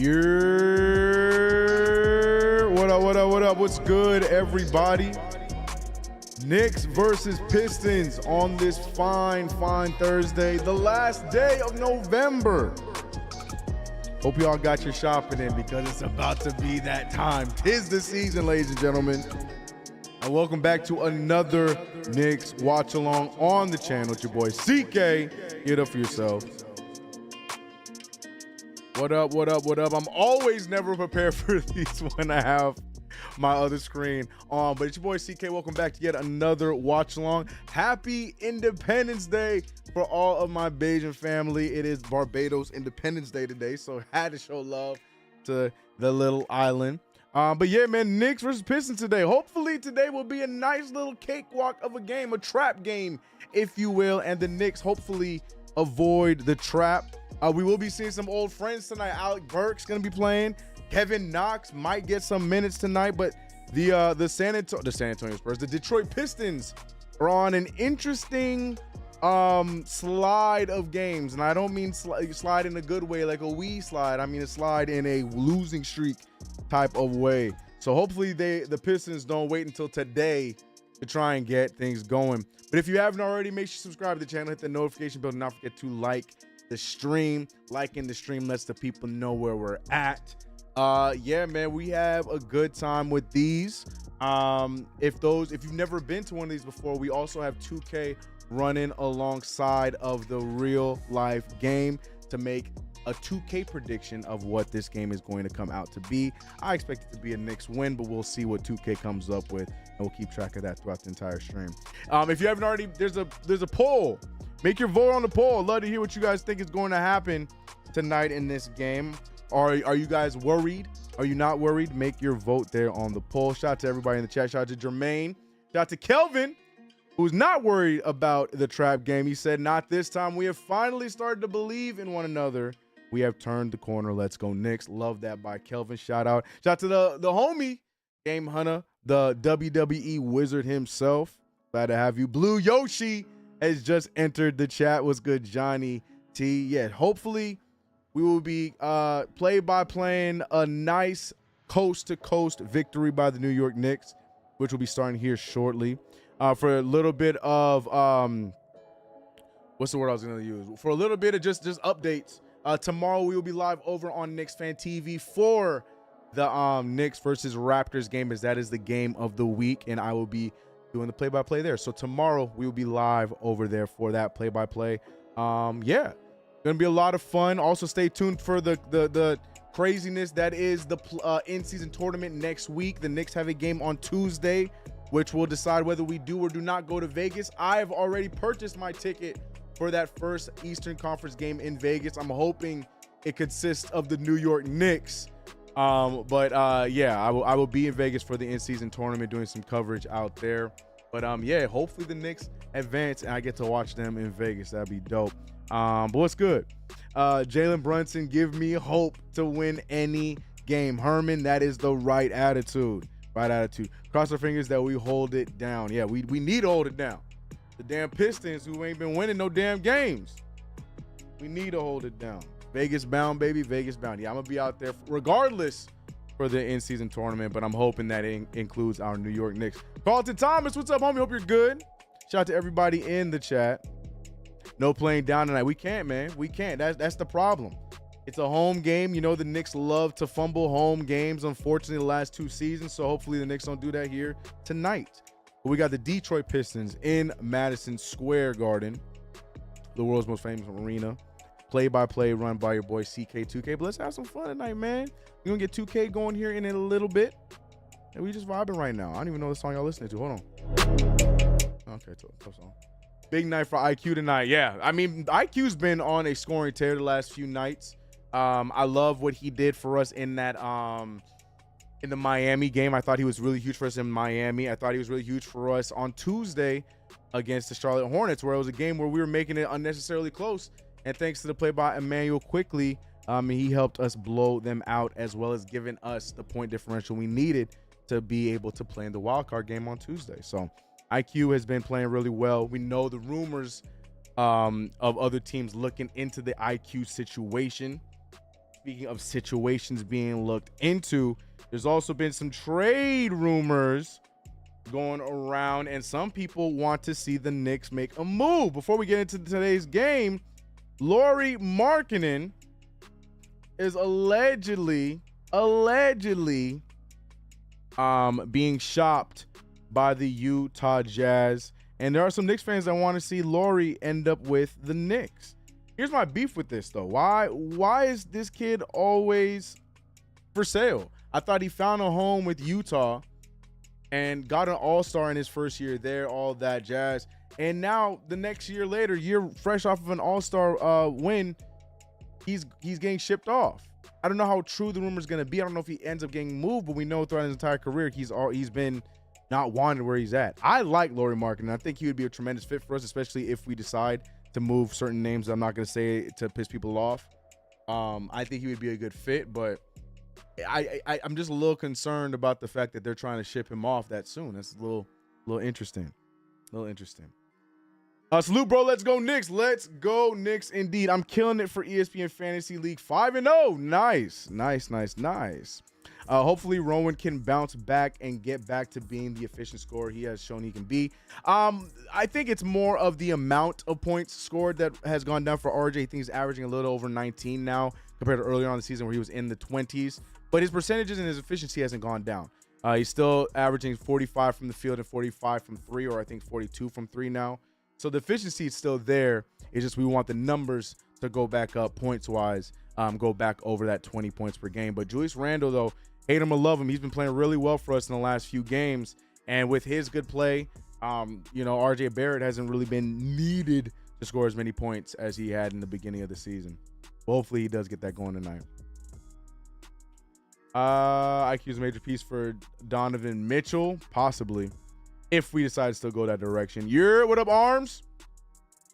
What up, what up, what up? What's good, everybody? Knicks versus Pistons on this fine Thursday, the last day of November. Hope y'all got your shopping in because it's about to be that time. 'Tis the season, ladies and gentlemen. And welcome back to another Knicks watch along on the channel. It's your boy CK. Get up for yourself. What up, what up, what up? I'm always never prepared for these when I have my other screen on, but it's your boy CK. Welcome back to yet another watch along. Happy Independence Day for all of my Bajan family. It is Barbados Independence Day today, so had to show love to the little island. But yeah, man, Knicks versus Pistons today. Hopefully today will be a nice little cakewalk of a game, a trap game, if you will, and the Knicks hopefully avoid the trap. We will be seeing some old friends tonight. Alec Burks gonna be playing. Kevin Knox might get some minutes tonight, but the San Antonio Spurs, the Detroit Pistons are on an interesting slide of games, and I don't mean slide in a good way like a wee slide. I mean a slide in a losing streak type of way. So hopefully the Pistons don't wait until today to try and get things going. But if you haven't already, make sure you subscribe to the channel, hit the notification bell, do not forget to like the stream. Liking the stream lets the people know where we're at. Yeah, man, we have a good time with these. If you've never been to one of these before, we also have 2K running alongside of the real life game to make a 2K prediction of what this game is going to come out to be. I expect it to be a Knicks win, but we'll see what 2K comes up with, and we'll keep track of that throughout the entire stream. If you haven't already, there's a poll. Make your vote on the poll. I'd love to hear what you guys think is going to happen tonight in this game. Are you guys worried? Are you not worried? Make your vote there on the poll. Shout out to everybody in the chat. Shout out to Jermaine. Shout out to Kelvin, who's not worried about the trap game. He said, not this time. We have finally started to believe in one another. We have turned the corner. Let's go Knicks. Love that by Kelvin. Shout out. Shout out to the homie, Game Hunter, the WWE wizard himself. Glad to have you. Blue Yoshi has just entered the chat. What's good, Johnny T? Yeah, hopefully we will be playing a nice coast-to-coast victory by the New York Knicks, which will be starting here shortly. For a little bit of what's the word I was going to use? For a little bit of just updates. Tomorrow we will be live over on Knicks Fan TV for the Knicks versus Raptors game, as that is the game of the week, and I will be doing the play-by-play there. So tomorrow we will be live over there for that play-by-play. Yeah, gonna be a lot of fun. Also stay tuned for the craziness that is the in-season tournament next week. The Knicks have a game on Tuesday, which will decide whether we do or do not go to Vegas. I have already purchased my ticket for that first Eastern Conference game in Vegas. I'm hoping it consists of the New York Knicks. Yeah, I will be in Vegas for the in-season tournament doing some coverage out there. But yeah, hopefully the Knicks advance and I get to watch them in Vegas. That'd be dope. But what's good? Jalen Brunson, give me hope to win any game. Herman, that is the right attitude. Right attitude. Cross our fingers that we hold it down. Yeah, we need to hold it down. The damn Pistons who ain't been winning no damn games. We need to hold it down. Vegas bound, baby. Vegas bound. Yeah, I'm going to be out there regardless for the in-season tournament, but I'm hoping that it includes our New York Knicks. Carlton Thomas, what's up, homie? Hope you're good. Shout out to everybody in the chat. No playing down tonight. We can't, man. We can't. That's the problem. It's a home game. You know, the Knicks love to fumble home games, unfortunately, the last 2 seasons, so hopefully the Knicks don't do that here tonight. But we got the Detroit Pistons in Madison Square Garden, the world's most famous arena. Play-by-play run by your boy CK2K. But let's have some fun tonight, man. We're going to get 2K going here in a little bit. And we just vibing right now. I don't even know the song y'all listening to. Hold on. Okay, tough song. Big night for IQ tonight. Yeah, I mean, IQ's been on a scoring tear the last few nights. I love what he did for us in that in the Miami game. I thought he was really huge for us in Miami. I thought he was really huge for us on Tuesday against the Charlotte Hornets, where it was a game where we were making it unnecessarily close. And thanks to the play by Emmanuel quickly, he helped us blow them out, as well as giving us the point differential we needed to be able to play in the wild card game on Tuesday. So IQ has been playing really well. We know the rumors of other teams looking into the IQ situation. speaking of situations being looked into, there's also been some trade rumors going around, and some people want to see the Knicks make a move. Before we get into today's game, Lauri Markkanen is allegedly being shopped by the Utah Jazz, and there are some Knicks fans that want to see Lauri end up with the Knicks. Here's my beef with this though. Why is this kid always for sale? I thought he found a home with Utah and got an all-star in his first year there, all that jazz. And now the next year later, you're fresh off of an all-star win, he's getting shipped off. I don't know how true the rumor is going to be. I don't know if he ends up getting moved, but we know throughout his entire career, he's been not wanted where he's at. I like Lauri Markkanen. I think he would be a tremendous fit for us, especially if we decide to move certain names I'm not going to say to piss people off. I think he would be a good fit, but I'm just a little concerned about the fact that they're trying to ship him off that soon. That's a little interesting. Salute, bro. Let's go Knicks. Let's go Knicks indeed. I'm killing it for ESPN Fantasy League 5-0. Nice. Hopefully Rowan can bounce back and get back to being the efficient scorer he has shown he can be. I think it's more of the amount of points scored that has gone down for RJ. I think he's averaging a little over 19 now compared to earlier on in the season where he was in the 20s. But his percentages and his efficiency hasn't gone down. He's still averaging 45 from the field and 45 from 3, or I think 42 from 3 now. So the efficiency is still there. It's just we want the numbers to go back up points-wise, go back over that 20 points per game. But Julius Randle, though, hate him or love him, he's been playing really well for us in the last few games. And with his good play, RJ Barrett hasn't really been needed to score as many points as he had in the beginning of the season. Hopefully he does get that going tonight. IQ's a major piece for Donovan Mitchell, possibly, if we decide to still go that direction. What up, Arms?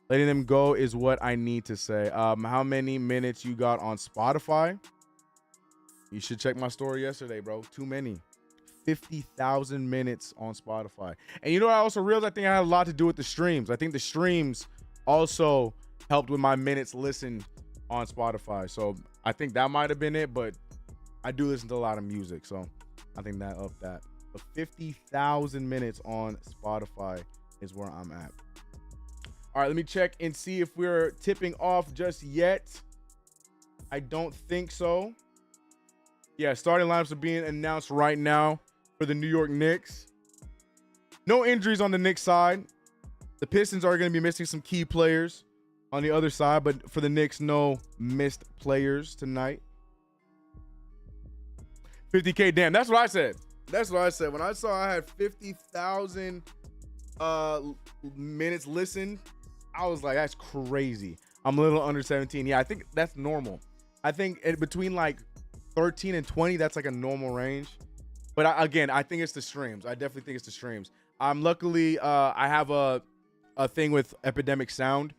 Letting them go is what I need to say. How many minutes you got on Spotify? You should check my story yesterday, bro. Too many. 50,000 minutes on Spotify. And you know what I also realized? I think I had a lot to do with the streams. I think the streams also helped with my minutes listened on Spotify. So I think that might have been it, but I do listen to a lot of music, so I think that up that. But 50,000 minutes on Spotify is where I'm at. All right, let me check and see if we're tipping off just yet. I don't think so. Yeah, starting lineups are being announced right now for the New York Knicks. No injuries on the Knicks side. The Pistons are going to be missing some key players on the other side, but for the Knicks, no missed players tonight. 50K, damn, that's what I said. When I saw I had 50,000 minutes listened, I was like, that's crazy. I'm a little under 17. Yeah, I think that's normal. I think between like 13 and 20, that's like a normal range. But I think it's the streams. I definitely think it's the streams. Luckily, I have a thing with Epidemic Sound,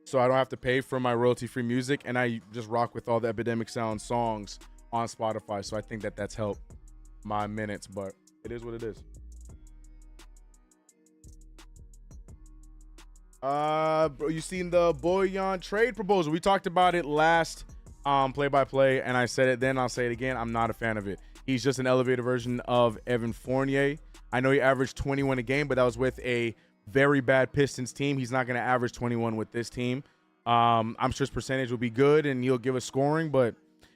so I don't have to pay for my royalty-free music, and I just rock with all the Epidemic Sound songs on Spotify. So I think that's helped my minutes, but it is what it is. Bro, you seen the Bojan trade proposal? We talked about it last play-by-play, and I said it then, I'll say it again. I'm not a fan of it. He's just an elevated version of Evan Fournier. I know he averaged 21 a game, but that was with a very bad Pistons team. He's not going to average 21 with this team. I'm sure his percentage will be good, and he'll give us scoring, but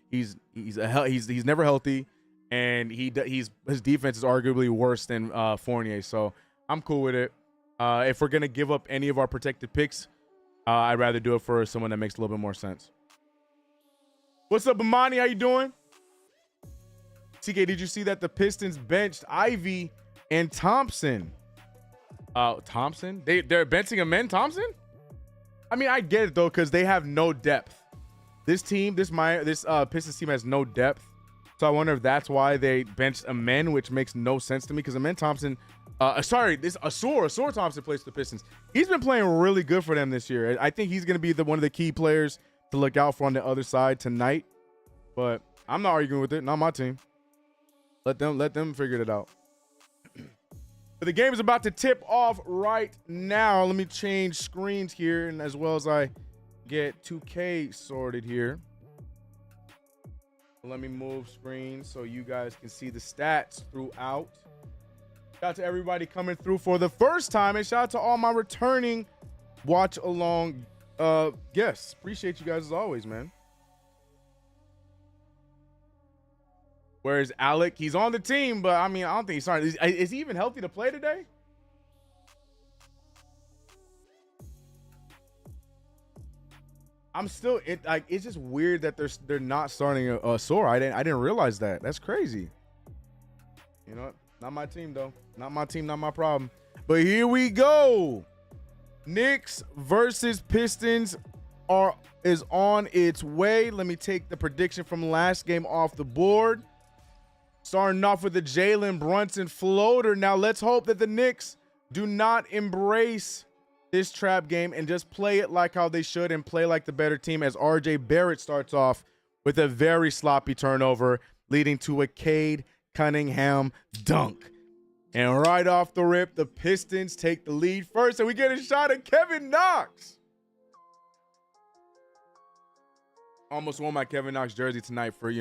he's never healthy, and his defense is arguably worse than Fournier. So I'm cool with it. If we're gonna give up any of our protected picks, I'd rather do it for someone that makes a little bit more sense. What's up, Amani? How you doing? CK, did you see that the Pistons benched Ivy and Thompson? Thompson? They're benching him and Thompson? I mean, I get it though, because they have no depth. This Pistons team has no depth. So I wonder if that's why they benched Amen, which makes no sense to me, because Amen Thompson, Asur Thompson plays for the Pistons. He's been playing really good for them this year. I think he's going to be one of the key players to look out for on the other side tonight. But I'm not arguing with it. Not my team. Let them figure it out. But the game is about to tip off right now. Let me change screens here, and as well as I get 2K sorted here. Let me move screen so you guys can see the stats throughout. Shout out to everybody coming through for the first time, and shout out to all my returning watch along guests. Appreciate you guys as always, man. Whereas Alec, he's on the team, but I mean, I don't think he's starting. Is he even healthy to play today? I'm still it's just weird that they're not starting a Sora. I didn't realize that. That's crazy. You know what? Not my team though. Not my team, not my problem. But here we go. Knicks versus Pistons is on its way. Let me take the prediction from last game off the board. Starting off with the Jalen Brunson floater. Now let's hope that the Knicks do not embrace this trap game and just play it like how they should and play like the better team, as RJ Barrett starts off with a very sloppy turnover, leading to a Cade Cunningham dunk. And right off the rip, the Pistons take the lead first, and we get a shot at Kevin Knox. Almost won my Kevin Knox jersey tonight for,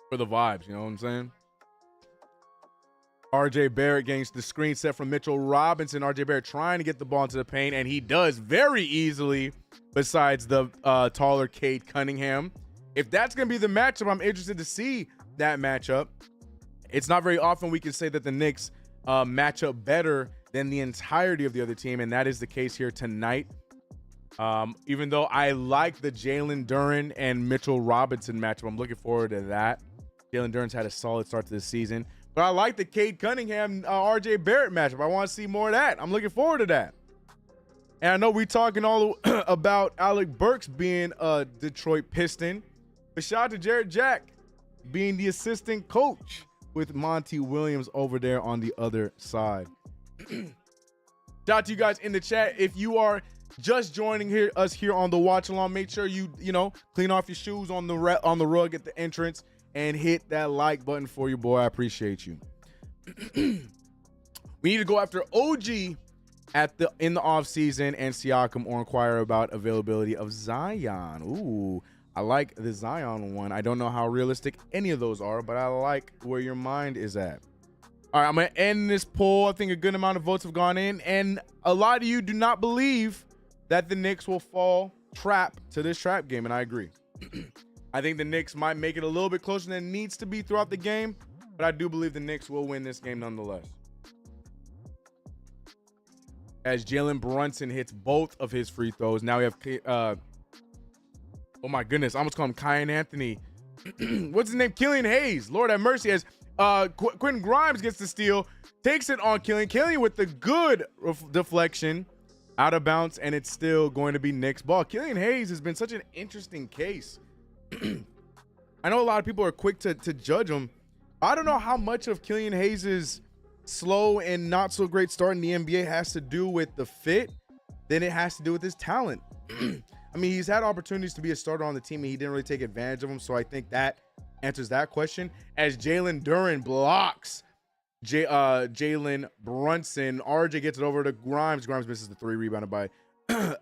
for the vibes, you know what I'm saying? RJ Barrett gains the screen set from Mitchell Robinson. RJ Barrett trying to get the ball into the paint, and he does very easily, besides the taller Cade Cunningham. If that's going to be the matchup, I'm interested to see that matchup. It's not very often we can say that the Knicks match up better than the entirety of the other team, and that is the case here tonight. Even though I like the Jalen Duren and Mitchell Robinson matchup, I'm looking forward to that. Jalen Duren's had a solid start to the season. But I like the Cade Cunningham, RJ Barrett matchup. I want to see more of that. I'm looking forward to that. And I know we're talking all about Alec Burks being a Detroit Piston. But shout out to Jared Jack being the assistant coach with Monty Williams over there on the other side. Shout out to you guys in the chat. If you are just joining us here on the watch along, make sure you clean off your shoes on the rug at the entrance and hit that like button for your boy. I appreciate you. We need to go after OG in the offseason and Siakam, or inquire about availability of Zion. Ooh, I like the Zion one. I don't know how realistic any of those are, but I like where your mind is at. All right, I'm going to end this poll. I think a good amount of votes have gone in, and a lot of you do not believe that the Knicks will fall trap to this trap game, and I agree. I think the Knicks might make it a little bit closer than it needs to be throughout the game, but I do believe the Knicks will win this game nonetheless. As Jalen Brunson hits both of his free throws. Now we have, oh my goodness, I almost call him Kyan Anthony. What's his name? Killian Hayes. Lord have mercy. As Quentin Grimes gets the steal, takes it on Killian. Killian with the good deflection, out of bounds, and it's still going to be Knicks ball. Killian Hayes has been such an interesting case. I know a lot of people are quick to judge him. I don't know how much of Killian Hayes' slow and not so great start in the NBA has to do with the fit than it has to do with his talent. I mean, he's had opportunities to be a starter on the team, and he didn't really take advantage of them. So I think that answers that question. As Jalen Duren blocks Jalen Brunson, RJ gets it over to Grimes. Grimes misses the three, rebounded by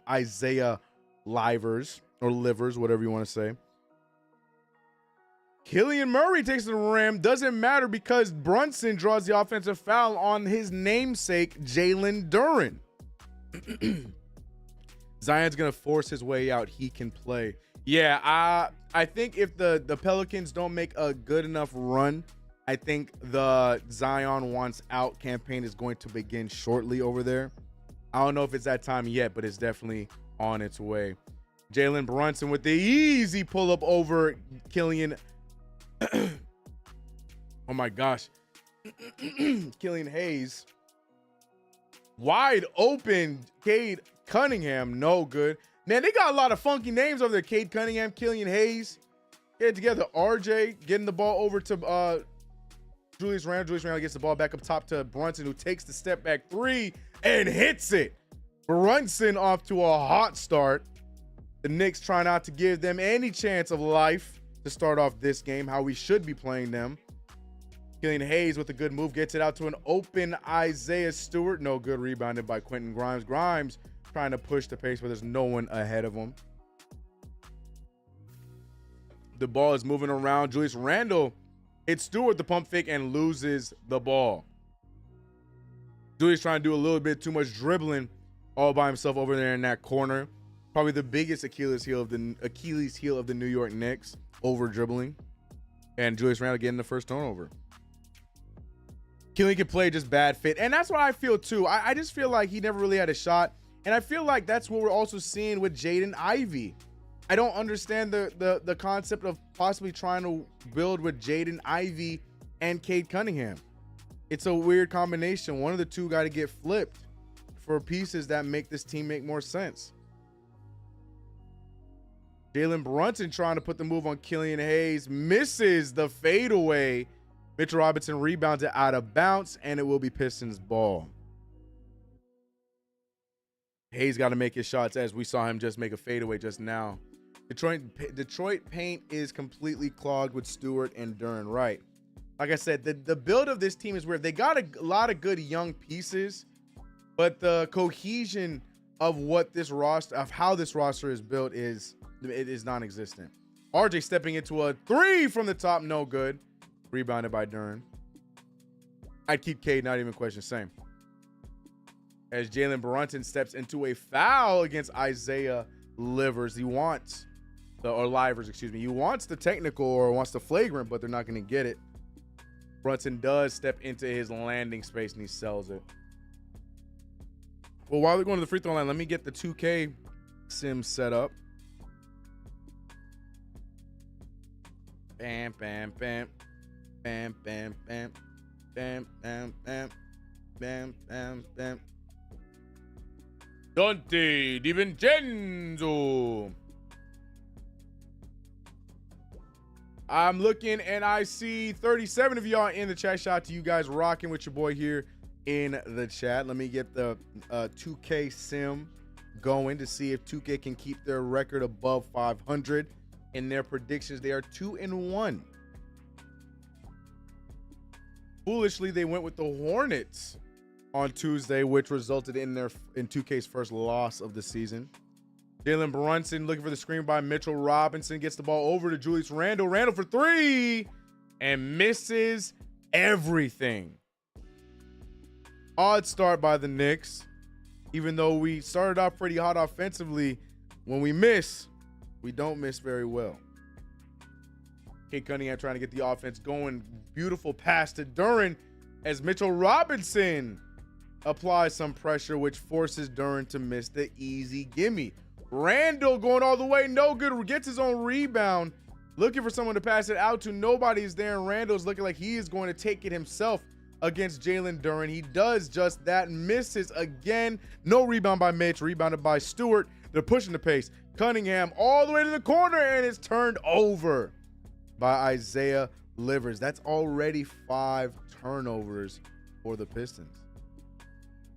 Isaiah Livers, whatever you want to say. Killian Murray takes the rim. Doesn't matter because Brunson draws the offensive foul on his namesake, Jalen Duren. Zion's going to force his way out. He can play. Yeah, I think if the Pelicans don't make a good enough run, I think the Zion wants out campaign is going to begin shortly over there. I don't know if it's that time yet, but it's definitely on its way. Jalen Brunson with the easy pull-up over Killian. Oh my gosh. Killian Hayes. Wide open. Cade Cunningham. No good. Man, they got a lot of funky names over there. Cade Cunningham, Killian Hayes. Get it together. RJ getting the ball over to Julius Randle. Julius Randle gets the ball back up top to Brunson, who takes the step back three and hits it. Brunson off to a hot start. The Knicks try not to give them any chance of life to start off this game, how we should be playing them. Killian Hayes with a good move gets it out to an open Isaiah Stewart. No good, rebounded by Quentin Grimes. Grimes trying to push the pace, but there's no one ahead of him. The ball is moving around. Julius Randle hits Stewart the pump fake and loses the ball. Julius trying to do a little bit too much dribbling all by himself over there in that corner. Probably the biggest Achilles heel of the New York Knicks, over dribbling. And Julius Randle getting the first turnover. Killian can play, just bad fit. And that's what I feel too. I just feel like he never really had a shot. And I feel like that's what we're also seeing with Jaden Ivey. I don't understand the concept of possibly trying to build with Jaden Ivey and Cade Cunningham. It's a weird combination. One of the two got to get flipped for pieces that make this team make more sense. Jalen Brunson trying to put the move on Killian Hayes, misses the fadeaway. Mitchell Robinson rebounds it out of bounds, and it will be Pistons ball. Hayes got to make his shots, as we saw him just make a fadeaway just now. Detroit paint is completely clogged with Stewart and Duren Wright. Like I said, the build of this team is weird. They got a lot of good young pieces, but the cohesion of how this roster is built is non-existent. RJ stepping into a three from the top, no good. Rebounded by Duren. I'd keep Cade, not even question, same. As Jalen Brunson steps into a foul against Isaiah Livers. He wants Livers, excuse me. He wants the technical or wants the flagrant, but they're not going to get it. Brunson does step into his landing space and he sells it. Well, while they're going to the free throw line, let me get the 2K sim set up. Bam, bam, bam. Bam, bam, bam. Bam, bam, bam. Bam, bam, bam. Dante DiVincenzo. I'm looking and I see 37 of y'all in the chat. Shout out to you guys rocking with your boy here in the chat. Let me get the 2K sim going to see if 2K can keep their record above 500. In their predictions, they are 2-1. Foolishly, they went with the Hornets on Tuesday, which resulted in 2K's first loss of the season. Jalen Brunson looking for the screen by Mitchell Robinson. Gets the ball over to Julius Randle. Randle for three and misses everything. Odd start by the Knicks. Even though we started off pretty hot offensively, when we miss, we don't miss very well. Cade Cunningham trying to get the offense going. Beautiful pass to Duren as Mitchell Robinson applies some pressure, which forces Duren to miss the easy gimme. Randle going all the way, no good. Gets his own rebound. Looking for someone to pass it out to. Nobody's there, and Randle's looking like he is going to take it himself against Jalen Duren. He does just that, misses again. No rebound by Mitch, rebounded by Stewart. They're pushing the pace. Cunningham all the way to the corner, and it's turned over by Isaiah Livers. That's already 5 turnovers for the Pistons.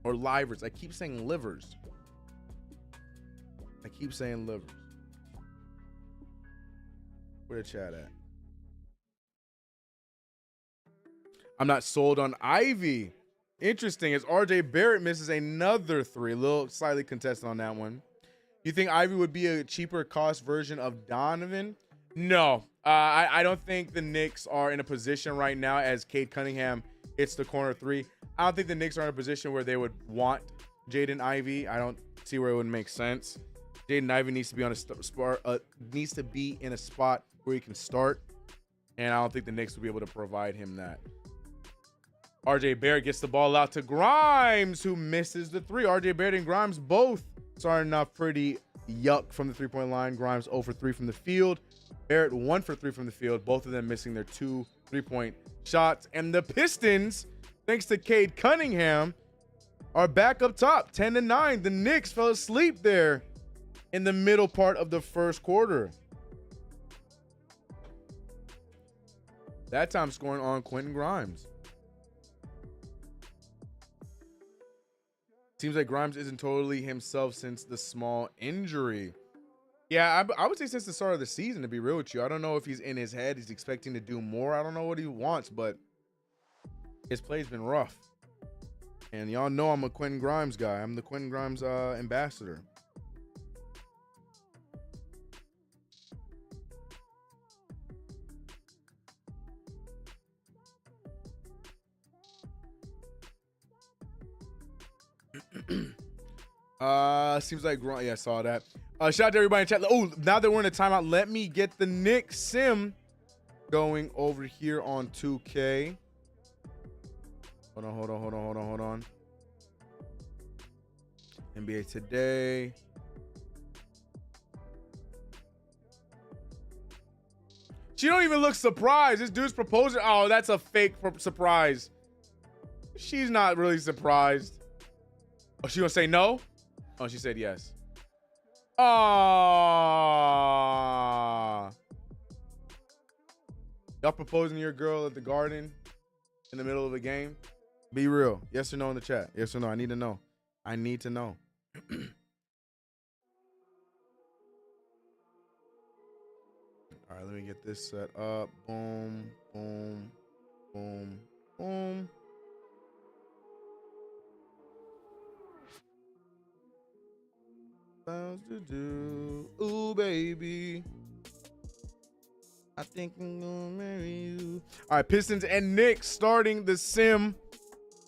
Or Livers. I keep saying Livers. Where the chat at? I'm not sold on Ivy. Interesting, as RJ Barrett misses another three. A little slightly contested on that one. You think Ivy would be a cheaper cost version of Donovan? No. I don't think the Knicks are in a position right now, as Cade Cunningham hits the corner three. I don't think the Knicks are in a position where they would want Jaden Ivey. I don't see where it would make sense. Jaden Ivey needs to be in a spot where he can start, and I don't think the Knicks will be able to provide him that. RJ Barrett gets the ball out to Grimes, who misses the three. RJ Barrett and Grimes both starting off pretty yuck from the three-point line. Grimes 0 for 3 from the field. Barrett 1 for 3 from the field. Both of them missing their 2 3-point shots. And the Pistons, thanks to Cade Cunningham, are back up top, 10-9. The Knicks fell asleep there in the middle part of the first quarter. That time scoring on Quentin Grimes. Seems like Grimes isn't totally himself since the small injury. Yeah, I would say since the start of the season, to be real with you. I don't know if he's in his head. He's expecting to do more. I don't know what he wants, but his play's been rough. And y'all know I'm a Quentin Grimes guy. I'm the Quentin Grimes ambassador. Seems like yeah, I saw that. Shout out to everybody in chat. Oh, now that we're in a timeout, let me get the Knicks sim going over here on 2K. Hold on. NBA Today. She don't even look surprised. This dude's proposing. Oh, that's a fake surprise. She's not really surprised. Oh, she gonna say no? Oh, she said yes. Ah. Y'all proposing to your girl at the Garden in the middle of a game? Be real. Yes or no in the chat. Yes or no. I need to know. I need to know. All right, let me get this set up. Boom, boom, boom, boom. Sounds to do. Ooh, baby. I think I'm gonna marry you. All right, Pistons and Knicks starting the sim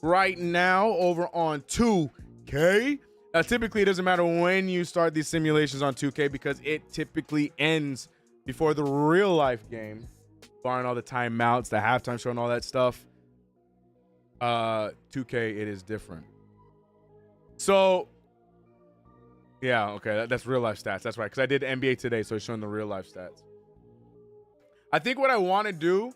right now over on 2K. Now, typically, it doesn't matter when you start these simulations on 2K because it typically ends before the real life game, barring all the timeouts, the halftime show, and all that stuff. 2K, it is different. So, yeah, okay, that's real life stats. That's right, because I did NBA Today, so it's showing the real life stats. I think what I want to do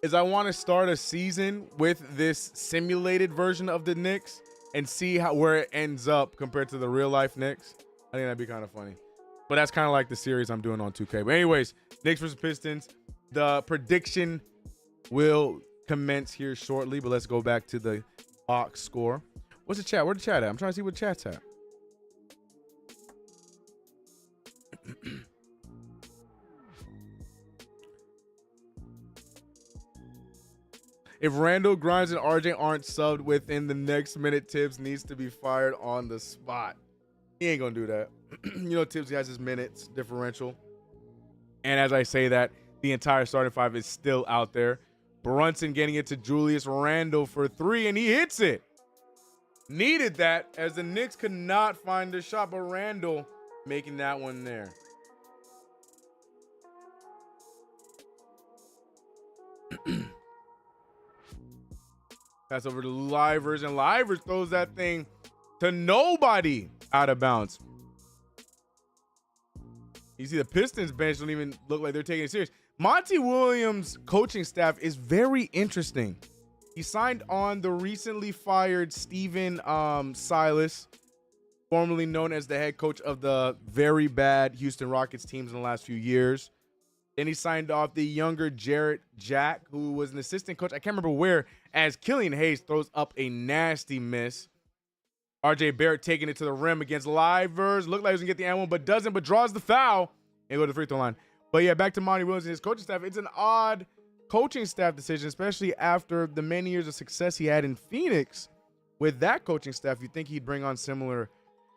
is I want to start a season with this simulated version of the Knicks and see where it ends up compared to the real life Knicks. I think that'd be kind of funny. But that's kind of like the series I'm doing on 2K. But anyways, Knicks versus Pistons. The prediction will commence here shortly, but let's go back to the box score. What's the chat? Where's the chat at? I'm trying to see what chat's at. If Randall, Grimes, and RJ aren't subbed within the next minute, Tibbs needs to be fired on the spot. He ain't gonna do that. You know, Tibbs has his minutes differential. And as I say that, the entire starting five is still out there. Brunson getting it to Julius Randle for 3, and he hits it. Needed that, as the Knicks could not find a shot, but Randle making that one there. Pass over to Livers, and Livers throws that thing to nobody out of bounds. You see the Pistons bench don't even look like they're taking it serious. Monty Williams' coaching staff is very interesting. He signed on the recently fired Steven Silas, formerly known as the head coach of the very bad Houston Rockets teams in the last few years. Then he signed off the younger Jarrett Jack, who was an assistant coach. I can't remember where, as Killian Hayes throws up a nasty miss. RJ Barrett taking it to the rim against Livers. Looked like he was going to get the and one, but doesn't, but draws the foul and go to the free throw line. But yeah, back to Monty Williams and his coaching staff. It's an odd coaching staff decision, especially after the many years of success he had in Phoenix. With that coaching staff, you'd think he'd bring on similar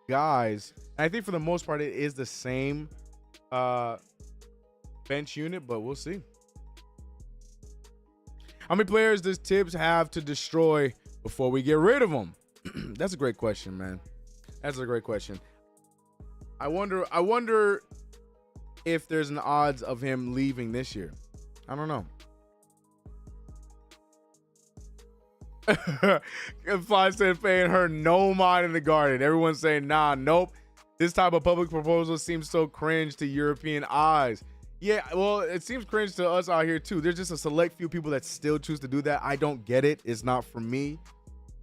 guys. And I think for the most part, it is the same bench unit, but we'll see. How many players does Tibbs have to destroy before we get rid of them? That's a great question, man. That's a great question. I wonder if there's an odds of him leaving this year. I don't know. Fly said paying her no mind in the Garden. Everyone's saying, nah, nope. This type of public proposal seems so cringe to European eyes. Yeah, well, it seems cringe to us out here too. There's just a select few people that still choose to do that. I don't get it. It's not for me.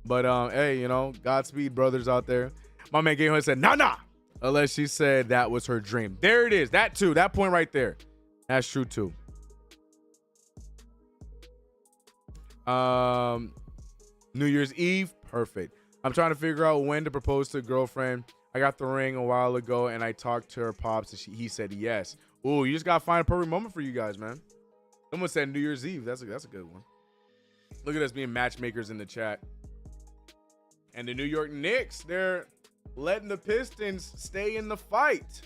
But hey, you know, Godspeed, brothers out there. My man Game said, nah. Unless she said that was her dream. There it is. That too. That point right there. That's true too. New Year's Eve, perfect. I'm trying to figure out when to propose to a girlfriend. I got the ring a while ago, and I talked to her pops, and he said yes. Ooh, you just gotta find a perfect moment for you guys, man. Someone said New Year's Eve. That's a good one. Look at us being matchmakers in the chat. And the New York Knicks, they're letting the Pistons stay in the fight.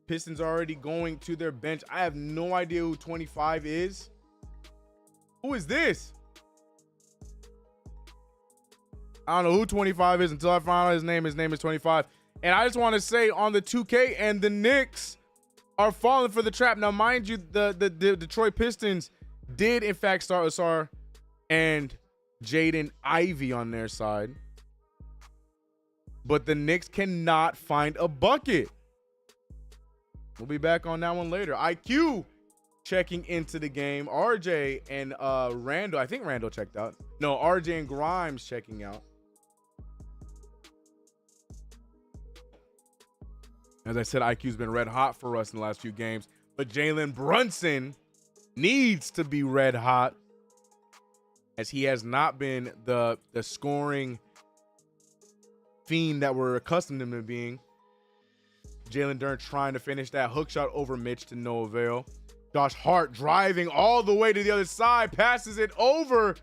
Pistons already going to their bench. I have no idea who 25 is. Who is this? I don't know who 25 is until I find out his name. His name is 25. And I just want to say on the 2K and the Knicks are falling for the trap. Now, mind you, the Detroit Pistons did in fact start Asar and Jaden Ivey on their side. But the Knicks cannot find a bucket. We'll be back on that one later. IQ checking into the game. RJ and Randall. I think Randall checked out. No, RJ and Grimes checking out. As I said, IQ's been red hot for us in the last few games. But Jalen Brunson needs to be red hot, as he has not been the scoring fiend that we're accustomed to him to being. Jalen Duren trying to finish that hook shot over Mitch to no avail. Josh Hart driving all the way to the other side, passes it over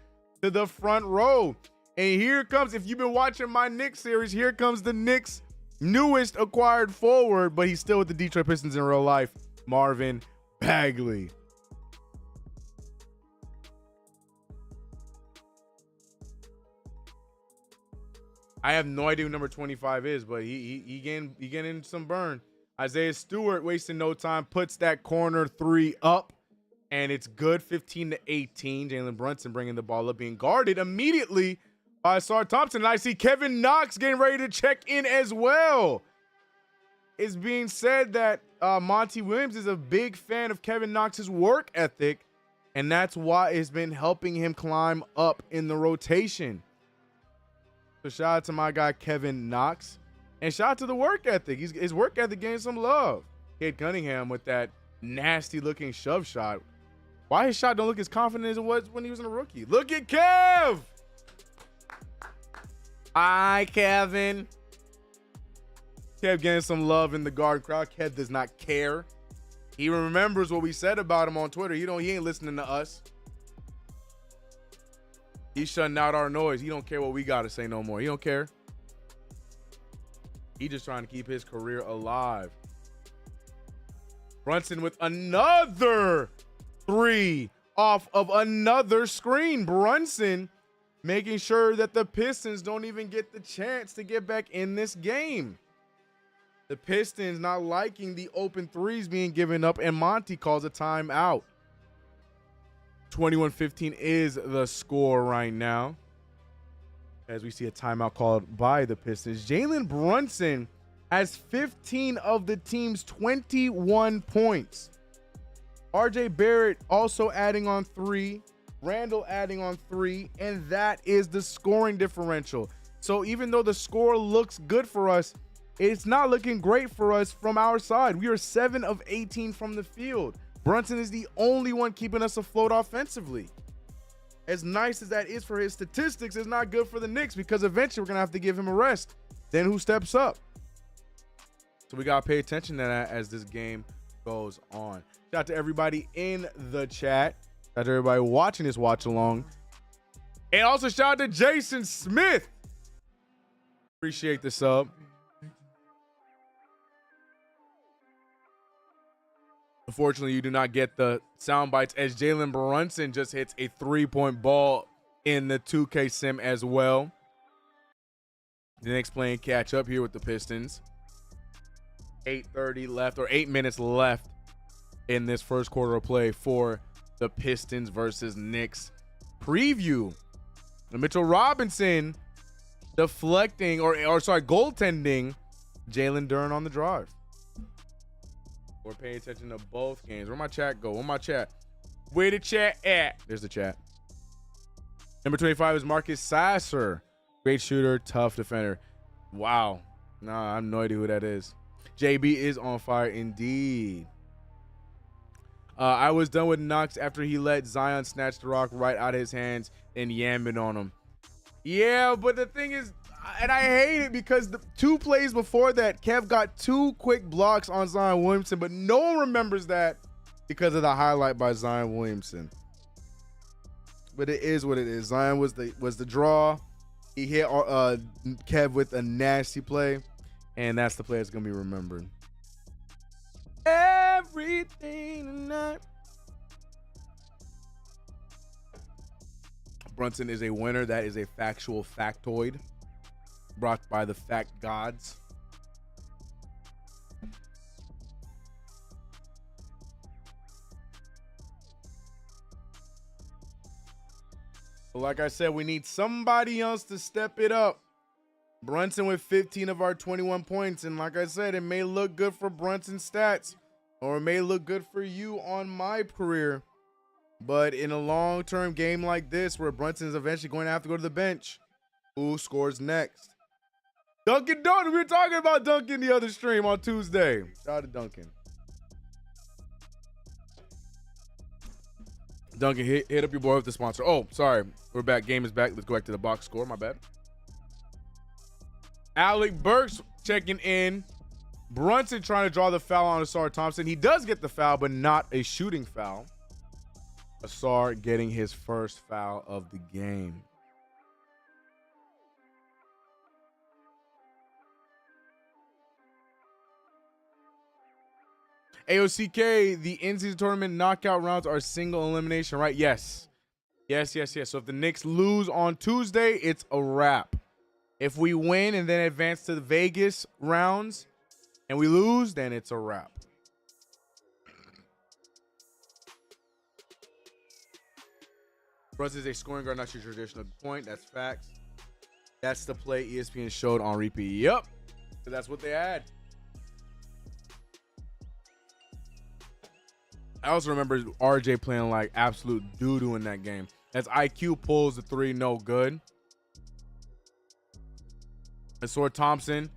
to the front row. And here comes, if you've been watching my Knicks series, here comes the Knicks' newest acquired forward, but he's still with the Detroit Pistons in real life, Marvin Bagley. I have no idea who number 25 is, but he getting some burn. Isaiah Stewart wasting no time, puts that corner three up, and it's good. 15-18. Jalen Brunson bringing the ball up, being guarded immediately by Sar Thompson. And I see Kevin Knox getting ready to check in as well. It's being said that Monty Williams is a big fan of Kevin Knox's work ethic, and that's why it's been helping him climb up in the rotation. So shout out to my guy Kevin Knox, and shout out to the work ethic. His work ethic getting some love. Cade Cunningham with that nasty looking shove shot. Why his shot don't look as confident as it was when he was in a rookie? Look at Kev. Hi, Kevin. Kev getting some love in the guard crowd. Kev does not care. He remembers what we said about him on Twitter. He ain't listening to us. He's shutting out our noise. He don't care what we got to say no more. He don't care. He just trying to keep his career alive. Brunson with another three off of another screen. Brunson making sure that the Pistons don't even get the chance to get back in this game. The Pistons not liking the open threes being given up, and Monty calls a timeout. 21-15 is the score right now, as we see a timeout called by the Pistons. Jalen Brunson has 15 of the team's 21 points. RJ Barrett also adding on 3. Randall adding on 3. And that is the scoring differential. So even though the score looks good for us, it's not looking great for us from our side. We are 7 of 18 from the field. Brunson is the only one keeping us afloat offensively. As nice as that is for his statistics, it's not good for the Knicks, because eventually we're going to have to give him a rest. Then who steps up? So we got to pay attention to that as this game goes on. Shout out to everybody in the chat. Shout out to everybody watching this watch along. And also shout out to Jason Smith. Appreciate the sub. Unfortunately, you do not get the sound bites, as Jalen Brunson just hits a 3-point ball in the 2K sim as well. The Knicks playing catch up here with the Pistons. 8:30 left, or 8 minutes left in this first quarter of play for the Pistons versus Knicks preview. And Mitchell Robinson deflecting, goaltending Jalen Duren on the drive. We're paying attention to both games. Where my chat go? Where my chat? Where the chat at? There's the chat. Number 25 is Marcus Sasser. Great shooter, tough defender. Wow. Nah, I have no idea who that is. JB is on fire indeed. I was done with Knox after he let Zion snatch the rock right out of his hands and yam it on him. Yeah, but the thing is, and I hate it, because the 2 plays before that, Kev got 2 quick blocks on Zion Williamson, but no one remembers that because of the highlight by Zion Williamson. But it is what it is. Zion was the draw. He hit Kev with a nasty play, and that's the play that's going to be remembered. Everything tonight. Brunson is a winner. That is a factual factoid. brought by the fact gods. But like I said, we need somebody else to step it up. Brunson with 15 of our 21 points. And like I said, it may look good for Brunson's stats, or it may look good for you on my career. But in a long-term game like this, where Brunson is eventually going to have to go to the bench, who scores next? Duncan Dunn. We were talking about Duncan the other stream on Tuesday. Shout out to Duncan. Duncan, hit up your boy with the sponsor. Oh, sorry. We're back. Game is back. Let's go back to the box score. My bad. Alec Burks checking in. Brunson trying to draw the foul on Asar Thompson. He does get the foul, but not a shooting foul. Asar getting his first foul of the game. AOCK, the in-season tournament knockout rounds are single elimination, right? Yes. Yes. So if the Knicks lose on Tuesday, it's a wrap. If we win and then advance to the Vegas rounds and we lose, then it's a wrap. Brunson is a scoring guard, not your traditional point. That's facts. That's the play ESPN showed on repeat. Yep. So that's what they had. I also remember RJ playing like absolute doo-doo in that game. As IQ pulls the three, no good. Asar Thompson,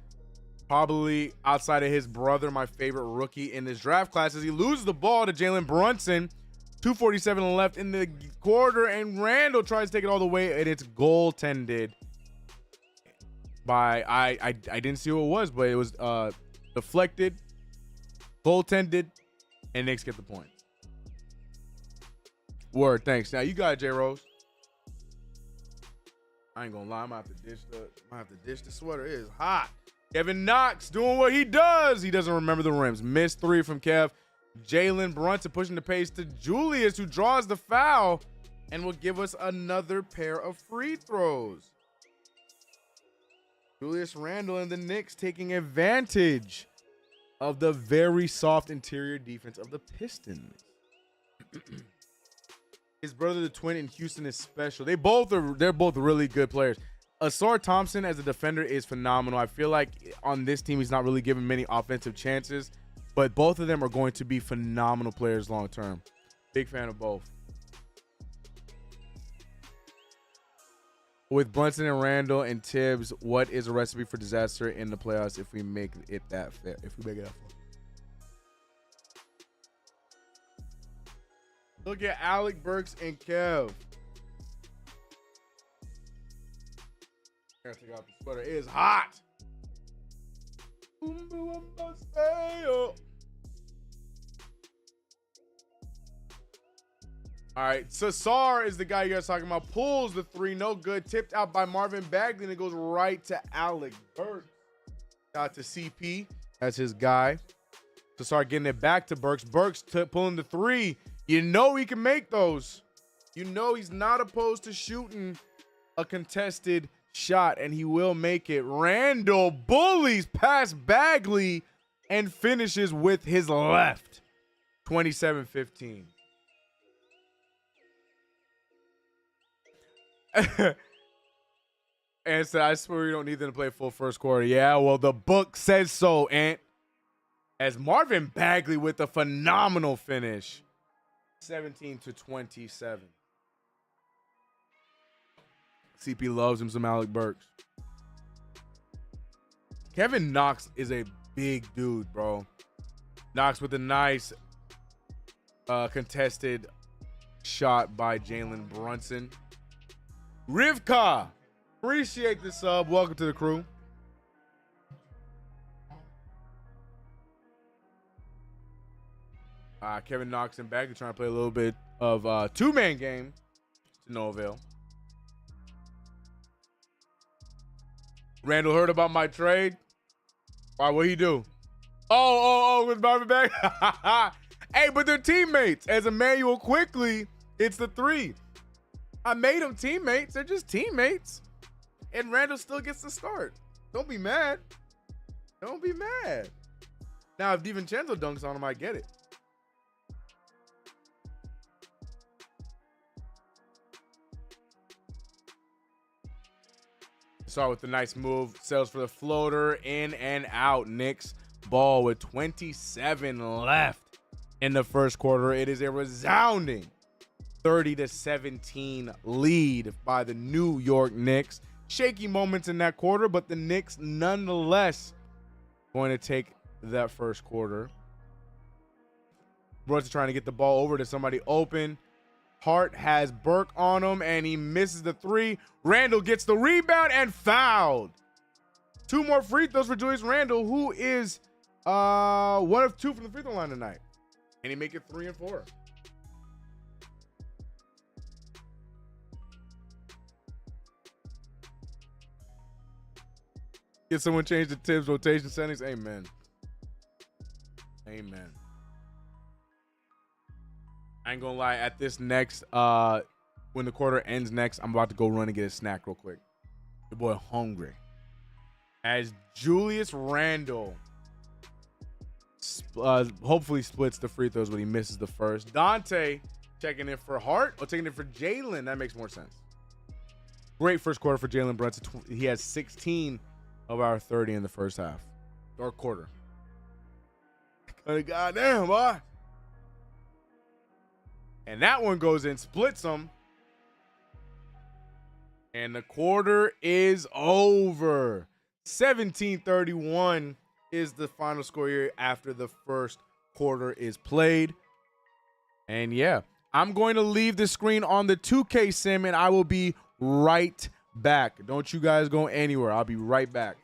probably outside of his brother, my favorite rookie in this draft class, as he loses the ball to Jalen Brunson. 2:47 left in the quarter, and Randall tries to take it all the way, and it's goaltended by I didn't see who it was, but it was deflected, goaltended, and Knicks get the point. Word, thanks. Now you got it, J Rose. I ain't gonna lie, I'm gonna have to dish the sweater. It is hot. Kevin Knox doing what he does. He doesn't remember the rims. Missed three from Kev. Jalen Brunson pushing the pace to Julius, who draws the foul and will give us another pair of free throws. Julius Randle and the Knicks taking advantage of the very soft interior defense of the Pistons. His brother, the twin in Houston, is special. They're both really good players. Asar Thompson as a defender is phenomenal. I feel like on this team, he's not really given many offensive chances, but both of them are going to be phenomenal players long term. Big fan of both. With Brunson and Randall and Tibbs, what is a recipe for disaster in the playoffs if we make it that fair? If we make it that far. Look at Alec Burks and Kev. I gotta take off the sweater. It is hot. All right, Cesar is the guy you guys talking about. Pulls the three, no good. Tipped out by Marvin Bagley, and it goes right to Alec Burks. Got to CP. That's his guy. Cesar getting it back to Burks. Burks pulling the three. You know he can make those. You know he's not opposed to shooting a contested shot, and he will make it. Randall bullies past Bagley and finishes with his left. 27-15. And said, I swear you don't need them to play full first quarter. Yeah, well, the book says so, Ant. As Marvin Bagley with a phenomenal finish. 17-27. CP loves him some Alec Burks. Kevin Knox is a big dude, bro. Knox with a nice contested shot by Jalen Brunson. Rivka, appreciate the sub. Welcome to the crew. Kevin Knox and Bagley trying to play a little bit of two-man game to no avail. Randall heard about my trade. All right, what'd he do? Oh, with Marvin Bagley. Hey, but they're teammates. As Emmanuel quickly hits the three. I made them teammates. They're just teammates. And Randall still gets the start. Don't be mad. Don't be mad. Now, if DiVincenzo dunks on him, I get it. Start with the nice move. Sells for the floater. In and out. Knicks ball with 27 left in the first quarter. It is a resounding 30-17 lead by the New York Knicks. Shaky moments in that quarter, but the Knicks nonetheless going to take that first quarter. Brunson trying to get the ball over to somebody open. Hart has Burke on him, and he misses the three. Randle gets the rebound and fouled. 2 more free throws for Julius Randle, who is 1 of 2 from the free throw line tonight. And he make it 3 and 4. Get someone change the Tibbs rotation settings. Amen. Amen. I ain't gonna lie. At this next, when the quarter ends next, I'm about to go run and get a snack real quick. The boy hungry. As Julius Randle hopefully splits the free throws, but he misses the first. Dante checking in for Hart or taking it for Jalen. That makes more sense. Great first quarter for Jalen Brunson. He has 16 of our 30 in the first half or quarter. Goddamn, boy. And that one goes in, splits them. And the quarter is over. 17-31 is the final score here after the first quarter is played. And yeah, I'm going to leave the screen on the 2K sim, and I will be right back. Don't you guys go anywhere. I'll be right back.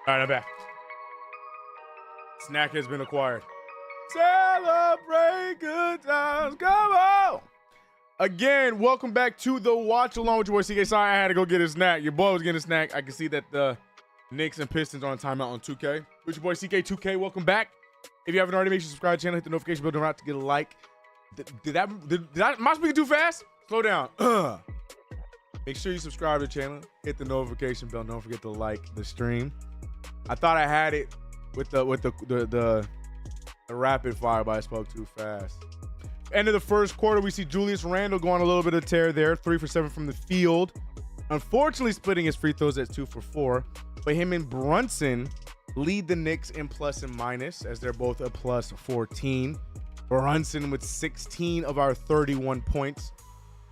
All right, I'm back. Snack has been acquired. Celebrate good times. Come on. Again, welcome back to the watch along with your boy CK. Sorry, I had to go get a snack. Your boy was getting a snack. I can see that the Knicks and Pistons are on timeout on 2K. With your boy CK2K. Welcome back. If you haven't already, make sure you subscribe to the channel, hit the notification bell, don't forget to get a like. Am I speaking too fast? Slow down. Make sure you subscribe to the channel, hit the notification bell, don't forget to like the stream. I thought I had it with the rapid fire, but I spoke too fast. End of the first quarter, we see Julius Randle going a little bit of tear there, 3 for 7 from the field. Unfortunately, splitting his free throws at 2 for 4. But him and Brunson lead the Knicks in plus and minus, as they're both a plus 14. Brunson with 16 of our 31 points.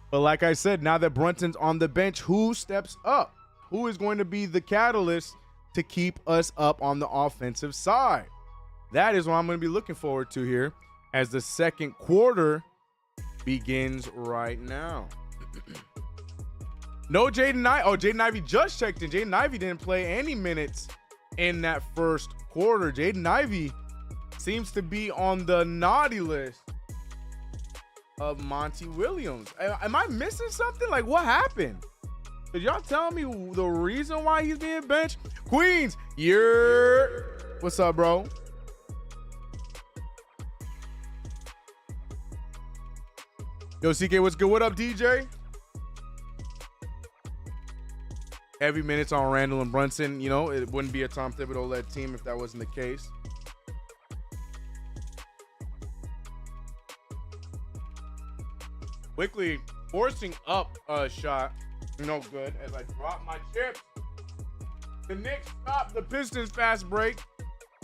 But like I said, now that Brunson's on the bench, who steps up? Who is going to be the catalyst to keep us up on the offensive side? That is what I'm going to be looking forward to here as the second quarter begins right now. No Jaden Ivey. Oh, Jaden Ivey just checked in. Jaden Ivey didn't play any minutes in that first quarter. Jaden Ivey seems to be on the naughty list of Monty Williams. Am I missing something? Like, what happened? Did y'all tell me the reason why he's being benched? Queens, what's up, bro? Yo, CK, what's good? What up, DJ? Heavy minutes on Randall and Brunson. You know, it wouldn't be a Tom Thibodeau-led team if that wasn't the case. Quickly forcing up a shot. No good as I drop my chips. The Knicks stop the Pistons fast break.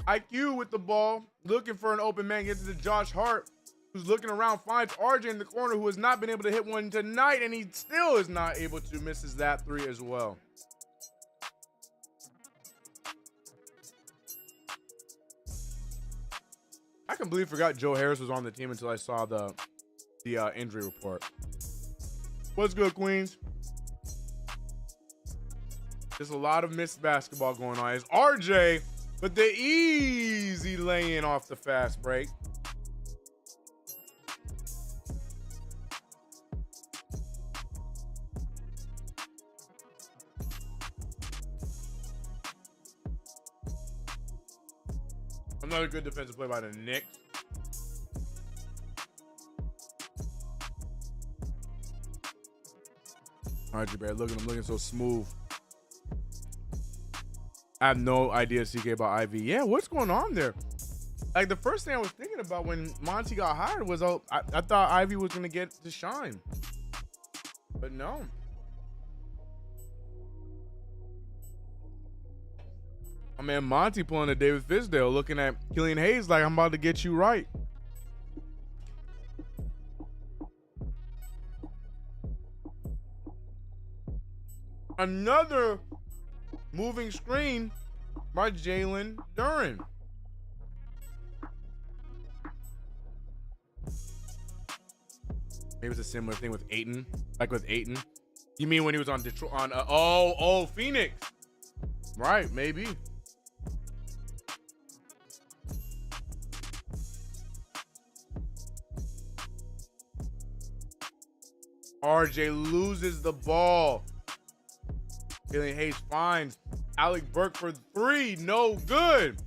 IQ with the ball, looking for an open man, gets to Josh Hart, who's looking around, finds RJ in the corner, who has not been able to hit one tonight, and he still is not able to, misses that three as well. I completely forgot Joe Harris was on the team until I saw the injury report. What's good, Queens? There's a lot of missed basketball going on. It's RJ, but the easy lay-in off the fast break. Another good defensive play by the Knicks. RJ Barrett, look at him looking so smooth. I have no idea, CK, about Ivy. Yeah, what's going on there? Like, the first thing I was thinking about when Monty got hired was, I thought Ivy was going to get to shine. But no. My man Monty pulling a David Fisdale, looking at Killian Hayes like, I'm about to get you right. Another moving screen by Jalen Duren. Maybe it's a similar thing with Ayton. Like with Ayton. You mean when he was on Detroit? Phoenix. Right, maybe. RJ loses the ball. Killian Hayes finds Alec Burke for three. No good.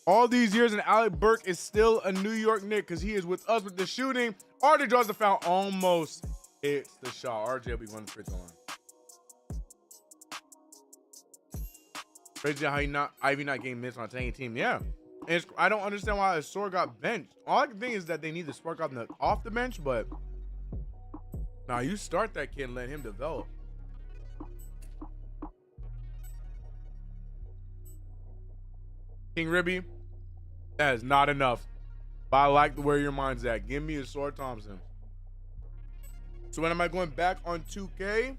All these years, and Alec Burke is still a New York Knick because he is with us with the shooting. RJ draws the foul. Almost hits the shot. RJ will be going to the free throw line. Crazy how Ivy not getting minutes on a tanking team. Yeah. And I don't understand why Asor got benched. All I can think is that they need to spark off the bench, but now you start that kid and let him develop. King Ribby, that is not enough. But I like where your mind's at. Give me Asor Thompson. So when am I going back on 2K?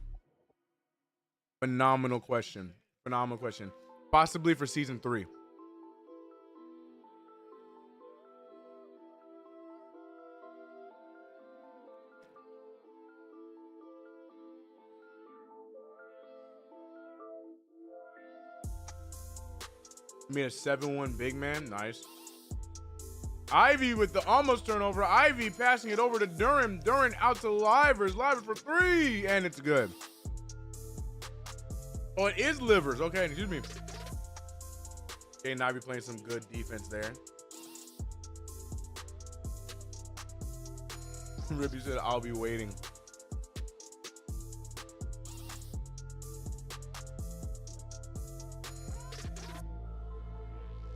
Phenomenal question. Phenomenal question. Possibly for season 3. I mean, a 7-1 big man. Nice. Ivy with the almost turnover. Ivy passing it over to Duren. Duren out to Livers. Livers for three. And it's good. Oh, it is Livers. Okay, excuse me. Okay, and Ivy playing some good defense there. Ribby said, I'll be waiting.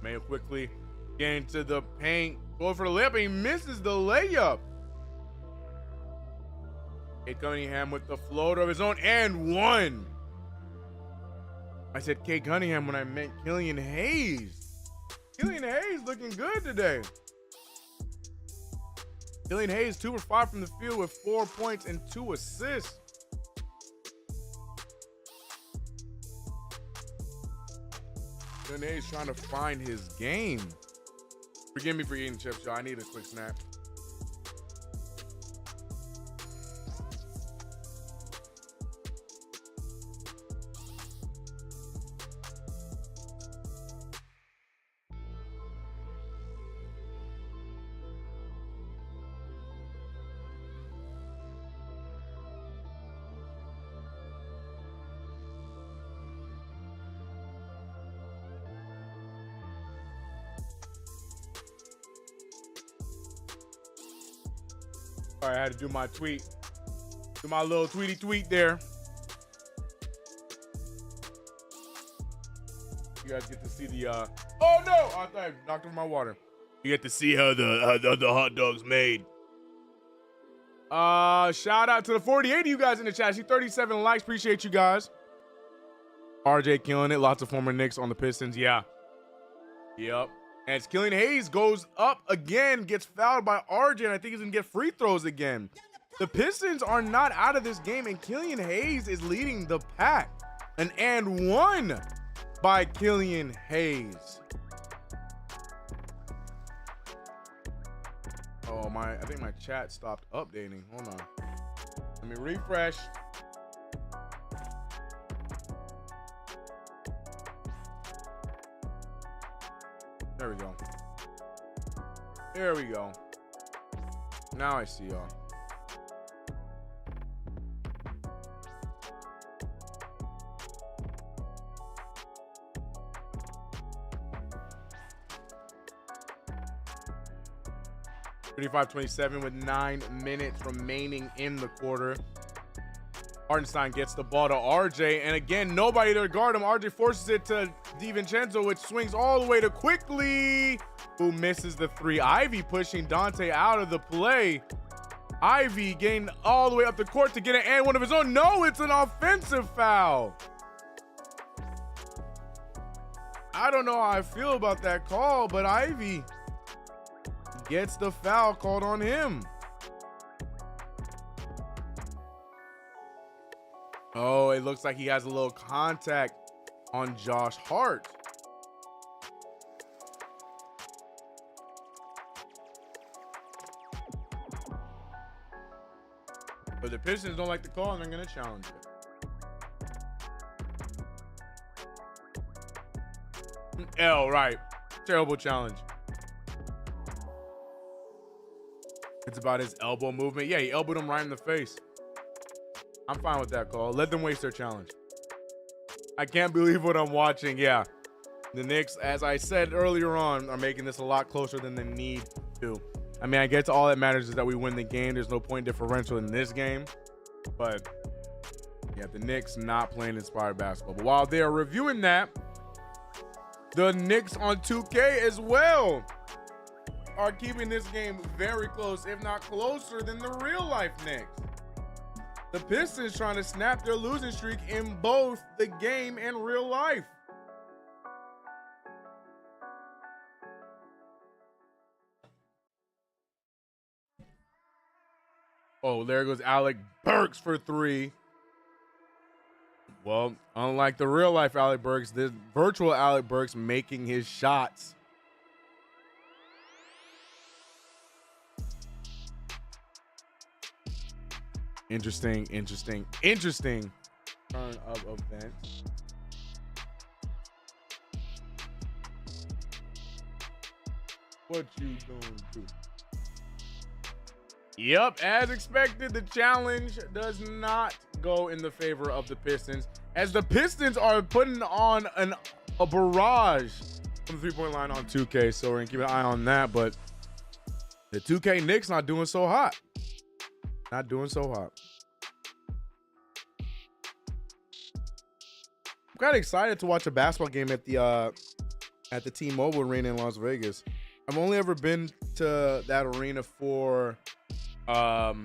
Mayo quickly getting to the paint. Going for the layup, and he misses the layup. Cade Cunningham with the floater of his own and one. I said Cade Cunningham when I meant Killian Hayes. Killian Hayes looking good today. Killian Hayes 2 for 5 from the field with 4 points and 2 assists. Killian Hayes trying to find his game. Forgive me for eating chips, y'all. I need a quick snack. All right, I had to do my tweet. Do my little tweet there. You guys get to see the oh no! I thought I knocked over my water. You get to see how the hot dog's made. Shout out to the 48 of you guys in the chat. See 37 likes. Appreciate you guys. RJ killing it. Lots of former Knicks on the Pistons. Yeah. Yep. And it's Killian Hayes goes up again, gets fouled by RJ, and I think he's gonna get free throws again. The Pistons are not out of this game, and Killian Hayes is leading the pack. An and one by Killian Hayes. Oh my, I think my chat stopped updating. Hold on. Let me refresh. There we go. There we go. Now I see y'all. (35-27) with 9 minutes remaining in the quarter. Hartenstein gets the ball to RJ, and again, nobody there to guard him. RJ forces it to DiVincenzo, which swings all the way to Quickly, who misses the three. Ivy pushing Dante out of the play. Ivy getting all the way up the court to get an and one of his own. No, it's an offensive foul. I don't know how I feel about that call, but Ivy gets the foul called on him. Oh, it looks like he has a little contact on Josh Hart. But the Pistons don't like the call and they're going to challenge it. L, right. Terrible challenge. It's about his elbow movement. Yeah, he elbowed him right in the face. I'm fine with that call. Let them waste their challenge. I can't believe what I'm watching. Yeah. The Knicks, as I said earlier on, are making this a lot closer than they need to. I mean, I guess all that matters is that we win the game. There's no point differential in this game. But, yeah, the Knicks not playing inspired basketball. But while they're reviewing that, the Knicks on 2K as well are keeping this game very close, if not closer than the real-life Knicks. The Pistons trying to snap their losing streak in both the game and real life. Oh, there goes Alec Burks for three. Well, unlike the real life Alec Burks, this virtual Alec Burks making his shots. Interesting turn of events. What you gonna do? Yep, as expected, the challenge does not go in the favor of the Pistons, as the Pistons are putting on a barrage from the 3-point line on 2K, so we're gonna keep an eye on that. But the 2K Knicks not doing so hot. Not doing so hot. I'm kind of excited to watch a basketball game at the T-Mobile Arena in Las Vegas. I've only ever been to that arena for what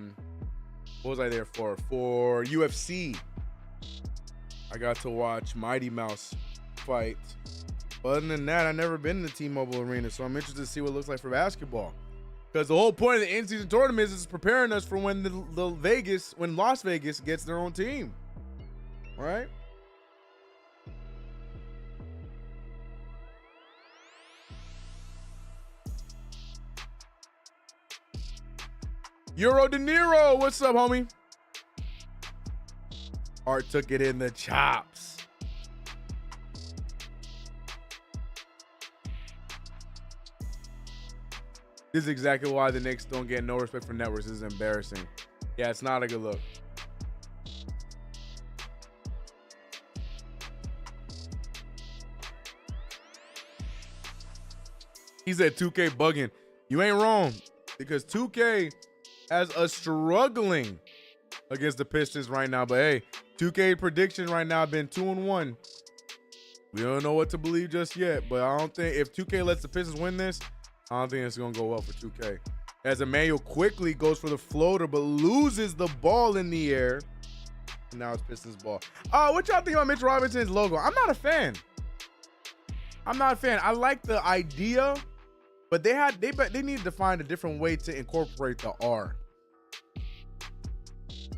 was I there for? For UFC. I got to watch Mighty Mouse fight. But other than that, I've never been in the T-Mobile Arena, so I'm interested to see what it looks like for basketball. Because the whole point of the in-season tournament is preparing us for when when Las Vegas gets their own team. All right? Euro De Niro, what's up, homie? Art took it in the chops. This is exactly why the Knicks don't get no respect for networks. This is embarrassing. Yeah, it's not a good look. He said 2K bugging. You ain't wrong, because 2K has us struggling against the Pistons right now. But hey, 2K prediction right now been 2-1. We don't know what to believe just yet, but I don't think if 2K lets the Pistons win this, I don't think it's going to go well for 2K. As Emmanuel quickly goes for the floater, but loses the ball in the air. And now it's Pistons ball. What y'all think about Mitch Robinson's logo? I'm not a fan. I like the idea, but they needed to find a different way to incorporate the R.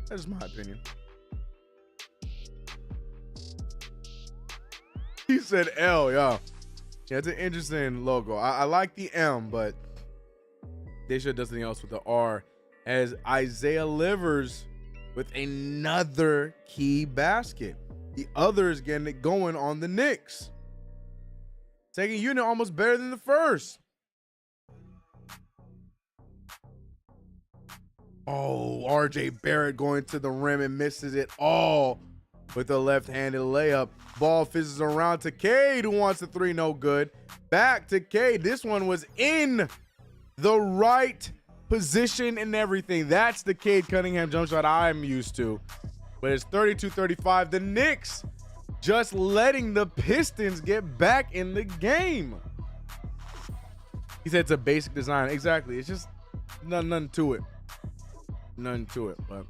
That's my opinion. He said L, yeah. Yeah, it's an interesting logo. I like the M, but they should have done something else with the R. As Isaiah Livers with another key basket. The other is getting it going on the Knicks. Second unit almost better than the first. Oh, RJ Barrett going to the rim and misses it all with a left-handed layup. Ball fizzes around to Cade, who wants a three, no good. Back to Cade. This one was in the right position and everything. That's the Cade Cunningham jump shot I'm used to. But it's 32-35. The Knicks just letting the Pistons get back in the game. He said it's a basic design. Exactly. It's just nothing to it. Nothing to it. But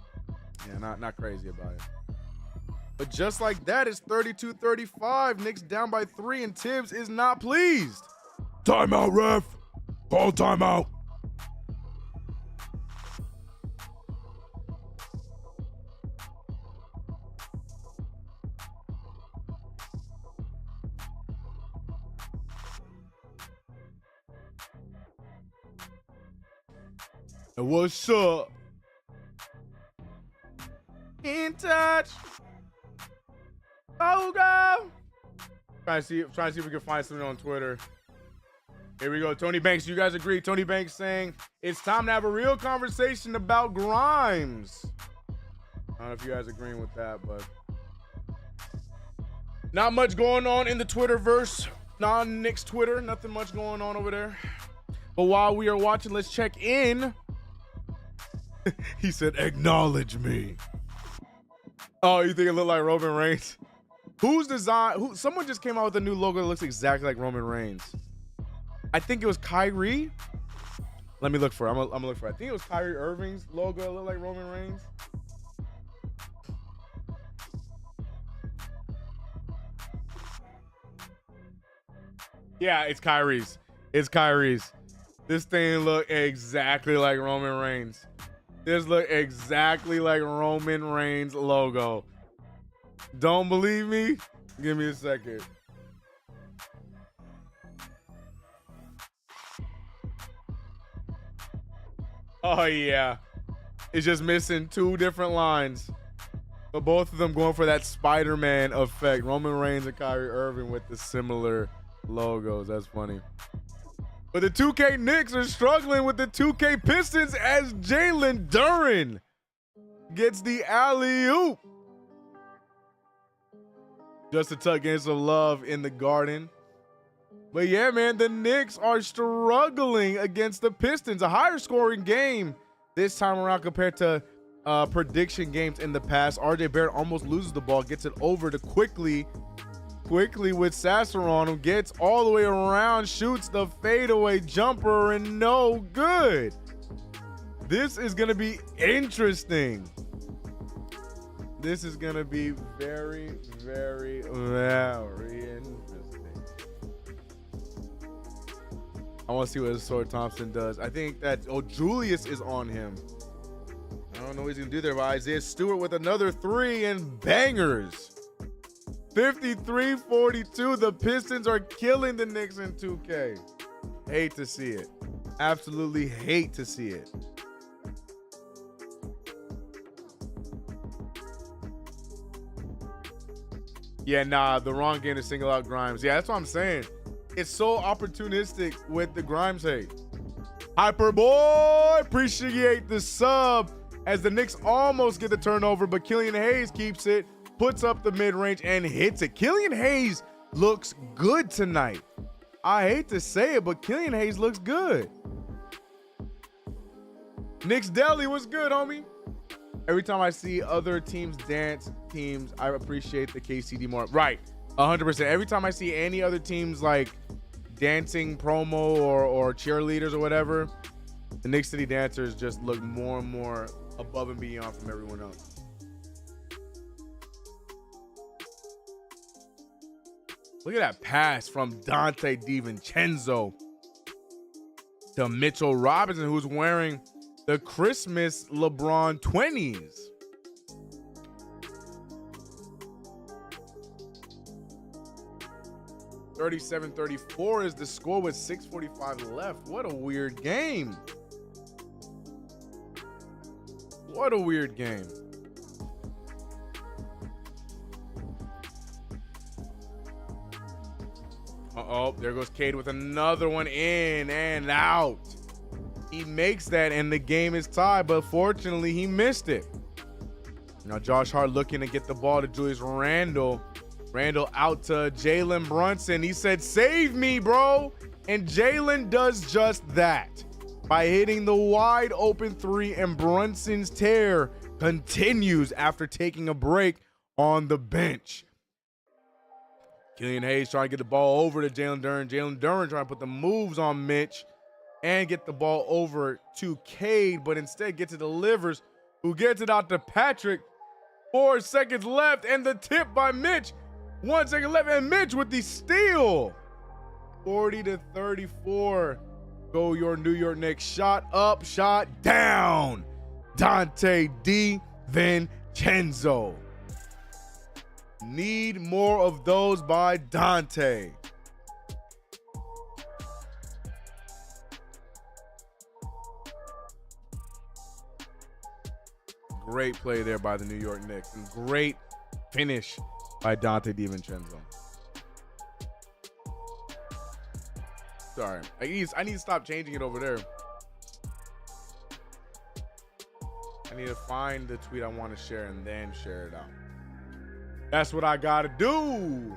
yeah, not crazy about it. But just like that, it's 32-35. Knicks down by 3, and Tibbs is not pleased. Timeout, ref. Call timeout. And what's up? In touch. Oh, God. Trying to see if we can find something on Twitter. Here we go. Tony Banks, you guys agree? Tony Banks saying it's time to have a real conversation about Grimes. I don't know if you guys agreeing with that, but not much going on in the Twitterverse. Non-Knicks Twitter. Nothing much going on over there. But while we are watching, let's check in. He said, acknowledge me. Oh, you think it looked like Roman Reigns? Someone just came out with a new logo that looks exactly like Roman Reigns. I think it was Kyrie. Let me look for it. I'm gonna look for it. I think it was Kyrie Irving's logo that looked like Roman Reigns. Yeah, it's Kyrie's. It's Kyrie's. This thing looked exactly like Roman Reigns. This look exactly like Roman Reigns logo. Don't believe me? Give me a second. Oh yeah. It's just missing 2 different lines. But both of them going for that Spider-Man effect. Roman Reigns and Kyrie Irving with the similar logos. That's funny. But the 2K Knicks are struggling with the 2K Pistons as Jalen Duren gets the alley-oop. Just to tuck in some love in the garden. But yeah, man, the Knicks are struggling against the Pistons. A higher scoring game this time around compared to prediction games in the past. RJ Barrett almost loses the ball, gets it over to quickly with Sasser on him, gets all the way around, shoots the fadeaway jumper, and no good. This is going to be interesting. This is going to be very, very, very interesting. I want to see what Sword Thompson does. I think that, Julius is on him. I don't know what he's going to do there, but Isaiah Stewart with another 3 and bangers. 53-42. The Pistons are killing the Knicks in 2K. Hate to see it. Absolutely hate to see it. Yeah, nah, the wrong game to single out Grimes. Yeah, that's what I'm saying. It's so opportunistic with the Grimes hate. Hyperboy, appreciate the sub as the Knicks almost get the turnover, but Killian Hayes keeps it. Puts up the mid-range and hits it. Killian Hayes looks good tonight. I hate to say it, but Killian Hayes looks good. Knicks Deli, what's good, homie? Every time I see other teams dance teams, I appreciate the KCD more. Right, 100%. Every time I see any other teams like dancing promo or cheerleaders or whatever, the Knicks City Dancers just look more and more above and beyond from everyone else. Look at that pass from Dante DiVincenzo to Mitchell Robinson, who's wearing the Christmas LeBron 20s. (37-34) is the score with 6:45 left. What a weird game. What a weird game. Uh-oh, there goes Cade with another one, in and out. He makes that and the game is tied, but fortunately he missed it. Now Josh Hart looking to get the ball to Julius Randle. Randle out to Jalen Brunson. He said, save me, bro. And Jalen does just that by hitting the wide open three, and Brunson's tear continues after taking a break on the bench. Killian Hayes trying to get the ball over to Jalen Duren. Jalen Duren trying to put the moves on Mitch and get the ball over to Cade, but instead gets it to Livers, who gets it out to Patrick. 4 seconds left, and the tip by Mitch. 1 second left, and Mitch with the steal. 40-34. Go your New York Knicks. Shot up, shot down. Dante DiVincenzo. Need more of those by Dante. Great play there by the New York Knicks, and great finish by Dante DiVincenzo. Sorry, I need to stop changing it over there. I need to find the tweet I want to share and then share it out. That's what I gotta do.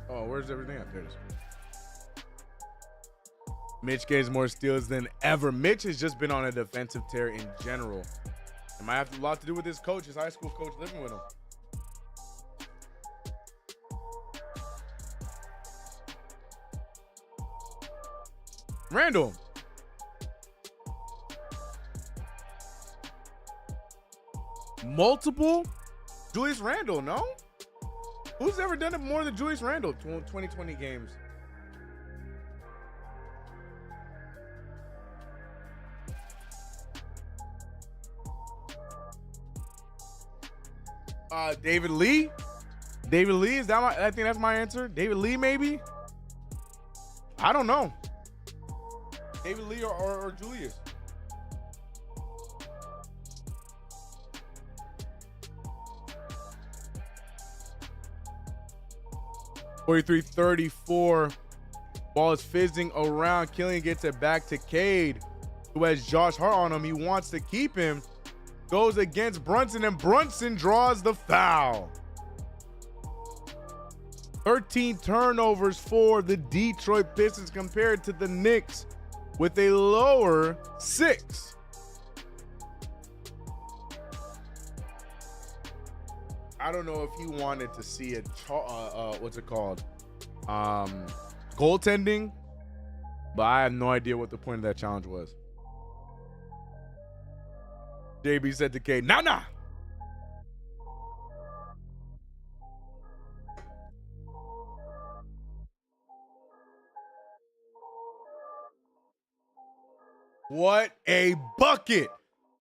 Oh, where's everything at? There it is. Mitch gets more steals than ever. Mitch has just been on a defensive tear in general. It might have a lot to do with his coach, his high school coach living with him. Randall. Multiple Julius Randle, no? Who's ever done it more than Julius Randle? 2020 games. David Lee. David Lee, is that I think that's my answer. David Lee, maybe? I don't know. David Lee or Julius. (43-34). Ball is fizzing around. Killian gets it back to Cade, who has Josh Hart on him. He wants to keep him. Goes against Brunson, and Brunson draws the foul. 13 turnovers for the Detroit Pistons compared to the Knicks with a lower 6. I don't know if he wanted to see a what's it called? Goaltending, but I have no idea what the point of that challenge was. JB said to K, nah. What a bucket.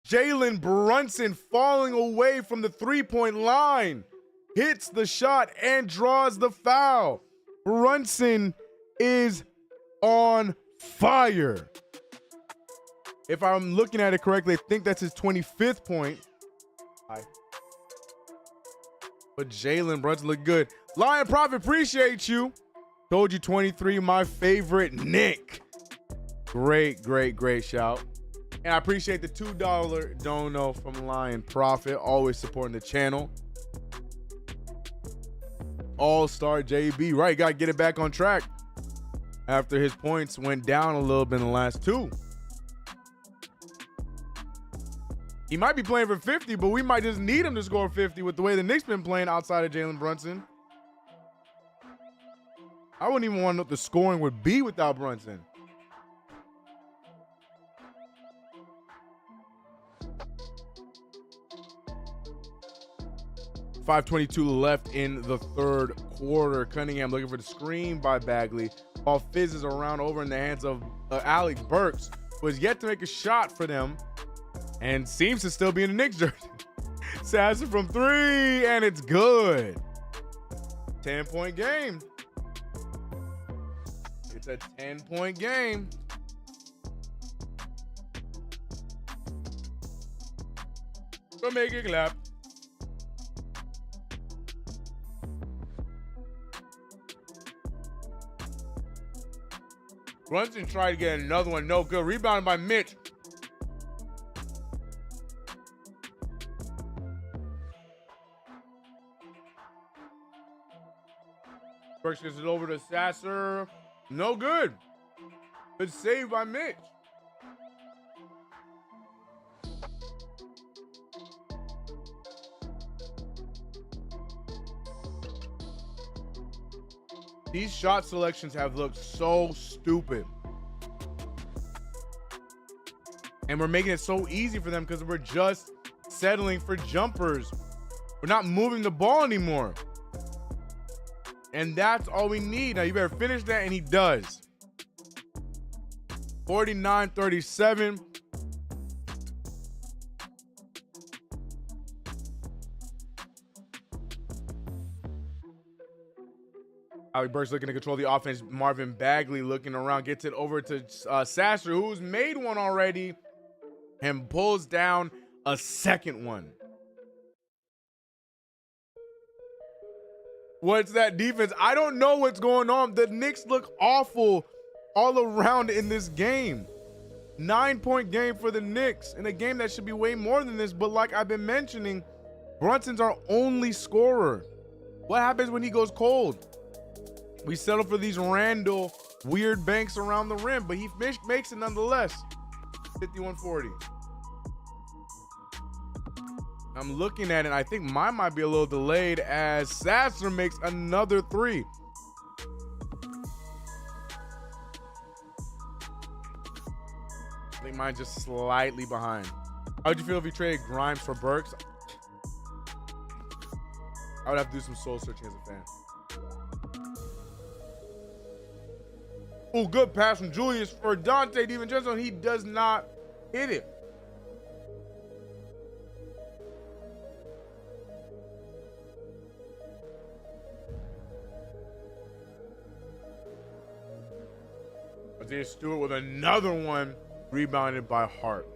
Jalen Brunson falling away from the three-point line. Hits the shot and draws the foul. Brunson is on fire. If I'm looking at it correctly, I think that's his 25th point. But Jalen Brunson looked good. Lion Prophet, appreciate you. Told you 23, my favorite Nick. Great shout. And I appreciate the $2 dono from Lion Profit, always supporting the channel. All-Star JB, right? Got to get it back on track after his points went down a little bit in the last two. He might be playing for 50, but we might just need him to score 50 with the way the Knicks been playing outside of Jalen Brunson. I wouldn't even want to know what the scoring would be without Brunson. .522 left in the third quarter. Cunningham looking for the screen by Bagley. Ball fizzes around over in the hands of Alec Burks, who has yet to make a shot for them and seems to still be in the Knicks jersey. Sasser from three, and it's good. 10-point game. It's a 10-point game. So make it clap. Brunson tried to get another one. No good. Rebounded by Mitch. Burks gets it over to Sasser. No good. Good save by Mitch. These shot selections have looked so stupid. And we're making it so easy for them because we're just settling for jumpers. We're not moving the ball anymore. And that's all we need. Now you better finish that, and he does. 49-37. Alec Burks looking to control the offense. Marvin Bagley looking around, gets it over to Sasser, who's made one already, and pulls down a second one. What's that defense? I don't know what's going on. The Knicks look awful all around in this game. 9-point game for the Knicks in a game that should be way more than this. But like I've been mentioning, Brunson's our only scorer. What happens when he goes cold? We settle for these Randall weird banks around the rim, but he makes it nonetheless. 51-40. I'm looking at it. I think mine might be a little delayed as Sasser makes another three. I think mine's just slightly behind. How would you feel if you traded Grimes for Burks? I would have to do some soul searching as a fan. Oh, good pass from Julius for Dante DiVincenzo. He does not hit it. Isaiah Stewart with another one, rebounded by Hart.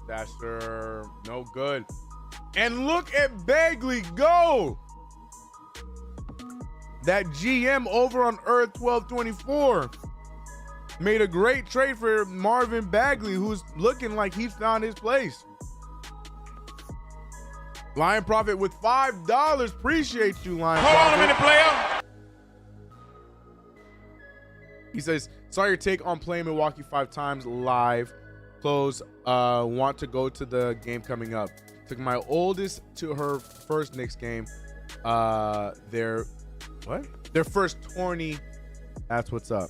Sasser, no good. And look at Bagley go. That GM over on Earth 1224 made a great trade for Marvin Bagley, who's looking like he's found his place. Lion Profit with $5. Appreciate you, Lion Profit. Hold on a minute, player. He says, saw your take on playing Milwaukee 5 times live. Close. Want to go to the game coming up. Took my oldest to her first Knicks game. Their first tourney. That's what's up.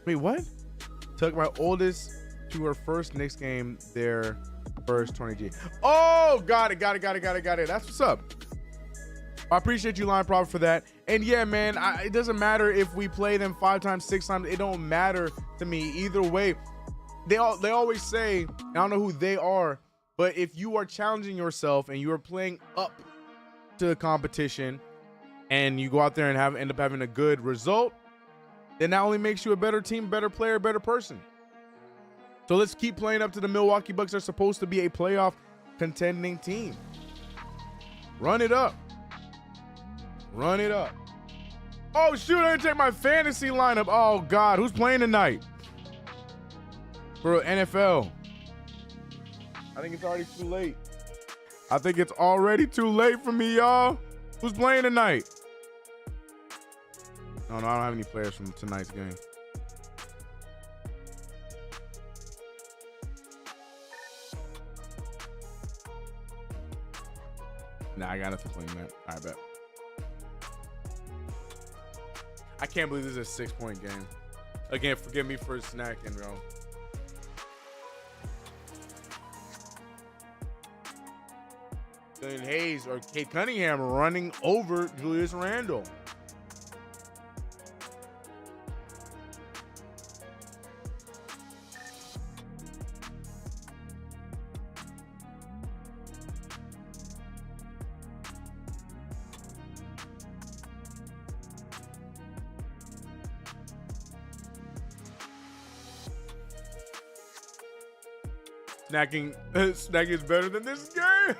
Wait, what? Took my oldest to her first Knicks game. Their first 20G. Oh, got it. That's what's up. I appreciate you, Lion Profit, for that. And yeah, man, it doesn't matter if we play them 5 times, 6 times. It don't matter to me either way. They always say, I don't know who they are, but if you are challenging yourself and you are playing up to the competition and you go out there and end up having a good result, then that only makes you a better team, better player, better person. So let's keep playing up to the Milwaukee Bucks. They're supposed to be a playoff contending team. Run it up. Run it up. Oh, shoot, I didn't check my fantasy lineup. Oh, God, who's playing tonight? For NFL. I think it's already too late. I think it's already too late for me, y'all. Who's playing tonight? No, I don't have any players from tonight's game. Nah, I got nothing playing that. I bet. I can't believe this is a 6-point game. Again, forgive me for snacking, bro. Killian Hayes or Kate Cunningham running over Julius Randle. Snacking is better than this game.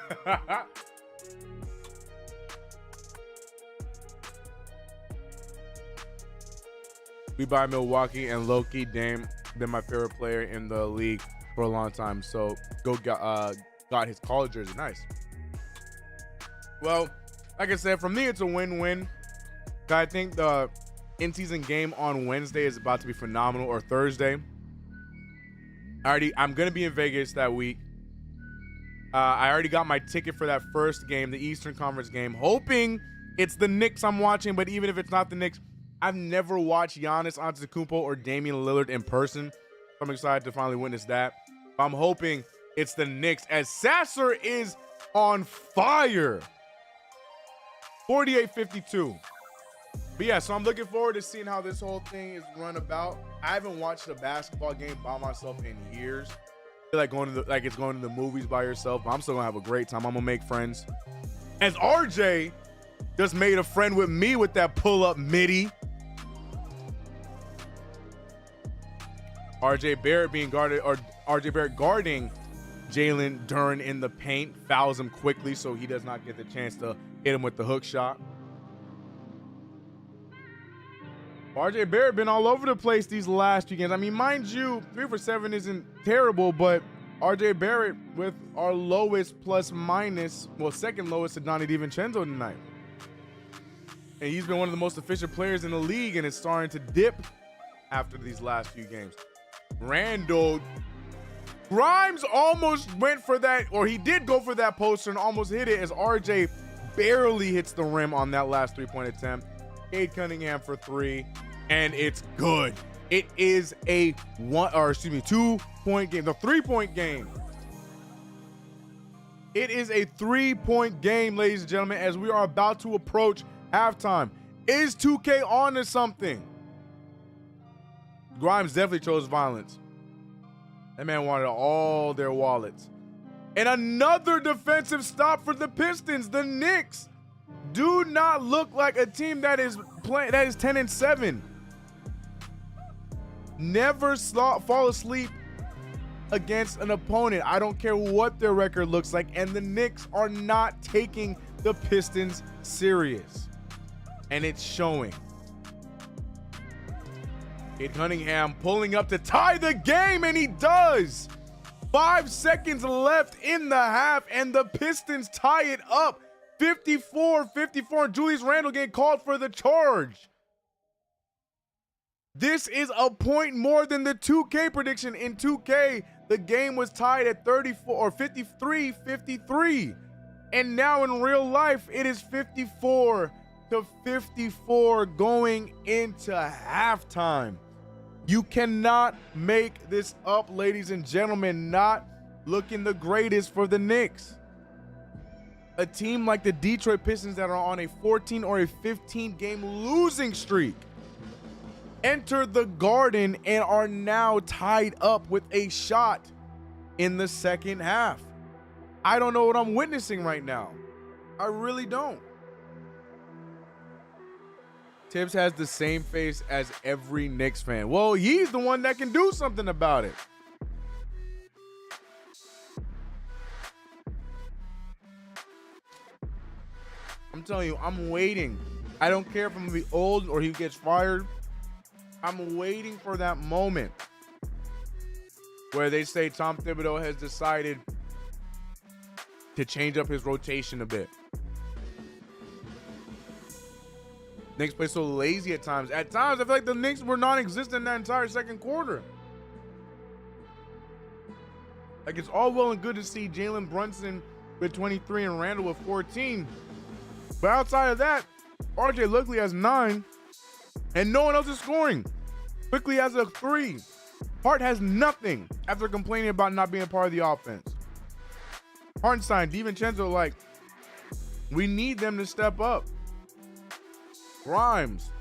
We buy Milwaukee, and Loki Dame been my favorite player in the league for a long time. So got his college jersey. Nice. Well, like I said, for me it's a win-win. I think the in-season game on Wednesday is about to be phenomenal, or Thursday. I'm gonna be in Vegas that week. I already got my ticket for that first game, the Eastern Conference game, hoping it's the Knicks I'm watching. But even if it's not the Knicks, I've never watched Giannis Antetokounmpo or Damian Lillard in person. I'm excited to finally witness that. I'm hoping it's the Knicks, as Sasser is on fire. 48-52. But yeah, so I'm looking forward to seeing how this whole thing is run about. I haven't watched a basketball game by myself in years. I feel like it's going to the movies by yourself, but I'm still gonna have a great time. I'm gonna make friends. As RJ just made a friend with me with that pull-up midi. RJ Barrett guarding Jalen Duren in the paint, fouls him quickly so he does not get the chance to hit him with the hook shot. RJ Barrett been all over the place these last few games. I mean, mind you, 3 for 7 isn't terrible, but RJ Barrett with our lowest plus minus, well, second lowest to Donnie DiVincenzo tonight. And he's been one of the most efficient players in the league, and it's starting to dip after these last few games. Randall Grimes almost went for that, or he did go for that poster and almost hit it, as RJ barely hits the rim on that last 3-point attempt. Cade Cunningham for 3, and it's good. It is a 2-point game, the 3-point game. It is a 3-point game, ladies and gentlemen, as we are about to approach halftime. Is 2K on to something? Grimes definitely chose violence. That man wanted all their wallets. And another defensive stop for the Pistons. The Knicks do not look like a team that is 10-7. Never fall asleep against an opponent. I don't care what their record looks like. And the Knicks are not taking the Pistons serious. And it's showing. Cade Cunningham pulling up to tie the game, and he does. 5 seconds left in the half, and the Pistons tie it up. 54-54. Julius Randle getting called for the charge. This is a point more than the 2K prediction. In 2K, the game was tied at 34 or 53-53. And now in real life, it is 54-54 going into halftime. You cannot make this up, ladies and gentlemen. Not looking the greatest for the Knicks. A team like the Detroit Pistons that are on a 14 or a 15 game losing streak enter the Garden and are now tied up with a shot in the second half. I don't know what I'm witnessing right now. I really don't. Tibbs has the same face as every Knicks fan. Well, he's the one that can do something about it. I'm telling you, I'm waiting. I don't care if I'm gonna be old or he gets fired. I'm waiting for that moment where they say Tom Thibodeau has decided to change up his rotation a bit. Knicks play so lazy at times. At times, I feel like the Knicks were non-existent that entire second quarter. Like, it's all well and good to see Jalen Brunson with 23 and Randall with 14. But outside of that, RJ Luckily has 9, and no one else is scoring. Quickly has a 3. Hart has nothing after complaining about not being part of the offense. Hartenstein, DiVincenzo, like, we need them to step up. Grimes.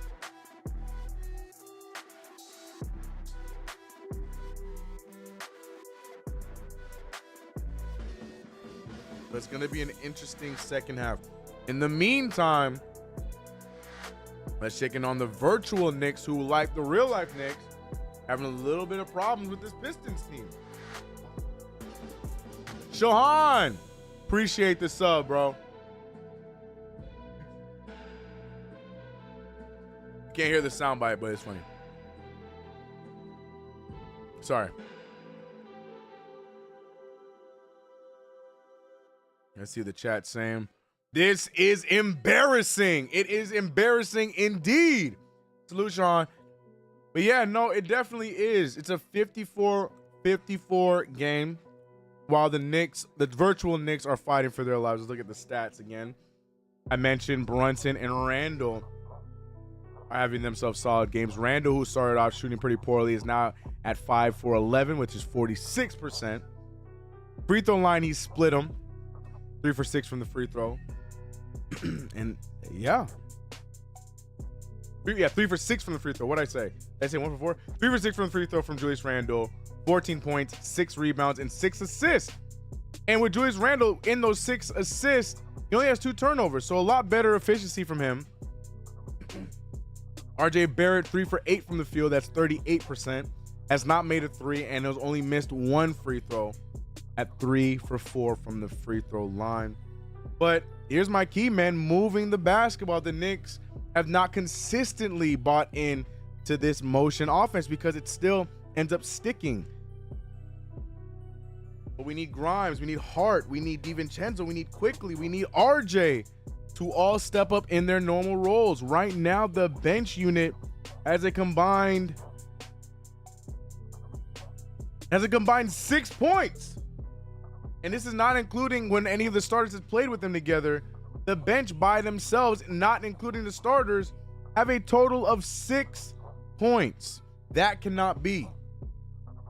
But it's going to be an interesting second half. In the meantime, let's check in on the virtual Knicks, who, like the real life Knicks, having a little bit of problems with this Pistons team. Shohan, appreciate the sub, bro. Can't hear the soundbite, but it's funny. Sorry. Let's see the chat saying, this is embarrassing. It is embarrassing indeed. Salute, Sean. But yeah, no, it definitely is. It's a 54-54 game while the Knicks, the virtual Knicks, are fighting for their lives. Let's look at the stats again. I mentioned Brunson and Randall are having themselves solid games. Randall, who started off shooting pretty poorly, is now at 5 for 11, which is 46%. Free throw line, he split them. 3 for 6 from the free throw. And yeah. 3 for 6 from the free throw. What'd I say? Did I say 1 for 4? 3 for 6 from the free throw from Julius Randle. 14 points, 6 rebounds, and 6 assists. And with Julius Randle in those 6 assists, he only has 2 turnovers, so a lot better efficiency from him. RJ Barrett, 3 for 8 from the field. That's 38%. Has not made a 3 and has only missed 1 free throw at 3 for 4 from the free throw line. But here's my key, man. Moving the basketball. The Knicks have not consistently bought in to this motion offense because it still ends up sticking. But we need Grimes. We need Hart. We need DiVincenzo. We need Quickly. We need RJ to all step up in their normal roles. Right now, the bench unit has a combined 6 points. And this is not including when any of the starters have played with them together. The bench by themselves, not including the starters, have a total of 6 points. That cannot be.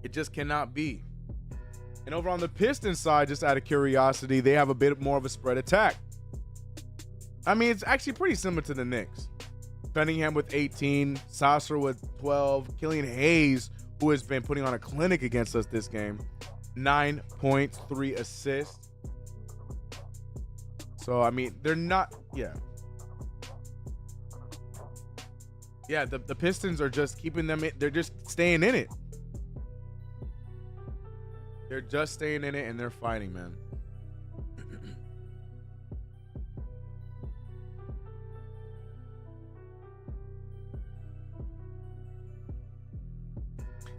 It just cannot be. And over on the Pistons side, just out of curiosity, they have a bit more of a spread attack. I mean, it's actually pretty similar to the Knicks. Cunningham with 18, Sasser with 12, Killian Hayes, who has been putting on a clinic against us this game, 9 points, 3 assists. So, I mean, they're not, yeah. Yeah, the Pistons are just keeping them in, they're just staying in it. They're just staying in it and they're fighting, man.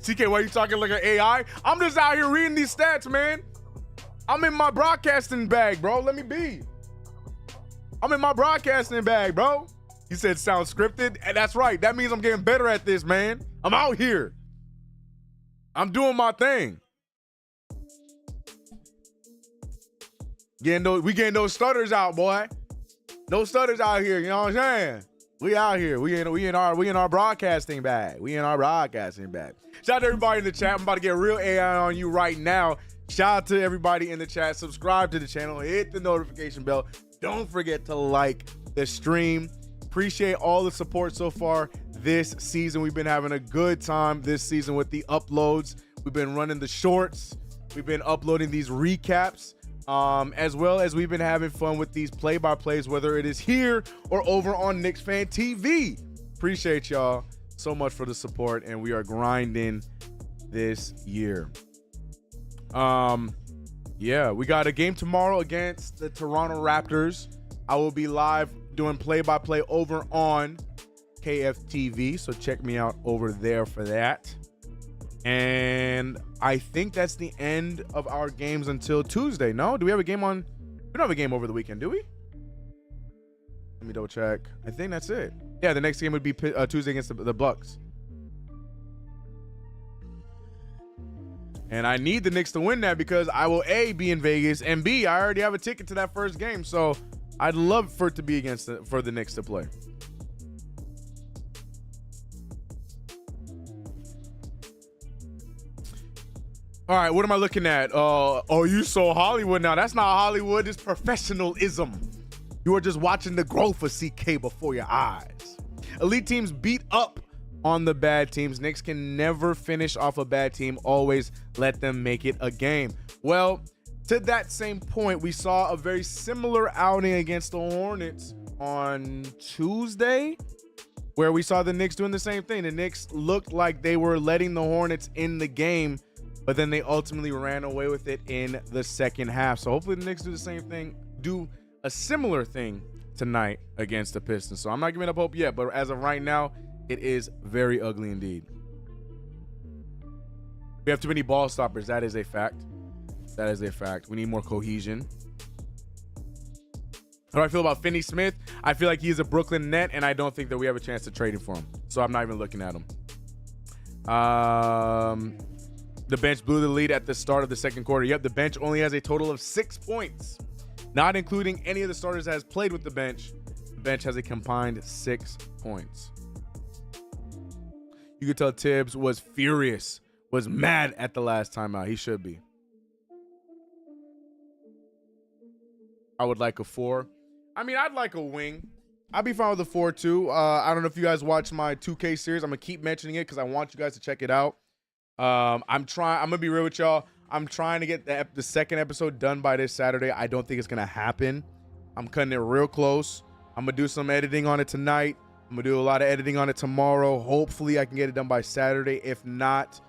CK, why are you talking like an AI? I'm just out here reading these stats, man. I'm in my broadcasting bag, bro. Let me be. I'm in my broadcasting bag, bro. You said sound scripted, and that's right. That means I'm getting better at this, man. I'm out here. I'm doing my thing. We getting those stutters out, boy. No stutters out here. You know what I'm saying? We out here. We in our broadcasting bag. We in our broadcasting bag. Shout out to everybody in the chat. I'm about to get real AI on you right now. Shout out to everybody in the chat. Subscribe to the channel. Hit the notification bell. Don't forget to like the stream. Appreciate all the support so far this season. We've been having a good time this season with the uploads. We've been running the shorts. We've been uploading these recaps. As well as we've been having fun with these play-by-plays, whether it is here or over on Knicks Fan TV. Appreciate y'all so much for the support, and we are grinding this year. Yeah, we got a game tomorrow against the Toronto Raptors. I will be live doing play-by-play over on KFTV, so check me out over there for that. And I think that's the end of our games until Tuesday. No? Do we have a game on? We don't have a game over the weekend, do we? Let me double check. I think that's it. Yeah, the next game would be Tuesday against the Bucks. And I need the Knicks to win that because I will A, be in Vegas, and B, I already have a ticket to that first game. So I'd love for it to be for the Knicks to play. All right, what am I looking at? Oh, you so Hollywood now. That's not Hollywood. It's professionalism. You are just watching the growth of CK before your eyes. Elite teams beat up on the bad teams. Knicks can never finish off a bad team. Always let them make it a game. Well, to that same point, we saw a very similar outing against the Hornets on Tuesday, where we saw the Knicks doing the same thing. The Knicks looked like they were letting the Hornets in the game, but then they ultimately ran away with it in the second half. So hopefully the Knicks do the same thing, do a similar thing tonight against the Pistons. So I'm not giving up hope yet, but as of right now, it is very ugly indeed. We have too many ball stoppers. That is a fact. That is a fact. We need more cohesion. How do I feel about Finney Smith? I feel like he's a Brooklyn Net, and I don't think that we have a chance to trade him for him. So I'm not even looking at him. The bench blew the lead at the start of the second quarter. Yep, the bench only has a total of 6 points. Not including any of the starters that has played with the bench. The bench has a combined 6 points. You could tell Tibbs was furious, was mad at the last timeout. He should be. I would like a 4. I mean, I'd like a wing. I'd be fine with a 4 too. I don't know if you guys watch my 2K series. I'm gonna keep mentioning it because I want you guys to check it out. I'm gonna be real with y'all. I'm trying to get the second episode done by this Saturday. I don't think it's gonna happen. I'm cutting it real close. I'm gonna do some editing on it tonight. I'm gonna do a lot of editing on it tomorrow. Hopefully I can get it done by Saturday. If not,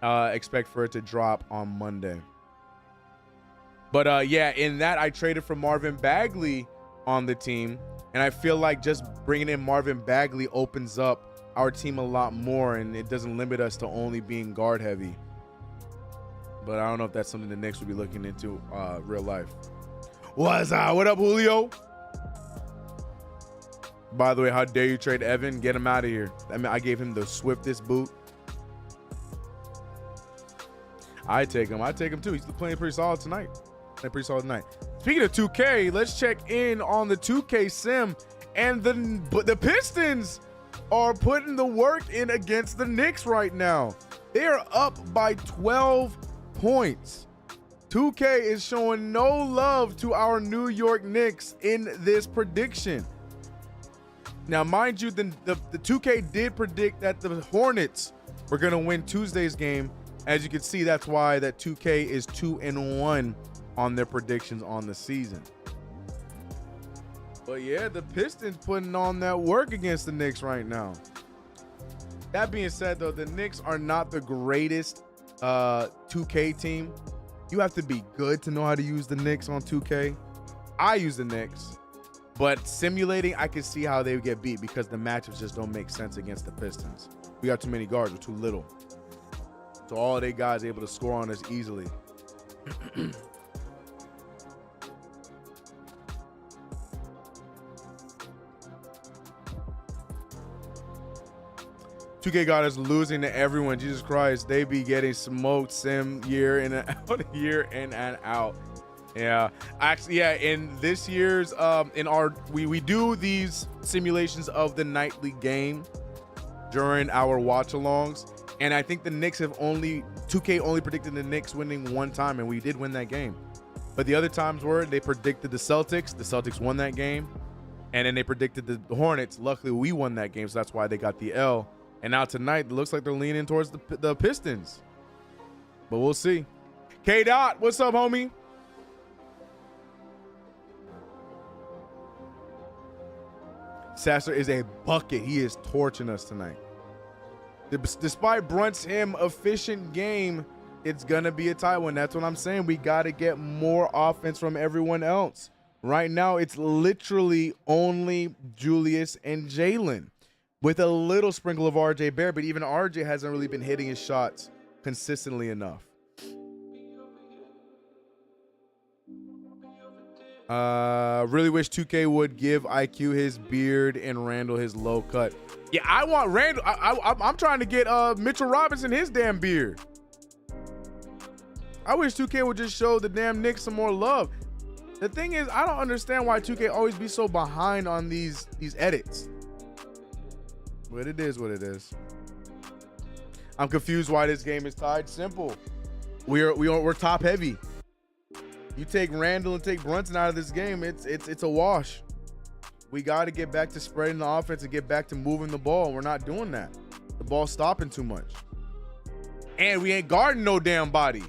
expect for it to drop on Monday. But yeah, in that I traded for Marvin Bagley on the team, and I feel like just bringing in Marvin Bagley opens up our team a lot more, and it doesn't limit us to only being guard heavy. But I don't know if that's something the Knicks will be looking into real life. What up, Julio? By the way, how dare you trade Evan? Get him out of here. I mean, I gave him the swiftest boot. I take him too. He's playing pretty solid tonight. Speaking of 2K, let's check in on the 2K sim. And the Pistons are putting the work in against the Knicks right now. They are up by 12 points. 2K is showing no love to our New York Knicks in this prediction. Now, mind you, the 2K did predict that the Hornets were going to win Tuesday's game. As you can see, that's why that 2K is 2-1 on their predictions on the season. But yeah, the Pistons putting on that work against the Knicks right now. That being said, though, the Knicks are not the greatest 2K team. You have to be good to know how to use the Knicks on 2K. I use the Knicks, but simulating, I can see how they would get beat because the matchups just don't make sense against the Pistons. We got too many guards, we're too little. So all they guys able to score on us easily. 2K got us losing to everyone. Jesus Christ, they be getting smoked sim year in and out, year in and out. Yeah, actually, yeah. In this year's, we do these simulations of the nightly game during our watch-alongs, and I think the Knicks have 2K only predicted the Knicks winning one time, and we did win that game. But the other times were they predicted the Celtics won that game, and then they predicted the Hornets. Luckily, we won that game, so that's why they got the L. And now tonight, it looks like they're leaning towards the Pistons. But we'll see. K-Dot, what's up, homie? Sasser is a bucket. He is torching us tonight. Despite Brunt's efficient game, it's going to be a tight one. That's what I'm saying. We got to get more offense from everyone else. Right now, it's literally only Julius and Jalen with a little sprinkle of RJ Barrett, but even RJ hasn't really been hitting his shots consistently enough. Really wish 2K would give IQ his beard and Randall his low cut. Yeah, I want Randall. I'm trying to get Mitchell Robinson his damn beard. I wish 2K would just show the damn Knicks some more love. The thing is, I don't understand why 2K always be so behind on these edits. But it is what it is. I'm confused why this game is tied. Simple. We're top heavy. You take Randall and take Brunson out of this game, it's a wash. We got to get back to spreading the offense and get back to moving the ball. We're not doing that. The ball's stopping too much. And we ain't guarding no damn body.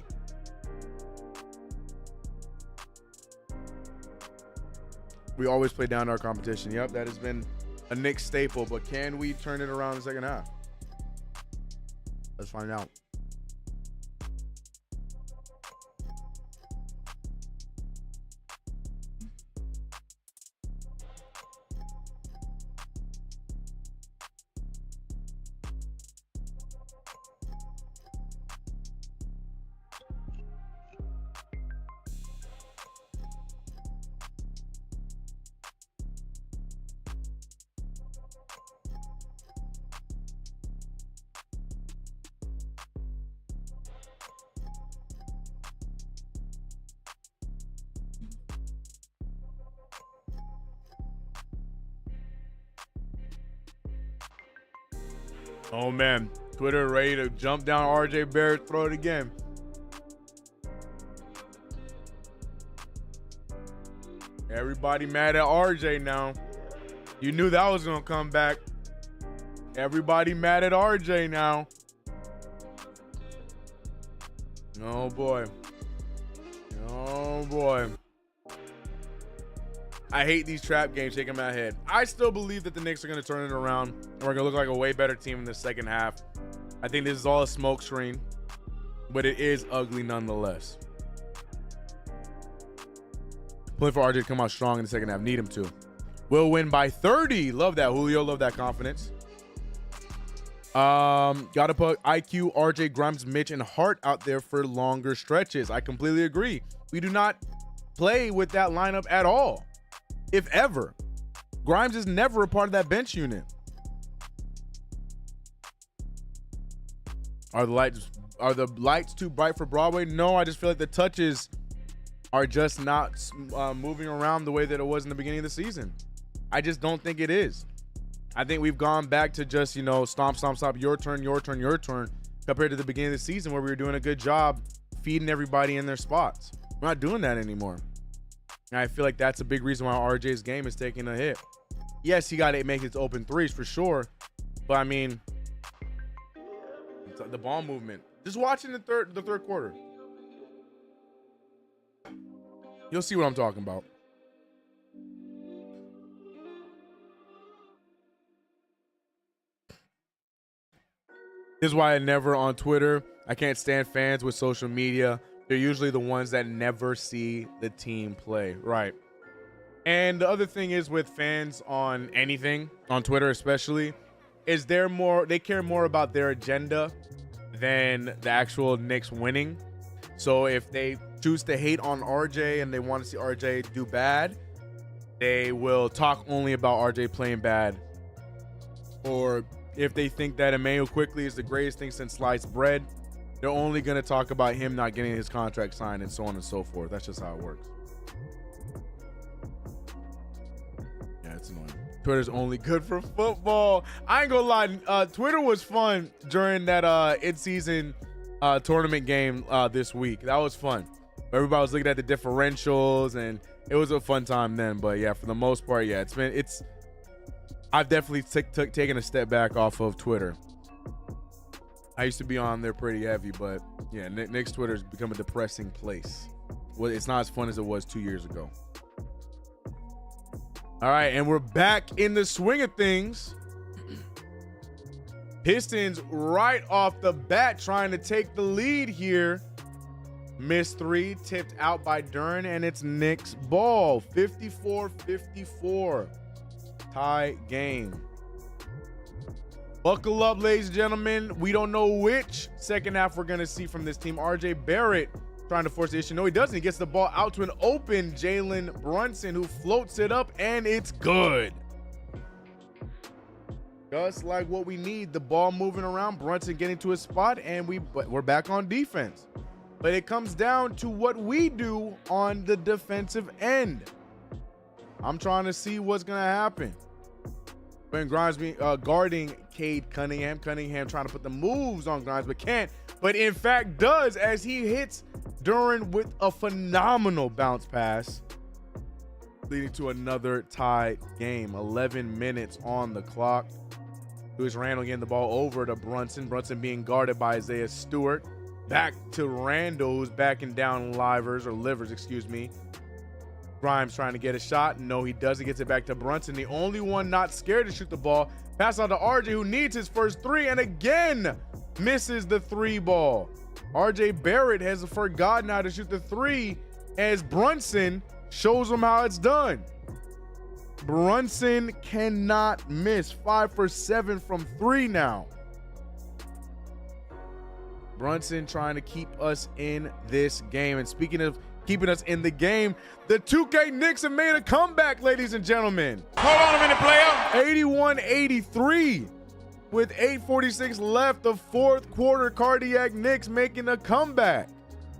We always play down our competition. Yep, that has been a Knicks staple. But can we turn it around in the second half? Let's find out. Oh man, Twitter ready to jump down RJ Barrett, throw it again. Everybody mad at RJ now. You knew that was gonna come back. Everybody mad at RJ now. Oh boy. Oh boy. I hate these trap games shaking my head. I still believe that the Knicks are going to turn it around and we're going to look like a way better team in the second half. I think this is all a smoke screen, but it is ugly nonetheless. Pulling for RJ to come out strong in the second half. Need him to. We'll win by 30. Love that, Julio. Love that confidence. Got to put IQ, RJ, Grimes, Mitch, and Hart out there for longer stretches. I completely agree. We do not play with that lineup at all. If ever. Grimes is never a part of that bench unit. Are the lights too bright for Broadway? No, I just feel like the touches are just not moving around the way that it was in the beginning of the season. I just don't think it is. I think we've gone back to just, stomp, stomp, stomp, your turn, your turn, your turn, compared to the beginning of the season where we were doing a good job feeding everybody in their spots. We're not doing that anymore. And I feel like that's a big reason why RJ's game is taking a hit. Yes, he got to make his open threes for sure. But I mean, the ball movement. Just watching the third quarter. You'll see what I'm talking about. This is why I never on Twitter. I can't stand fans with social media. They're usually the ones that never see the team play. Right. And the other thing is with fans on anything, on Twitter especially, is they care more about their agenda than the actual Knicks winning. So if they choose to hate on RJ and they want to see RJ do bad, they will talk only about RJ playing bad. Or if they think that Emmanuel Quickly is the greatest thing since sliced bread, they're only going to talk about him not getting his contract signed and so on and so forth. That's just how it works. Yeah, it's annoying. Twitter's only good for football. I ain't gonna lie. Twitter was fun during that in-season tournament game this week. That was fun. Everybody was looking at the differentials and it was a fun time then. But yeah, for the most part, yeah, I've definitely taken a step back off of Twitter. I used to be on there pretty heavy, but yeah, Knicks Twitter has become a depressing place. Well, it's not as fun as it was 2 years ago. All right, and we're back in the swing of things. Pistons right off the bat trying to take the lead here. Missed three, tipped out by Duren, and it's Knicks ball. 54-54. Tie game. Buckle up, ladies and gentlemen. We don't know which second half we're going to see from this team. RJ Barrett trying to force the issue. No, he doesn't. He gets the ball out to an open Jalen Brunson, who floats it up, and it's good. Just like what we need. The ball moving around, Brunson getting to his spot, and we're back on defense. But it comes down to what we do on the defensive end. I'm trying to see what's going to happen. When Grimes guarding Cade Cunningham. Cunningham trying to put the moves on Grimes, but can't. But in fact does, as he hits Duren with a phenomenal bounce pass, leading to another tie game. 11 minutes on the clock. Julius Randle getting the ball over to Brunson. Brunson being guarded by Isaiah Stewart. Back to Randle, who's backing down livers, excuse me. Grimes trying to get a shot. No, he doesn't. Gets it back to Brunson. The only one not scared to shoot the ball. Pass out to RJ, who needs his first three, and again misses the three ball. RJ Barrett has forgotten how to shoot the three, as Brunson shows him how it's done. Brunson cannot miss. 5 for 7 from three now. Brunson trying to keep us in this game. And speaking of keeping us in the game, the 2K Knicks have made a comeback, ladies and gentlemen. Hold on a minute, player. 81-83 with 8:46 left. The fourth quarter, Cardiac Knicks making a comeback.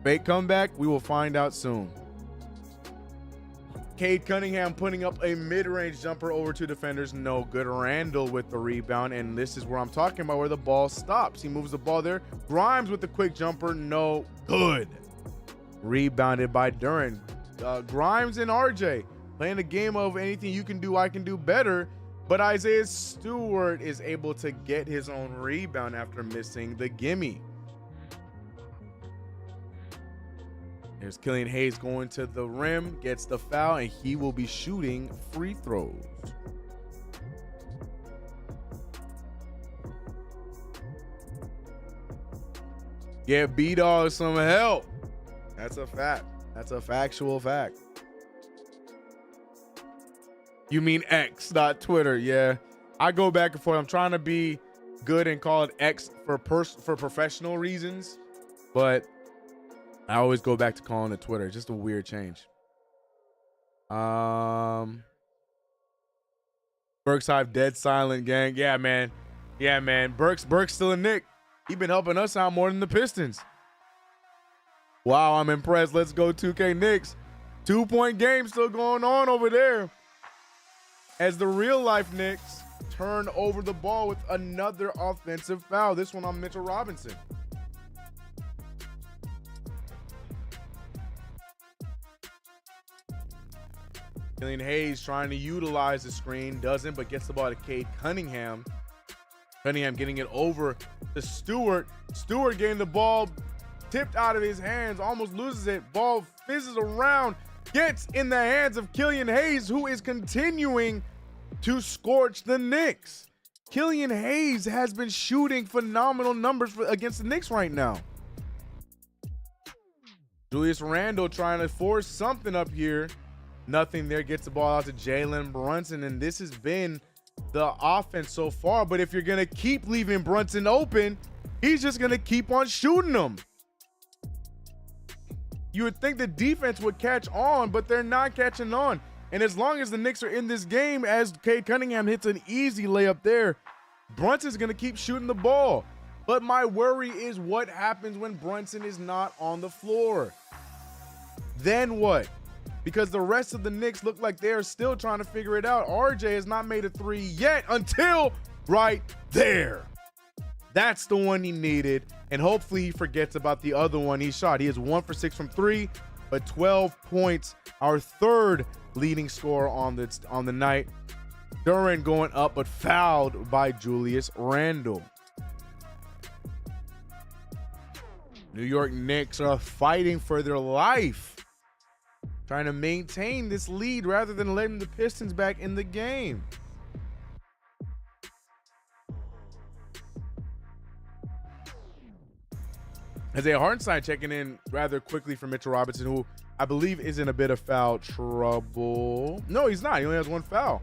Fake comeback, we will find out soon. Cade Cunningham putting up a mid-range jumper over two defenders. No good. Randle with the rebound, and this is where I'm talking about, where the ball stops. He moves the ball there. Grimes with the quick jumper. No good. Rebounded by Duren. Grimes and RJ playing a game of anything you can do, I can do better. But Isaiah Stewart is able to get his own rebound after missing the gimme. There's Killian Hayes going to the rim, gets the foul, and he will be shooting free throws. Get B-Dog some help. That's a fact. That's a factual fact. You mean X, not Twitter. Yeah, I go back and forth. I'm trying to be good and call it X for professional reasons, but I always go back to calling it Twitter. Just a weird change. Burkside dead silent, gang. Yeah, man. Yeah, man. Burke's still a Knick. He been helping us out more than the Pistons. Wow, I'm impressed. Let's go 2K Knicks. 2-point game still going on over there, as the real life Knicks turn over the ball with another offensive foul. This one on Mitchell Robinson. Killian Hayes trying to utilize the screen, doesn't, but gets the ball to Cade Cunningham. Cunningham getting it over to Stewart. Stewart getting the ball tipped out of his hands, almost loses it. Ball fizzes around, gets in the hands of Killian Hayes, who is continuing to scorch the Knicks. Killian Hayes has been shooting phenomenal numbers against the Knicks right now. Julius Randle trying to force something up here. Nothing there. Gets the ball out to Jalen Brunson, and this has been the offense so far. But if you're going to keep leaving Brunson open, he's just going to keep on shooting them. You would think the defense would catch on, but they're not catching on. And as long as the Knicks are in this game, as Cade Cunningham hits an easy layup there, Brunson's going to keep shooting the ball. But my worry is what happens when Brunson is not on the floor. Then what? Because the rest of the Knicks look like they're still trying to figure it out. RJ has not made a three yet until right there. That's the one he needed, and hopefully he forgets about the other one he shot. He is 1 for 6 from three, but 12 points, our third leading scorer on the night. Duren going up, but fouled by Julius Randle. New York Knicks are fighting for their life, trying to maintain this lead rather than letting the Pistons back in the game. Isaiah Hartenstein checking in rather quickly for Mitchell Robinson, who I believe is in a bit of foul trouble. No, he's not. He only has 1 foul.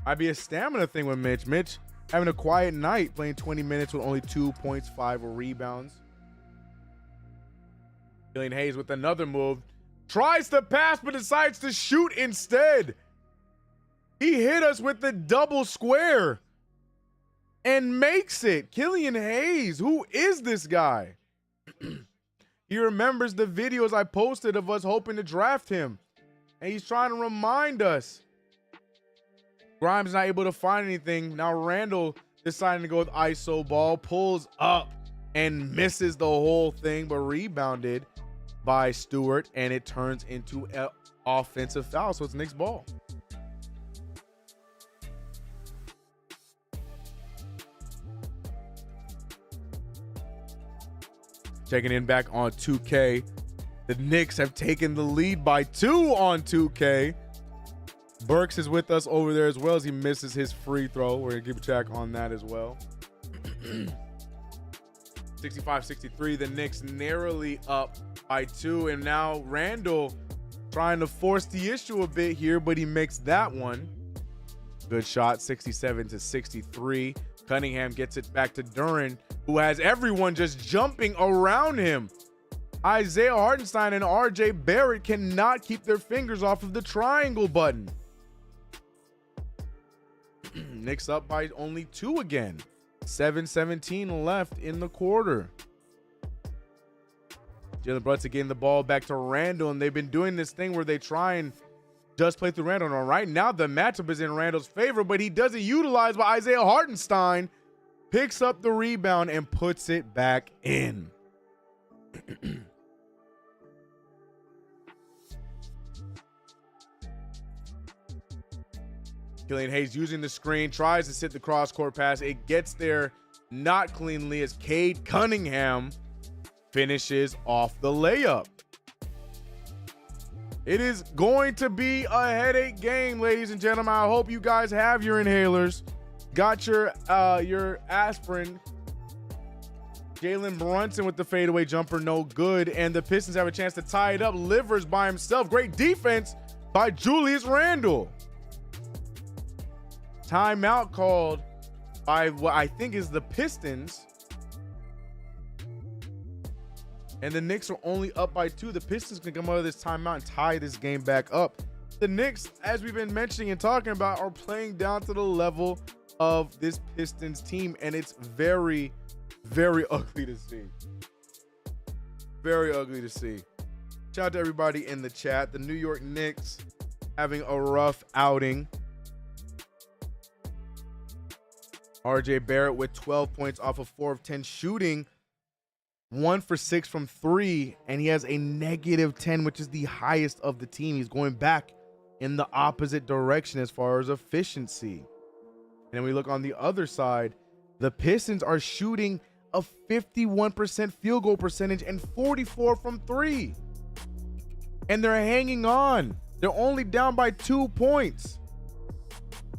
Might be a stamina thing with Mitch. Mitch having a quiet night, playing 20 minutes with only 2 points, 5 rebounds. Killian Hayes with another move. Tries to pass, but decides to shoot instead. He hit us with the double square and makes it. Killian Hayes, who is this guy? He remembers the videos I posted of us hoping to draft him, and he's trying to remind us. Grimes not able to find anything. Now Randall deciding to go with ISO ball, pulls up and misses the whole thing, but rebounded by Stewart, and it turns into an offensive foul, so it's Knicks ball. Checking in back on 2K. The Knicks have taken the lead by 2 on 2K. Burks is with us over there as well as he misses his free throw. We're going to keep a check on that as well. 65-63. The Knicks narrowly up by 2. And now Randall trying to force the issue a bit here, but he makes that one. Good shot, 67-63. Cunningham gets it back to Duren, who has everyone just jumping around him. Isaiah Hartenstein and RJ Barrett cannot keep their fingers off of the triangle button. Knicks up by only 2 again. 7:17 left in the quarter. Jalen Brunson getting the ball back to Randall, and they've been doing this thing where they try and just play through Randall. Now, right now, the matchup is in Randall's favor, but he doesn't utilize by Isaiah Hartenstein. Picks up the rebound and puts it back in. Killian Hayes using the screen, tries to sit the cross-court pass. It gets there not cleanly as Cade Cunningham finishes off the layup. It is going to be a headache game, ladies and gentlemen. I hope you guys have your inhalers, got your aspirin. Jalen Brunson with the fadeaway jumper, no good. And the Pistons have a chance to tie it up. Livers by himself. Great defense by Julius Randle. Timeout called by what I think is the Pistons. And the Knicks are only up by 2. The Pistons can come out of this timeout and tie this game back up. The Knicks, as we've been mentioning and talking about, are playing down to the level of this Pistons team, and it's very, very ugly to see. Very ugly to see. Shout out to everybody in the chat. The New York Knicks having a rough outing. RJ Barrett with 12 points off of 4 of 10 shooting. 1 for 6 from 3, and he has a -10, which is the highest of the team. He's going back in the opposite direction as far as efficiency. And then we look on the other side, the Pistons are shooting a 51% field goal percentage and 44 from 3. And they're hanging on. They're only down by 2 points.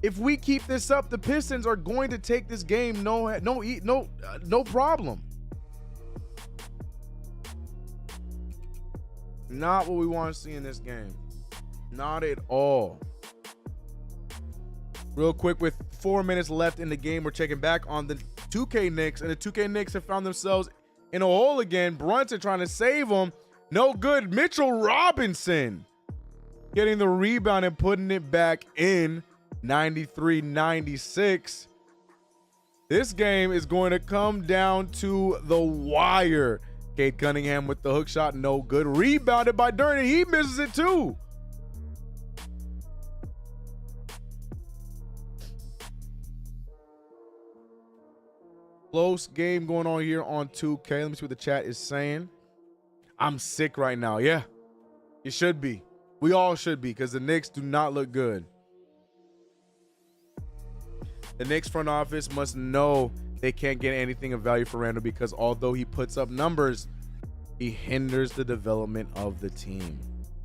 If we keep this up, the Pistons are going to take this game no problem. Not what we want to see in this game. Not at all. Real quick, with 4 minutes left in the game, we're checking back on the 2K Knicks, and the 2K Knicks have found themselves in a hole again. Brunson trying to save them. No good. Mitchell Robinson getting the rebound and putting it back in. 93-96. This game is going to come down to the wire. Cade Cunningham with the hook shot, no good. Rebounded by Duren, and he misses it too. Close game going on here on 2K. Let me see what the chat is saying. I'm sick right now. Yeah, you should be. We all should be, because the Knicks do not look good. The Knicks front office must know they can't get anything of value for Randall, because although he puts up numbers, he hinders the development of the team.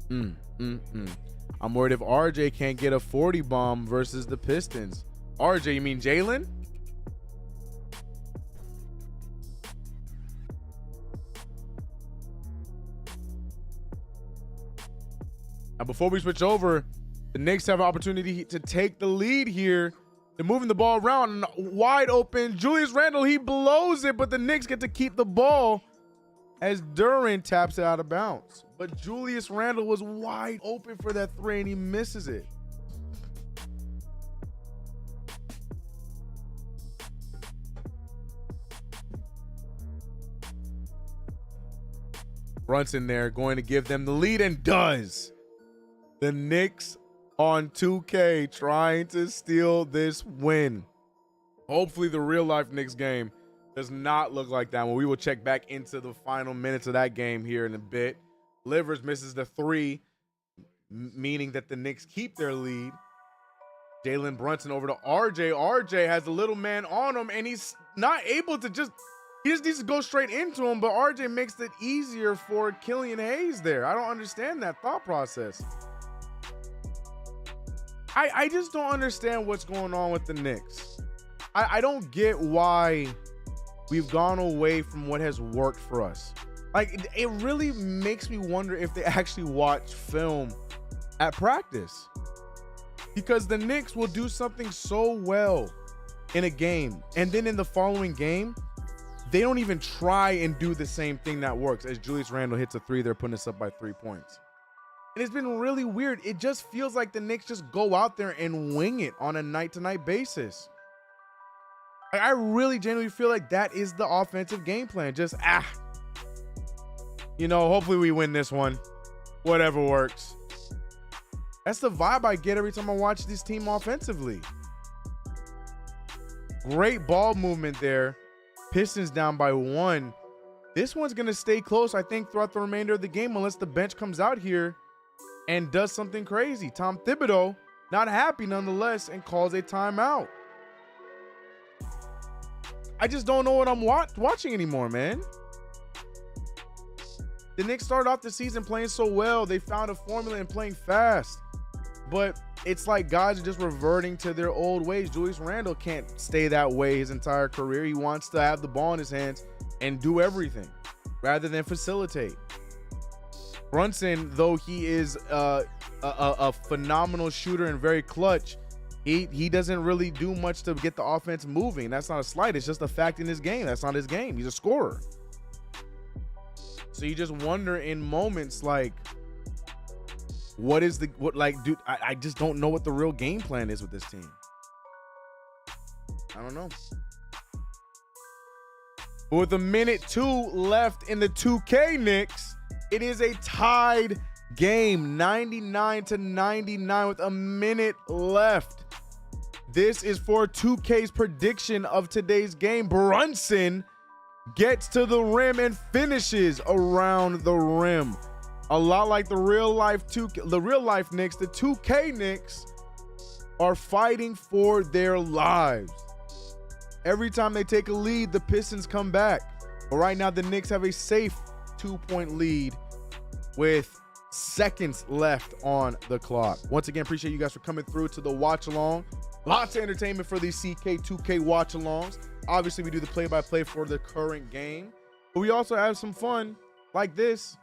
I'm worried if RJ can't get a 40 bomb versus the Pistons. RJ, you mean Jalen? Now, before we switch over, the Knicks have an opportunity to take the lead here. They're moving the ball around and wide open. Julius Randle, he blows it, but the Knicks get to keep the ball as Duren taps it out of bounds. But Julius Randle was wide open for that three and he misses it. Brunson there going to give them the lead and does. The Knicks on 2K trying to steal this win. Hopefully the real life Knicks game does not look like that one. We will check back into the final minutes of that game here in a bit. Livers misses the three, meaning that the Knicks keep their lead. Jalen Brunson over to RJ. RJ has the little man on him and he's not able to he just needs to go straight into him, but RJ makes it easier for Killian Hayes there. I don't understand that thought process. I just don't understand what's going on with the Knicks. I don't get why we've gone away from what has worked for us. Like, it really makes me wonder if they actually watch film at practice. Because the Knicks will do something so well in a game, and then in the following game, they don't even try and do the same thing that works. As Julius Randle hits a three, they're putting us up by 3 points. And it's been really weird. It just feels like the Knicks just go out there and wing it on a night-to-night basis. Like, I really genuinely feel like that is the offensive game plan. Just, hopefully we win this one. Whatever works. That's the vibe I get every time I watch this team offensively. Great ball movement there. Pistons down by 1. This one's going to stay close, I think, throughout the remainder of the game unless the bench comes out here and does something crazy. Tom Thibodeau not happy nonetheless and calls a timeout. I just don't know what I'm watching anymore, man. The Knicks started off the season playing so well. They found a formula and playing fast. But it's like guys are just reverting to their old ways. Julius Randle can't stay that way his entire career. He wants to have the ball in his hands and do everything rather than facilitate. Brunson, though he is a phenomenal shooter and very clutch, he doesn't really do much to get the offense moving. That's not a slight. It's just a fact in his game. That's not his game. He's a scorer. So you just wonder in moments like, dude, I just don't know what the real game plan is with this team. I don't know. But with 1:02 left in the 2K Knicks, it is a tied game, 99-99 with a minute left. This is for 2K's prediction of today's game. Brunson gets to the rim and finishes around the rim. A lot like the real life Knicks, the 2K Knicks are fighting for their lives. Every time they take a lead, the Pistons come back. But right now, the Knicks have a safe 2-point lead with seconds left on the clock. Once again, appreciate you guys for coming through to the watch along. Lots of entertainment for these CK2K watch alongs. Obviously, we do the play-by-play for the current game, but we also have some fun like this,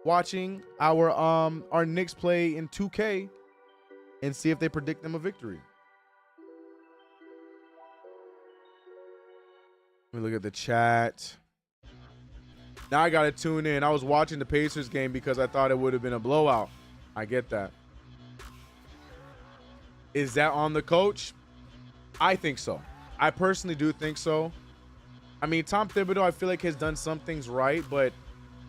watching our Knicks play in 2K and see if they predict them a victory. Let me look at the chat. Now I got to tune in. I was watching the Pacers game because I thought it would have been a blowout. I get that. Is that on the coach? I think so. I personally do think so. I mean, Tom Thibodeau, I feel like has done some things right, but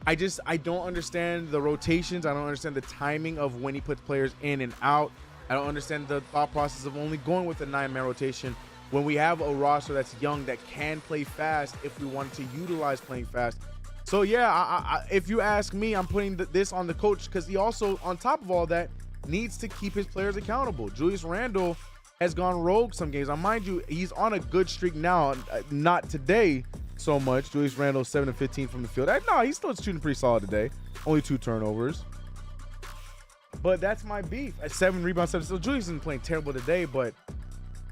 I don't understand the rotations. I don't understand the timing of when he puts players in and out. I don't understand the thought process of only going with a 9-man rotation when we have a roster that's young that can play fast if we wanted to utilize playing fast. So yeah, if you ask me, I'm putting this on the coach because he also, on top of all that, needs to keep his players accountable. Julius Randle has gone rogue some games. Now, mind you, he's on a good streak now. Not today so much. Julius Randle 7 of 15 from the field. No, he's still shooting pretty solid today. Only 2 turnovers. But that's my beef. At 7 rebounds, 7. So Julius isn't playing terrible today, but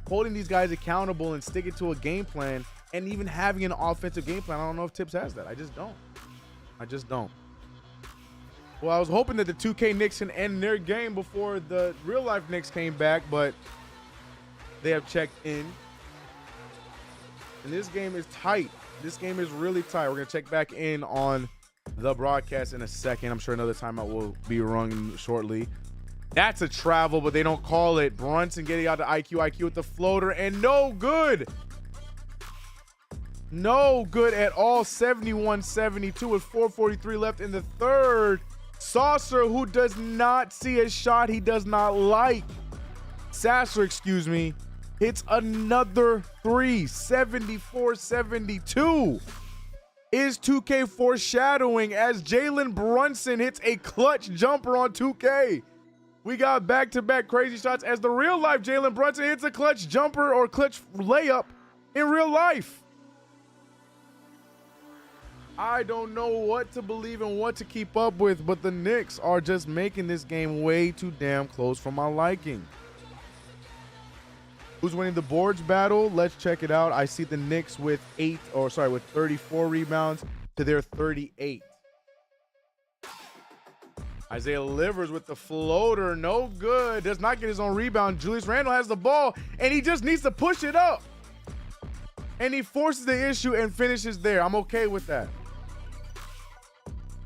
holding these guys accountable and sticking to a game plan and even having an offensive game plan, I don't know if Tibbs has that. I just don't. Well, I was hoping that the 2K Knicks can end their game before the real-life Knicks came back, but they have checked in. And this game is tight. This game is really tight. We're going to check back in on the broadcast in a second. I'm sure another timeout will be rung shortly. That's a travel, but they don't call it. Brunson getting out to IQ with the floater, and no good. No good at all. 71-72 with 4:43 left in the third. Saucer, who does not see a shot he does not like. Sasser, excuse me, hits another three. 74-72. Is 2K foreshadowing as Jalen Brunson hits a clutch jumper on 2K. We got back-to-back crazy shots as the real-life Jalen Brunson hits a clutch jumper or clutch layup in real life. I don't know what to believe and what to keep up with, but the Knicks are just making this game way too damn close for my liking. Who's winning the boards battle? Let's check it out. I see the Knicks with 34 rebounds to their 38. Isaiah Livers with the floater, no good. Does not get his own rebound. Julius Randle has the ball, and he just needs to push it up. And he forces the issue and finishes there. I'm okay with that.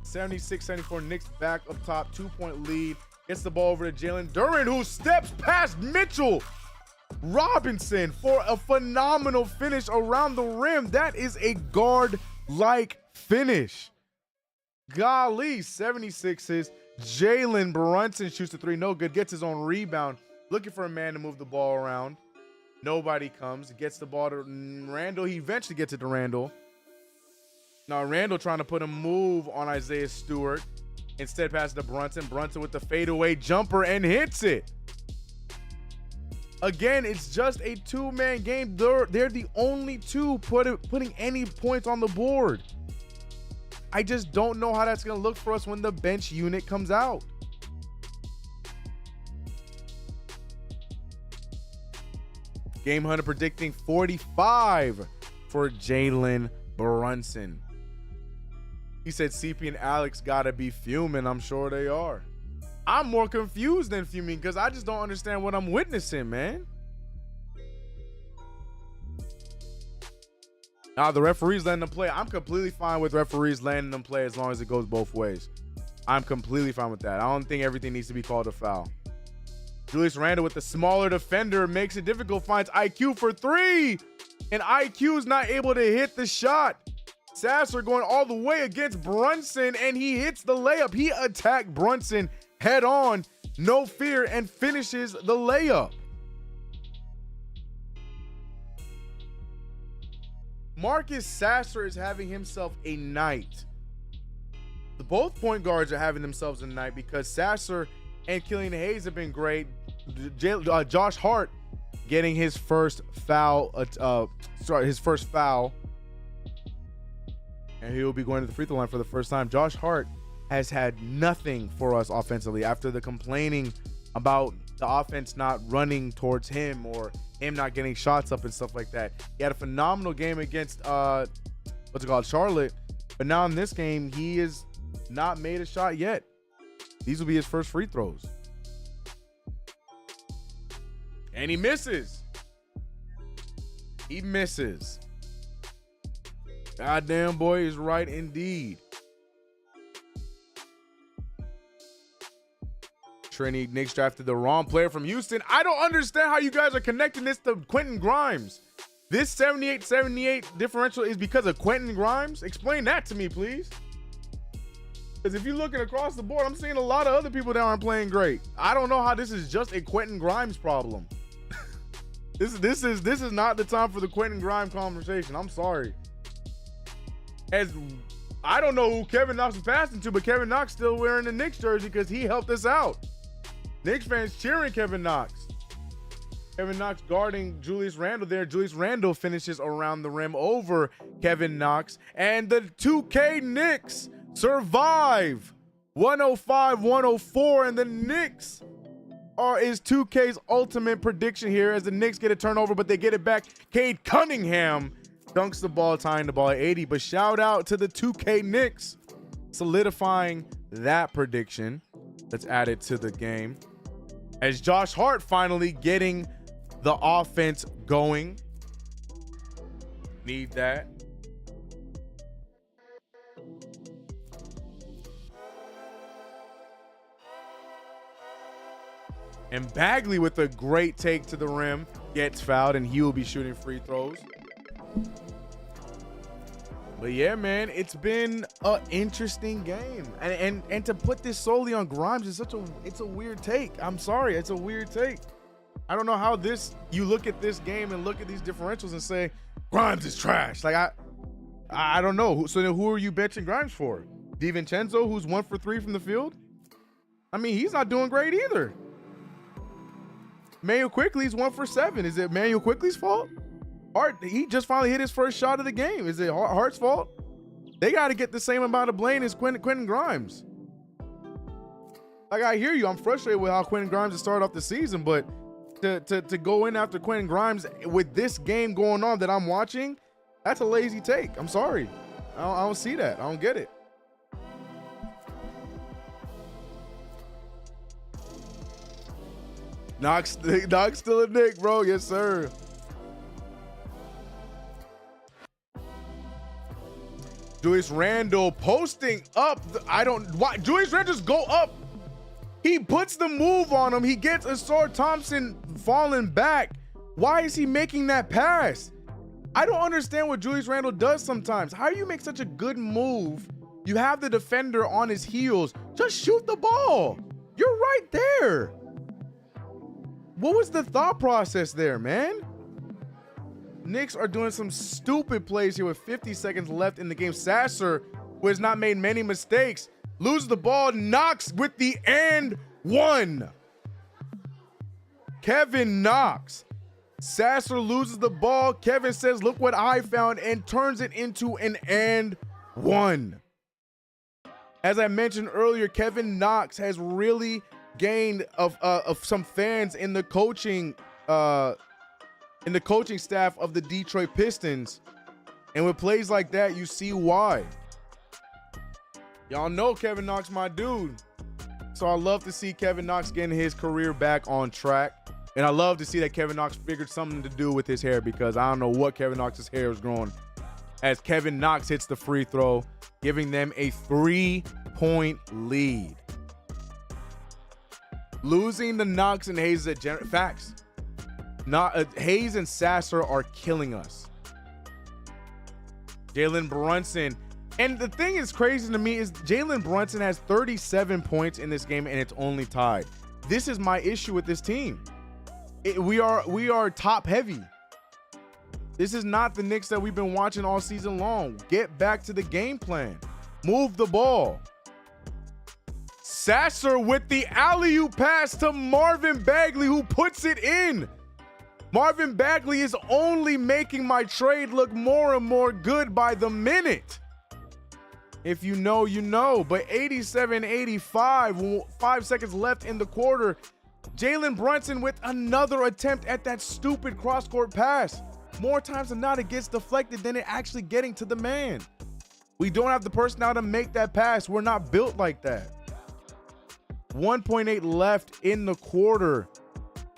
76-74, Knicks back up top, 2-point lead. Gets the ball over to Jalen Duren, who steps past Mitchell Robinson for a phenomenal finish around the rim. That is a guard-like finish. Golly, 76s. Jalen Brunson shoots the three, no good. Gets his own rebound. Looking for a man to move the ball around. Nobody comes. Gets the ball to Randall. He eventually gets it to Randall. Now Randall trying to put a move on Isaiah Stewart. Instead passes to Brunson. Brunson with the fadeaway jumper and hits it. Again, it's just a two-man game. They're the only two putting any points on the board. I just don't know how that's going to look for us when the bench unit comes out. Game Hunter predicting 45 for Jalen Brunson. He said CP and Alex got to be fuming. I'm sure they are. I'm more confused than fuming because I just don't understand what I'm witnessing, man. Now, the referee's letting them play. I'm completely fine with referees letting them play as long as it goes both ways. I'm completely fine with that. I don't think everything needs to be called a foul. Julius Randle with the smaller defender makes it difficult, finds IQ for three, and IQ's not able to hit the shot. Sasser going all the way against Brunson, and he hits the layup. He attacked Brunson head on, no fear, and finishes the layup. Marcus Sasser is having himself a night. Both point guards are having themselves a night because Sasser and Killian Hayes have been great. Josh Hart getting his first foul, and he will be going to the free throw line for the first time. Josh Hart has had nothing for us offensively after the complaining about the offense not running towards him or him not getting shots up and stuff like that. He had a phenomenal game against Charlotte, but now in this game he has not made a shot yet. These will be his first free throws, and he misses. He misses. Goddamn boy is right indeed. Trini, Knicks drafted the wrong player from Houston. I don't understand how you guys are connecting this to Quentin Grimes. This 78-78 differential is because of Quentin Grimes? Explain that to me, please. Because if you're looking across the board, I'm seeing a lot of other people that aren't playing great. I don't know how this is just a Quentin Grimes problem. This is not the time for the Quentin Grimes conversation. I'm sorry. As I don't know who Kevin Knox is passing to, but Kevin Knox still wearing the Knicks jersey because he helped us out. Knicks fans cheering Kevin Knox. Kevin Knox guarding Julius Randle there. Julius Randle finishes around the rim over Kevin Knox. And the 2K Knicks survive 105-104. And the Knicks is 2K's ultimate prediction here as the Knicks get a turnover, but they get it back. Cade Cunningham dunks the ball, tying the ball at 80. But shout out to the 2K Knicks. solidifying that prediction. Let's add it to the game. As Josh Hart finally getting the offense going. Need that. And Bagley with a great take to the rim gets fouled, and he will be shooting free throws. But yeah, man, it's been an interesting game. And to put this solely on Grimes is it's a weird take. I'm sorry, it's a weird take. I don't know how you look at this game and look at these differentials and say Grimes is trash. Like I don't know. So then who are you benching Grimes for? DiVincenzo, who's 1 for 3 from the field? I mean, he's not doing great either. Manuel Quickley's 1 for 7. Is it Manuel Quickley's fault? Hart, he just finally hit his first shot of the game. Is it Hart's fault? They got to get the same amount of blame as Quentin Grimes. Like, I hear you. I'm frustrated with how Quentin Grimes has started off the season, but to go in after Quentin Grimes with this game going on that I'm watching, that's a lazy take. I'm sorry. I don't see that. I don't get it. Knox still a Knick, bro. Yes, sir. Julius Randle posting up. Why Julius Randle just go up. He puts the move on him. He gets Asar Thompson falling back. Why is he making that pass? I don't understand what Julius Randle does sometimes. How do you make such a good move? You have the defender on his heels. Just shoot the ball. You're right there. What was the thought process there, man? Knicks are doing some stupid plays here with 50 seconds left in the game. Sasser, who has not made many mistakes, loses the ball. Knox with the and one. Kevin Knox. Sasser loses the ball. Kevin says, look what I found, and turns it into an and one. As I mentioned earlier, Kevin Knox has really gained of some fans in the coaching staff of the Detroit Pistons. And with plays like that, you see why. Y'all know Kevin Knox, my dude. So I love to see Kevin Knox getting his career back on track. And I love to see that Kevin Knox figured something to do with his hair, because I don't know what Kevin Knox's hair is growing. As Kevin Knox hits the free throw, giving them a 3-point lead. Losing the Knox and Hayes at facts. Hayes and Sasser are killing us. Jalen Brunson. And the thing is crazy to me is Jalen Brunson has 37 points in this game, and it's only tied. This is my issue with this team. We are top heavy. This is not the Knicks that we've been watching all season long. Get back to the game plan. Move the ball. Sasser with the alley-oop pass to Marvin Bagley, who puts it in. Marvin Bagley is only making my trade look more and more good by the minute. If you know, you know. But 87-85, 5 seconds left in the quarter. Jalen Brunson with another attempt at that stupid cross-court pass. More times than not, it gets deflected than it actually getting to the man. We don't have the personnel to make that pass. We're not built like that. 1.8 left in the quarter.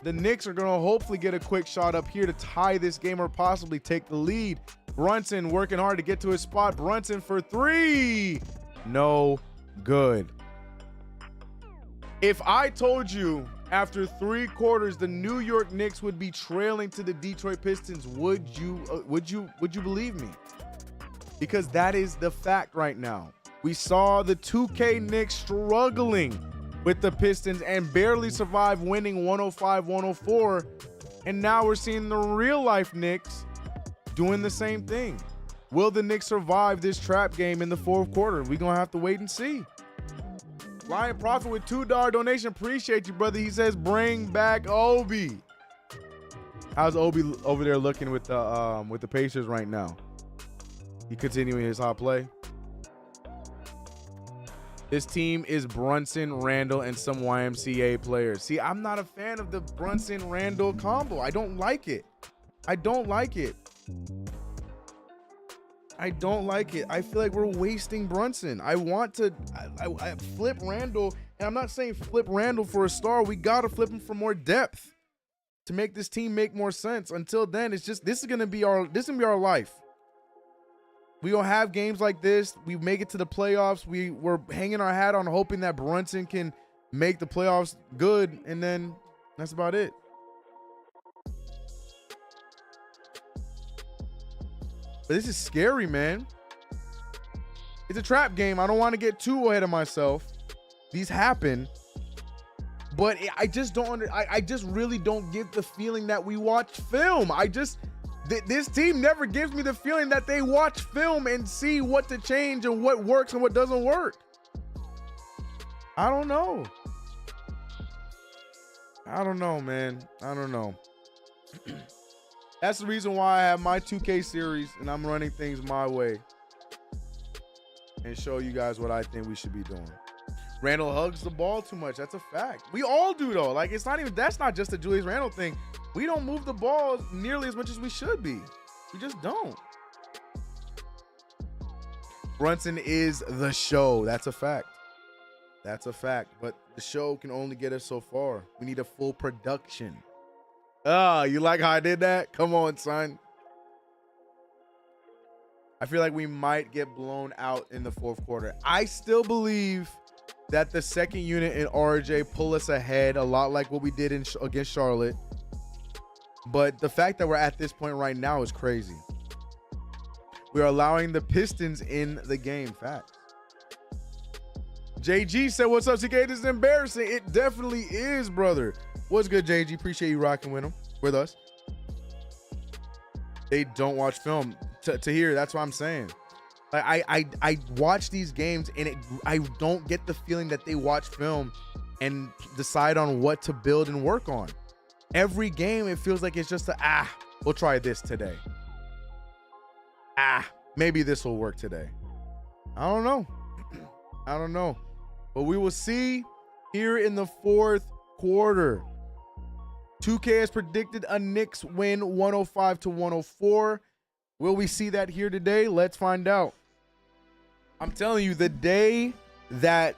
The Knicks are going to hopefully get a quick shot up here to tie this game or possibly take the lead. Brunson working hard to get to his spot. Brunson for 3. No good. If I told you after 3 quarters the New York Knicks would be trailing to the Detroit Pistons, would you believe me? Because that is the fact right now. We saw the 2K Knicks struggling with the Pistons and barely survived, winning 105-104. And now we're seeing the real life Knicks doing the same thing. Will the Knicks survive this trap game in the 4th quarter? We're going to have to wait and see. Lion Prophet with $2 donation. Appreciate you, brother. He says, bring back Obi. How's Obi over there looking with the Pacers right now? He continuing his hot play. This team is Brunson, Randle, and some YMCA players. See, I'm not a fan of the Brunson-Randle combo. I don't like it. I don't like it. I don't like it. I feel like we're wasting Brunson. I want to I flip Randall, and I'm not saying flip Randall for a star. We got to flip him for more depth to make this team make more sense. Until then, it's just this is gonna be our life. We gonna have games like this. We make it to the playoffs. We're hanging our hat on hoping that Brunson can make the playoffs good, and then that's about it. But this is scary, man. It's a trap game. I don't want to get too ahead of myself. These happen. But I just don't I just really don't get the feeling that we watch film. This team never gives me the feeling that they watch film and see what to change and what works and what doesn't work. I don't know. I don't know, man. I don't know. That's the reason why I have my 2K series and I'm running things my way and show you guys what I think we should be doing. Randall hugs the ball too much. That's a fact. We all do, though. Like, that's not just a Julius Randle thing. We don't move the ball nearly as much as we should be. We just don't. Brunson is the show. That's a fact. That's a fact. But the show can only get us so far. We need a full production. You like how I did that? Come on, son. I feel like we might get blown out in the fourth quarter. I still believe that the second unit in RJ pull us ahead a lot like what we did against Charlotte. But the fact that we're at this point right now is crazy. We are allowing the Pistons in the game. Facts. JG said, what's up, CK? This is embarrassing. It definitely is, brother. What's good, JG? Appreciate you rocking with us. They don't watch film. To hear, that's what I'm saying. Like I watch these games and I don't get the feeling that they watch film and decide on what to build and work on. Every game, it feels like it's just we'll try this today. Maybe this will work today. I don't know. I don't know. But we will see here in the fourth quarter. 2K has predicted a Knicks win 105-104. Will we see that here today? Let's find out. I'm telling you, the day that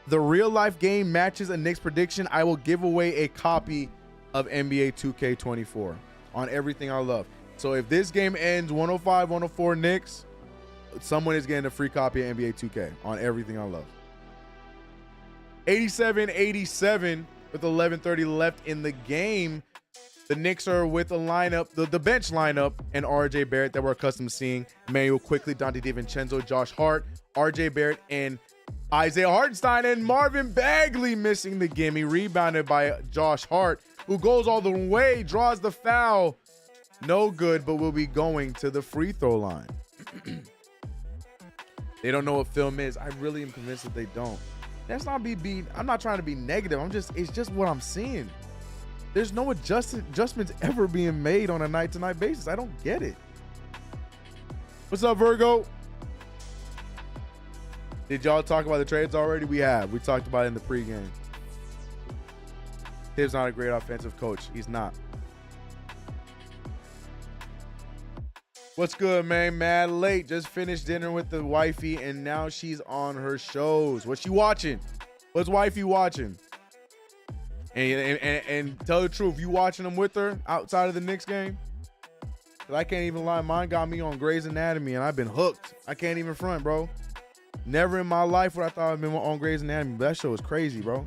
the real life game matches a Knicks prediction, I will give away a copy of NBA 2K24 on everything I love. So if this game ends 105-104 Knicks, someone is getting a free copy of NBA 2K on everything I love. 87-87 with 11:30 left in the game. The Knicks are with a lineup, the bench lineup, and RJ Barrett that we're accustomed to seeing. Emmanuel Quickly, Dante DiVincenzo, Josh Hart, RJ Barrett, and Isaiah Hartenstein, and Marvin Bagley missing the gimme. Rebounded by Josh Hart, who goes all the way, draws the foul. No good, but will be going to the free throw line. They don't know what film is. I really am convinced that they don't. That's not I'm not trying to be negative. It's just what I'm seeing. There's no adjustments ever being made on a night-to-night basis. I don't get it. What's up, Virgo? Did y'all talk about the trades already? We have. We talked about it in the pregame. Tibbs not a great offensive coach. He's not. What's good, man? Mad late. Just finished dinner with the wifey, and now she's on her shows. What's she watching? What's wifey watching? And tell the truth, you watching them with her outside of the Knicks game? Because I can't even lie. Mine got me on Grey's Anatomy, and I've been hooked. I can't even front, bro. Never in my life would I thought I'd been on Grey's Anatomy, but that show is crazy, bro.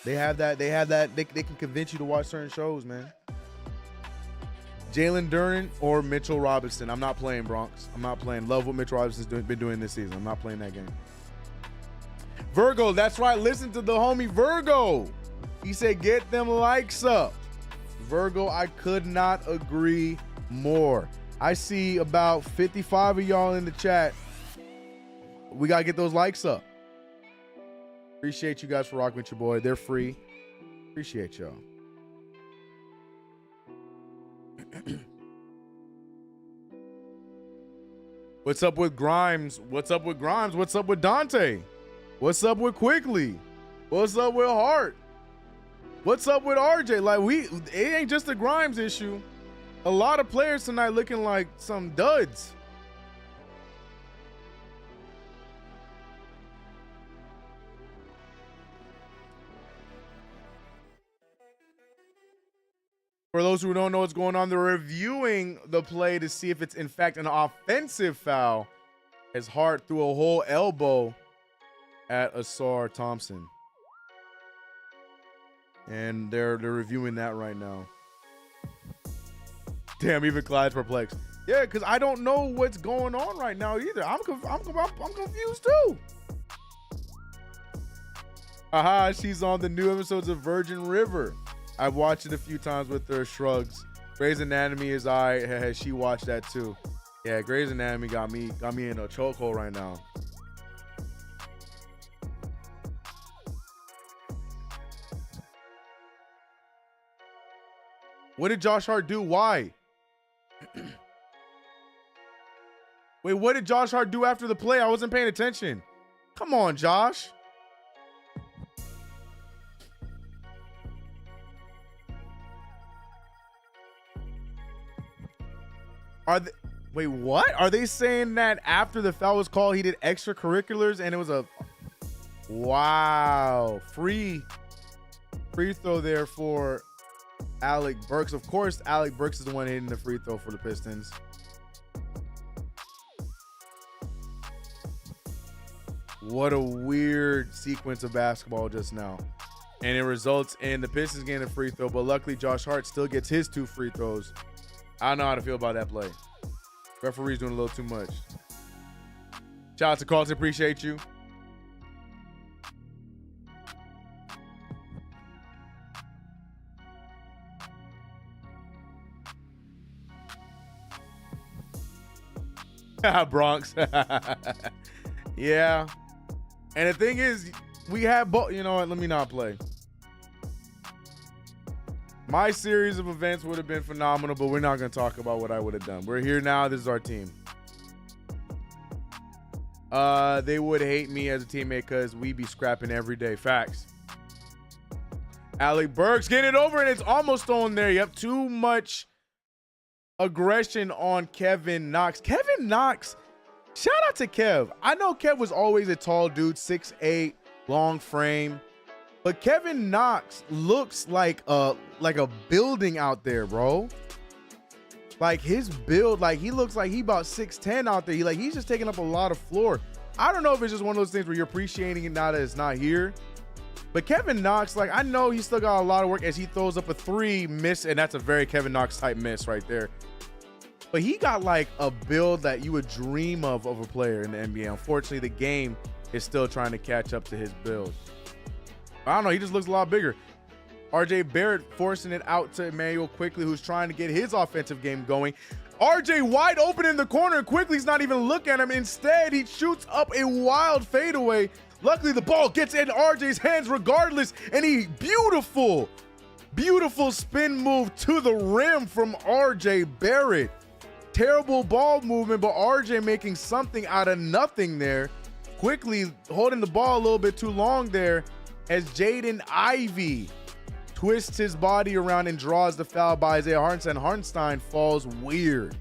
They have that. They can convince you to watch certain shows, man. Jalen Duren or Mitchell Robinson. I'm not playing Bronx. I'm not playing. Love what Mitchell Robinson's been doing this season. I'm not playing that game. Virgo, that's right. Listen to the homie Virgo. He said, get them likes up. Virgo, I could not agree more. I see about 55 of y'all in the chat. We got to get those likes up. Appreciate you guys for rocking with your boy. They're free. Appreciate y'all. What's up with Grimes? What's up with Grimes? What's up with Dante? What's up with Quickly? What's up with Hart? What's up with RJ? Like, it ain't just a Grimes issue. A lot of players tonight looking like some duds. For those who don't know what's going on, they're reviewing the play to see if it's in fact an offensive foul, as Hart threw a whole elbow at Asar Thompson. And they're reviewing that right now. Damn, even Clyde's perplexed. Yeah, because I don't know what's going on right now either. I'm confused too. Aha, she's on the new episodes of Virgin River. I've watched it a few times with her. Shrugs. Grey's Anatomy is has she watched that too? Yeah, Grey's Anatomy got me in a chokehold right now. What did Josh Hart do? Why? Wait, what did Josh Hart do after the play? I wasn't paying attention. Come on, Josh. Wait, what? Are they saying that after the foul was called, he did extracurriculars and it was a wow free throw there for Alec Burks? Of course, Alec Burks is the one hitting the free throw for the Pistons. What a weird sequence of basketball just now. And it results in the Pistons getting a free throw, but luckily Josh Hart still gets his 2 free throws. I don't know how to feel about that play. Referee's doing a little too much. Shout out to Carlton, appreciate you. Bronx. Yeah. And the thing is, we have both. You know what? Let me not play. My series of events would have been phenomenal, but we're not going to talk about what I would have done. We're here now. This is our team. They would hate me as a teammate because we be scrapping every day. Facts. Alec Burks getting it over, and it's almost on there. Yep, too much aggression on Kevin Knox. Kevin Knox, shout out to Kev. I know Kev was always a tall dude, 6'8", long frame. But Kevin Knox looks like a building out there, bro. Like his build, like he looks like he about 6'10" out there. He's just taking up a lot of floor. I don't know if it's just one of those things where you're appreciating it now that it's not here. But Kevin Knox, like I know he's still got a lot of work as he throws up a 3 miss, and that's a very Kevin Knox type miss right there. But he got like a build that you would dream of a player in the NBA. Unfortunately, the game is still trying to catch up to his build. I don't know. He just looks a lot bigger. RJ Barrett forcing it out to Emmanuel Quickly, who's trying to get his offensive game going. RJ wide open in the corner, and Quickly's not even looking at him. Instead, he shoots up a wild fadeaway. Luckily, the ball gets in RJ's hands regardless, and he beautiful spin move to the rim from RJ Barrett. Terrible ball movement, but RJ making something out of nothing there. Quickly holding the ball a little bit too long there, as Jaden Ivey twists his body around and draws the foul by Isaiah Hartenstein. Hartenstein falls weird,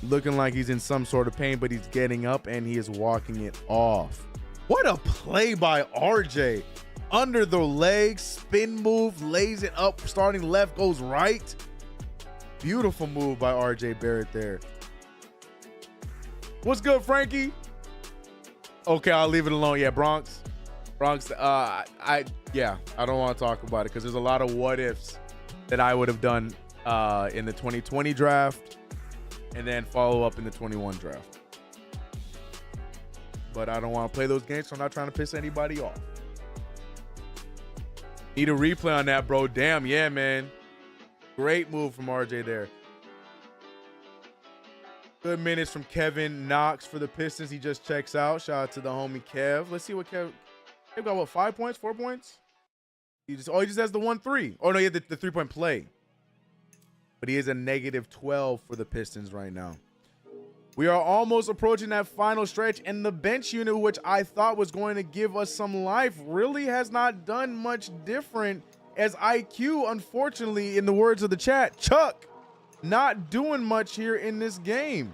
looking like he's in some sort of pain, but he's getting up and he is walking it off. What a play by RJ. Under the leg, spin move, lays it up, starting left, goes right. Beautiful move by RJ Barrett there. What's good, Frankie? Okay, I'll leave it alone. Yeah, Bronx, I don't want to talk about it because there's a lot of what ifs that I would have done in the 2020 draft and then follow up in the 21 draft. But I don't want to play those games, so I'm not trying to piss anybody off. Need a replay on that, bro. Damn, yeah, man. Great move from RJ there. Good minutes from Kevin Knox for the Pistons. He just checks out. Shout out to the homie Kev. Let's see what Kev got. What, 5 points, 4 points? He just has the 1-3. Oh no, he had the 3-point play. But he is a -12 for the Pistons right now. We are almost approaching that final stretch, and the bench unit, which I thought was going to give us some life, really has not done much different, as IQ, unfortunately, in the words of the chat, Chuck, not doing much here in this game.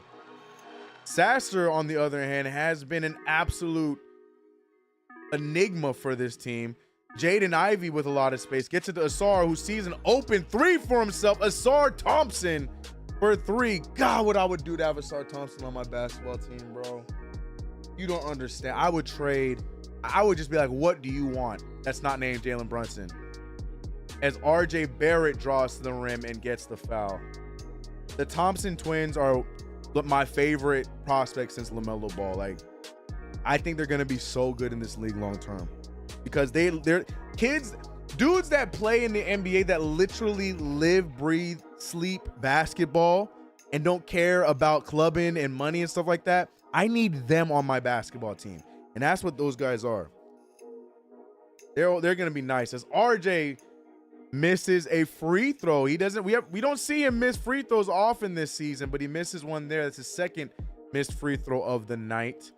Sasser, on the other hand, has been an absolute enigma for this team. Jaden Ivey with a lot of space. Gets it to Asar, who sees an open three for himself. Asar Thompson for 3. God, what I would do to have Asar Thompson on my basketball team, bro. You don't understand. I would trade. I would just be like, what do you want? That's not named Jalen Brunson. As RJ Barrett draws to the rim and gets the foul. The Thompson twins are my favorite prospect since LaMelo Ball. Like, I think they're going to be so good in this league long term. Because they're kids, dudes that play in the NBA that literally live, breathe, sleep basketball and don't care about clubbing and money and stuff like that. I need them on my basketball team. And that's what those guys are. They're going to be nice. As RJ misses a free throw. We don't see him miss free throws often this season, but he misses one there. That's his second missed free throw of the night.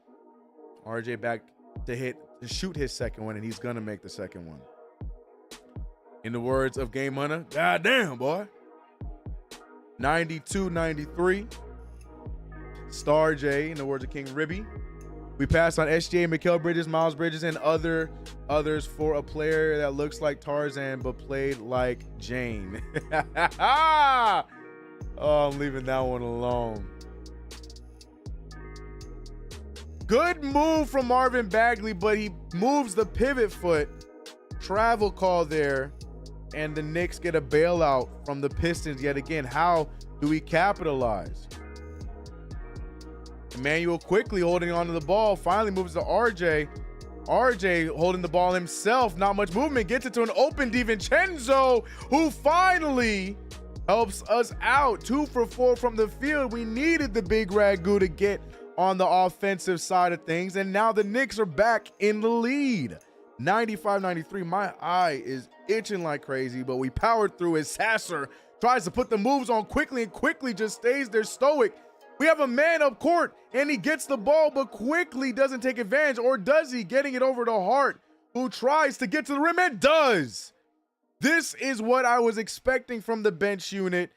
RJ back to shoot his second one, and he's gonna make the second one. In the words of Game Hunter, God damn, boy. 92-93. Star J, in the words of King Ribby. We passed on SGA, Mikal Bridges, Miles Bridges, and others for a player that looks like Tarzan but played like Jane. Oh, I'm leaving that one alone. Good move from Marvin Bagley, but he moves the pivot foot. Travel call there, and the Knicks get a bailout from the Pistons yet again. How do we capitalize? Emmanuel quickly holding onto the ball, finally moves to RJ. RJ holding the ball himself, not much movement, gets it to an open DiVincenzo, who finally helps us out. 2 for 4 from the field. We needed the big Ragu to get on the offensive side of things, and now the Knicks are back in the lead. 95-93. My eye is itching like crazy, but we powered through as Sasser tries to put the moves on quickly and quickly just stays there stoic. We have a man up court, and he gets the ball, but quickly doesn't take advantage, or does he? Getting it over to Hart, who tries to get to the rim and does. This is what I was expecting from the bench unit.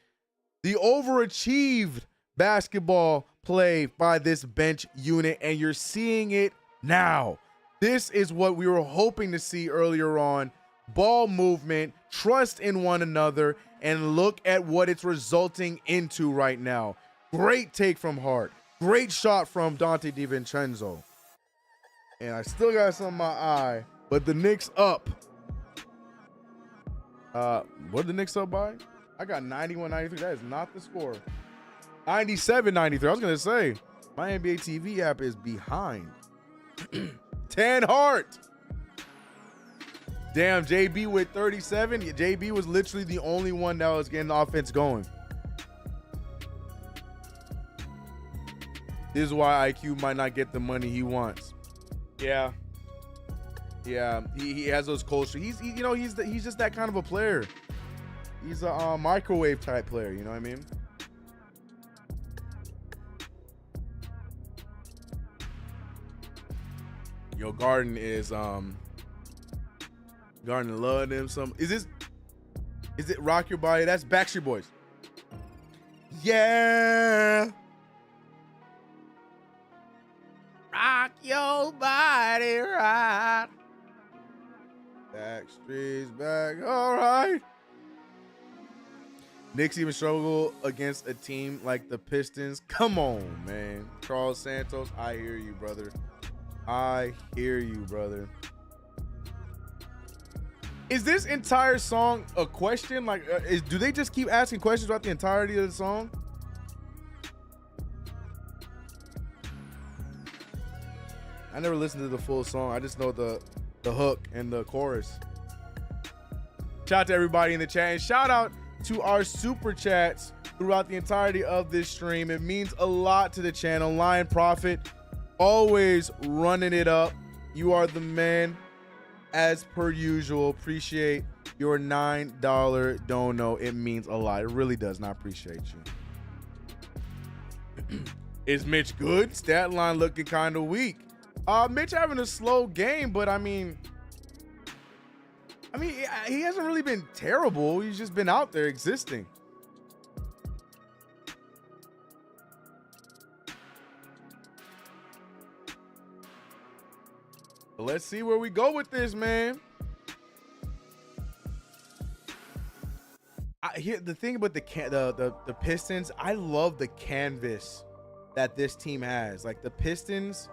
The overachieved basketball play by this bench unit, and you're seeing it now. This is what we were hoping to see earlier on. Ball movement, trust in one another, and look at what it's resulting into right now. Great take from Hart. Great shot from Dante DiVincenzo. And I still got some in my eye, but the Knicks up. What did the Knicks up by? I got 91-93. That is not the score. 97-93. I was going to say, my NBA TV app is behind. 10 Hart. Damn, JB with 37. JB was literally the only one that was getting the offense going. This is why IQ might not get the money he wants. Yeah. Yeah, he has those cold streaks. He's just that kind of a player. He's a microwave type player, you know what I mean? Yo, Garden is Garden love them some. Is it Rock Your Body? That's Backstreet Boys. Yeah. Rock your body right. Backstreet's back. All right. Knicks even struggle against a team like the Pistons. Come on, man. Charles Santos, I hear you, brother. I hear you, brother. Is this entire song a question? Like, do they just keep asking questions about the entirety of the song? I never listened to the full song. I just know the hook and the chorus. Shout out to everybody in the chat, and shout out to our super chats throughout the entirety of this stream. It means a lot to the channel. Lion Prophet, always running it up. You are the man as per usual. Appreciate your $9 dono. It means a lot. It really does. Not appreciate you. Is Mitch good? Stat line looking kind of weak. Mitch having a slow game, but I mean, he hasn't really been terrible. He's just been out there existing. Let's see where we go with this, man. Here the thing about the Pistons, I love the canvas that this team has. Like the Pistons,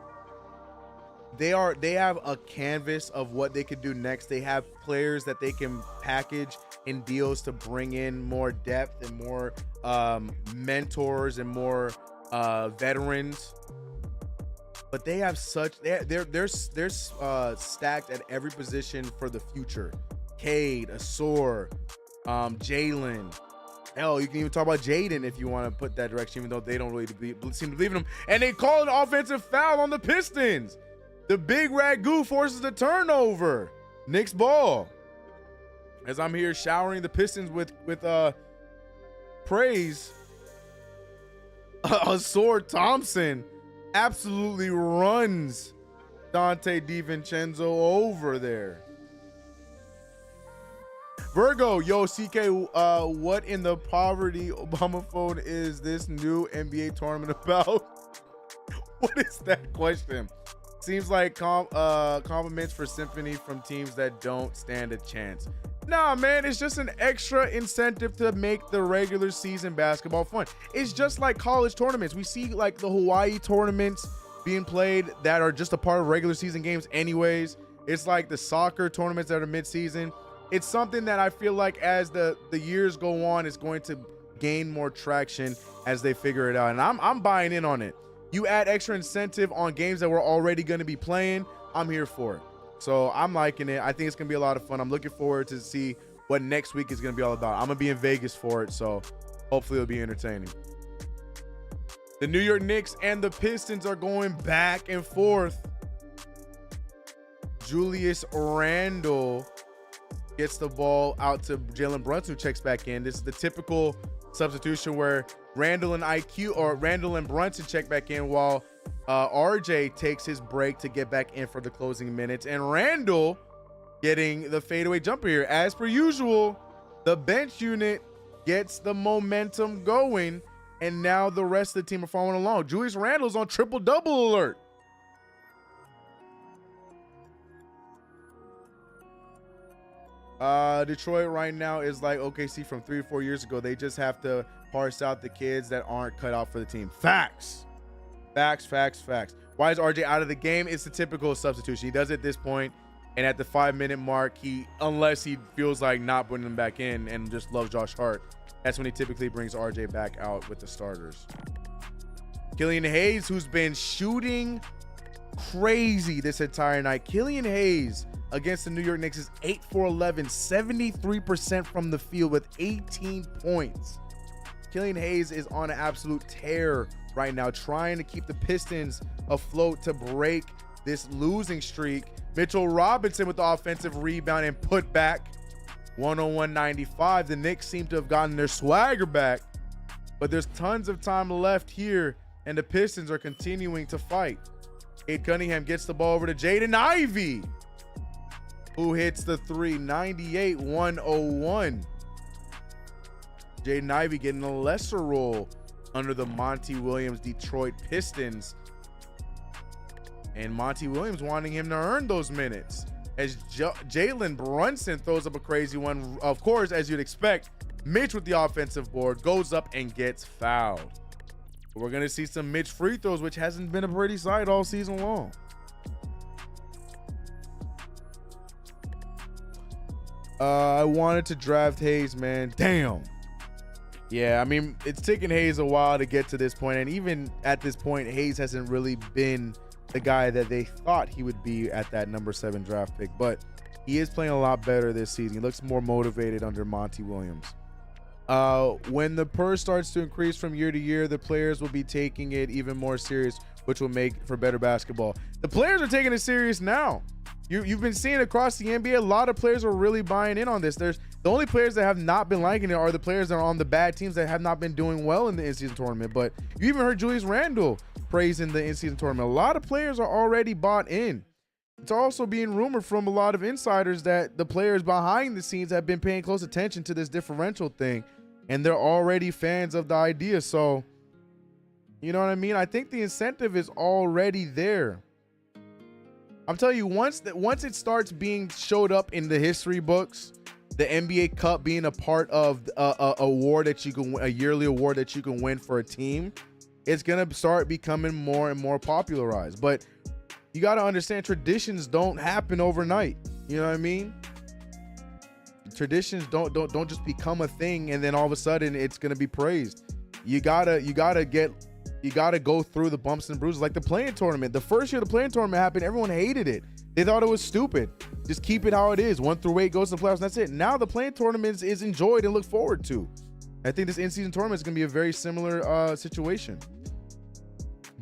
they have a canvas of what they could do next. They have players that they can package in deals to bring in more depth and more mentors and more veterans. But they have such they're stacked at every position for the future. Cade, Asor, Jalen. Hell, you can even talk about Jaden if you want to put that direction, even though they don't really seem to believe in him. And they call an offensive foul on the Pistons. The big ragu forces the turnover. Knicks ball. As I'm here showering the Pistons with praise, Asor Thompson absolutely runs Dante DiVincenzo over there. Virgo, yo, CK, what in the poverty Obama phone is this new NBA tournament about? What is that question? Seems like compliments for Symphony from teams that don't stand a chance. Nah, man, it's just an extra incentive to make the regular season basketball fun. It's just like college tournaments. We see like the Hawaii tournaments being played that are just a part of regular season games anyways. It's like the soccer tournaments that are mid-season. It's something that I feel like as the years go on, it's going to gain more traction as they figure it out. And I'm buying in on it. You add extra incentive on games that we're already going to be playing, I'm here for it. So I'm liking it. I think it's going to be a lot of fun. I'm looking forward to see what next week is going to be all about. I'm going to be in Vegas for it, so hopefully it'll be entertaining. The New York Knicks and the Pistons are going back and forth. Julius Randle gets the ball out to Jalen Brunson, who checks back in. This is the typical substitution where Randle and Brunson check back in while RJ takes his break to get back in for the closing minutes. And Randle getting the fadeaway jumper here. As per usual, the bench unit gets the momentum going, and now the rest of the team are following along. Julius Randle's on triple-double alert. Detroit right now is like OKC from 3 or 4 years ago. They just have to parse out the kids that aren't cut out for the team. Facts. Facts. Why is RJ out of the game? It's the typical substitution. He does it at this point, and at the 5-minute mark, unless he feels like not putting him back in and just loves Josh Hart, that's when he typically brings RJ back out with the starters. Killian Hayes, who's been shooting crazy this entire night. Killian Hayes against the New York Knicks is 8 for 11, 73% from the field with 18 points. Killian Hayes is on an absolute tear right now, trying to keep the Pistons afloat to break this losing streak. Mitchell Robinson with the offensive rebound and put back. 101-95. The Knicks seem to have gotten their swagger back, but there's tons of time left here, and the Pistons are continuing to fight. Cade Cunningham gets the ball over to Jaden Ivey, who hits the three. 98-101. Jaden Ivey getting a lesser role under the Monty Williams Detroit Pistons, and Monty Williams wanting him to earn those minutes as Jalen Brunson throws up a crazy one. Of course, as you'd expect, Mitch with the offensive board goes up and gets fouled. We're going to see some Mitch free throws, which hasn't been a pretty sight all season long. I wanted to draft Hayes, man. Damn. Yeah, I mean, it's taken Hayes a while to get to this point, and even at this point, Hayes hasn't really been the guy that they thought he would be at that number 7 draft pick, but he is playing a lot better this season. He looks more motivated under Monty Williams. When the purse starts to increase from year to year, the players will be taking it even more serious, which will make for better basketball. The players are taking it serious now. You've been seeing across the NBA, a lot of players are really buying in on this. The only players that have not been liking it are the players that are on the bad teams that have not been doing well in the in-season tournament. But you even heard Julius Randle praising the in-season tournament. A lot of players are already bought in. It's also being rumored from a lot of insiders that the players behind the scenes have been paying close attention to this differential thing, and they're already fans of the idea. So, you know what I mean? I think the incentive is already there. I'm telling you, once it starts being showed up in the history books, the NBA Cup being a part of a award that you can, a yearly award that you can win for a team, it's gonna start becoming more and more popularized. But you got to understand, traditions don't happen overnight. You know what I mean? Traditions don't just become a thing and then all of a sudden it's gonna be praised. You gotta go through the bumps and bruises, like the play-in tournament. The first year the play-in tournament happened, everyone hated it. They thought it was stupid. Just keep it how it is. 1 through 8 goes to the playoffs, and that's it. Now the play-in tournament is enjoyed and looked forward to. I think this in-season tournament is gonna be a very similar situation.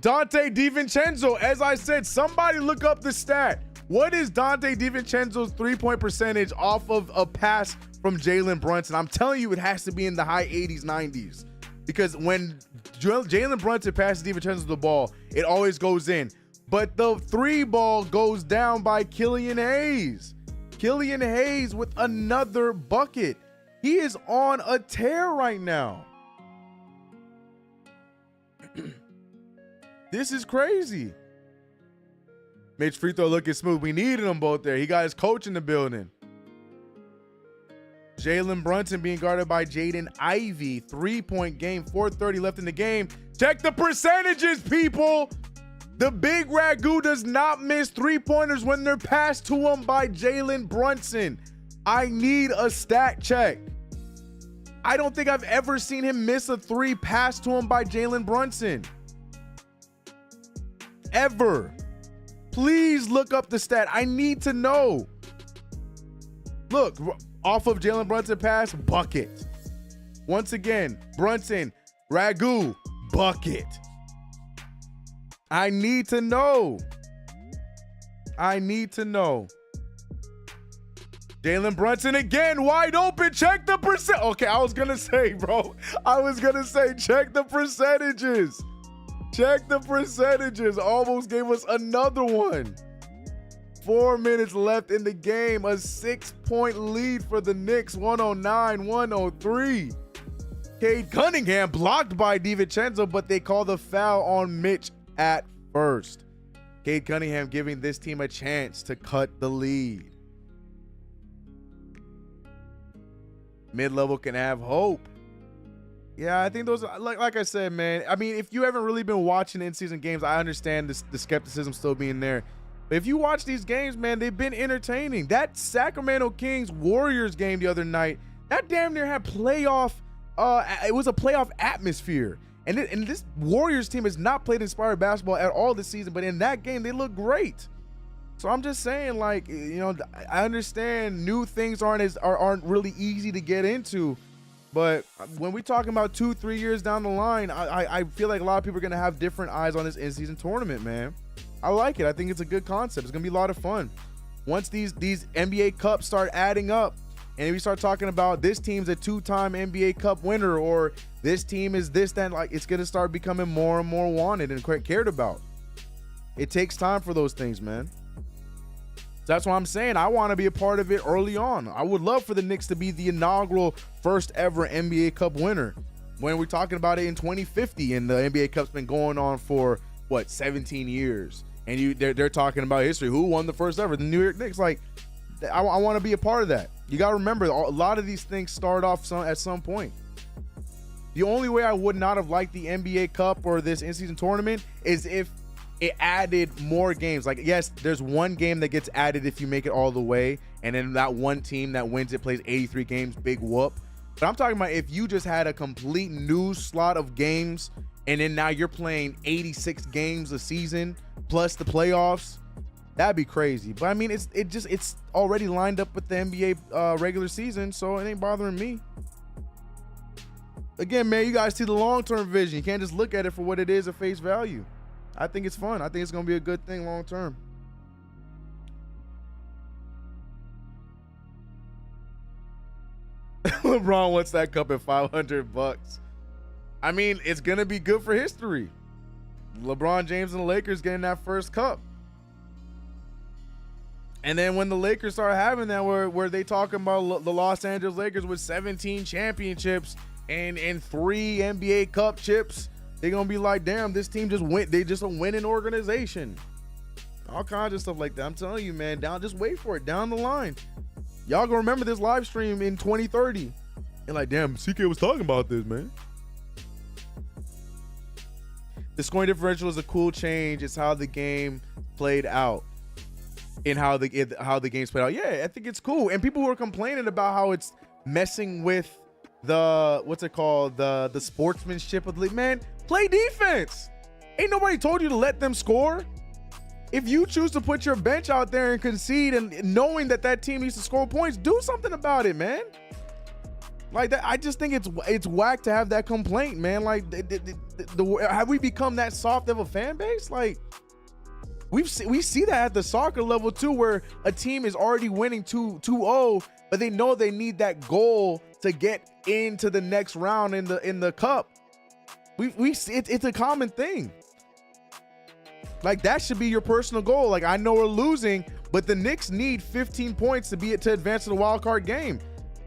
Dante DiVincenzo, as I said, somebody look up the stat. What is Dante DiVincenzo's three-point percentage off of a pass from Jalen Brunson? I'm telling you, it has to be in the high 80s, 90s. Because when Jalen Brunson passes DiVincenzo the ball, it always goes in. But the 3 ball goes down by Killian Hayes. Killian Hayes with another bucket. He is on a tear right now. This is crazy. Mitch free throw looking smooth. We needed them both there. He got his coach in the building. Jalen Brunson being guarded by Jaden Ivey. 3-point game, 4:30 left in the game. Check the percentages, people. The big Ragu does not miss 3-pointers when they're passed to him by Jalen Brunson. I need a stat check. I don't think I've ever seen him miss a 3 passed to him by Jalen Brunson. Ever. Please look up the stat. I need to know. Look, off of Jalen Brunson pass, bucket. Once again, Brunson, Ragu, bucket. I need to know. I need to know. Jalen Brunson again, wide open. Check the percent. Okay, I was gonna say, bro. Check the percentages. Check the percentages. Almost gave us another one. 4 minutes left in the game. A 6-point lead for the Knicks. 109-103. Cade Cunningham blocked by DiVincenzo, but they call the foul on Mitch at first. Cade Cunningham giving this team a chance to cut the lead. Mid-level can have hope. Yeah, I think those, like I said, man, I mean, if you haven't really been watching in-season games, I understand the skepticism still being there. But if you watch these games, man, they've been entertaining. That Sacramento Kings Warriors game the other night, that damn near had playoff, it was a playoff atmosphere. And this Warriors team has not played inspired basketball at all this season, but in that game, they look great. So I'm just saying, like, you know, I understand new things aren't really easy to get into. But when we're talking about 2-3 years down the line, I feel like a lot of people are going to have different eyes on this in-season tournament, man. I like it. I think it's a good concept. It's going to be a lot of fun. Once these NBA Cups start adding up and we start talking about this team's a 2-time NBA Cup winner or this team is this, then like it's going to start becoming more and more wanted and cared about. It takes time for those things, man. That's why I'm saying I want to be a part of it early on. I would love for the Knicks to be the inaugural first ever NBA Cup winner. When we're talking about it in 2050 and the NBA Cup's been going on for, what, 17 years. And they're talking about history. Who won the first ever? The New York Knicks. Like, I want to be a part of that. You got to remember, a lot of these things start off at some point. The only way I would not have liked the NBA Cup or this in-season tournament is if it added more games. Like, yes, there's one game that gets added if you make it all the way, and then that one team that wins it plays 83 games, big whoop. But I'm talking about if you just had a complete new slot of games, and then now you're playing 86 games a season plus the playoffs, that'd be crazy. But I mean, it's already lined up with the NBA regular season, so it ain't bothering me. Again, man, you guys see the long-term vision. You can't just look at it for what it is at face value. I think it's fun. I think it's going to be a good thing long term. LeBron wants that cup at $500. I mean, it's going to be good for history. LeBron James and the Lakers getting that first cup. And then when the Lakers start having that where they talking about the Los Angeles Lakers with 17 championships and 3 NBA Cup chips, they're going to be like, damn, this team just went. They just a winning organization. All kinds of stuff like that. I'm telling you, man, just wait for it down the line. Y'all gonna remember this live stream in 2030. And like, damn, CK was talking about this, man. The scoring differential is a cool change. It's how the game played out. In how the game's played out. Yeah, I think it's cool. And people were complaining about how it's messing with the, what's it called? The sportsmanship of the league. Man, play defense. Ain't nobody told you to let them score. If you choose to put your bench out there and concede, and knowing that team needs to score points, do something about it, man. Like that, I just think it's whack to have that complaint, man. Like, have we become that soft of a fan base? Like, we see that at the soccer level too, where a team is already winning 2-0, but they know they need that goal to get into the next round in the cup. We see it's a common thing. Like, that should be your personal goal. Like, I know we're losing, but the Knicks need 15 points to advance to the wild card game.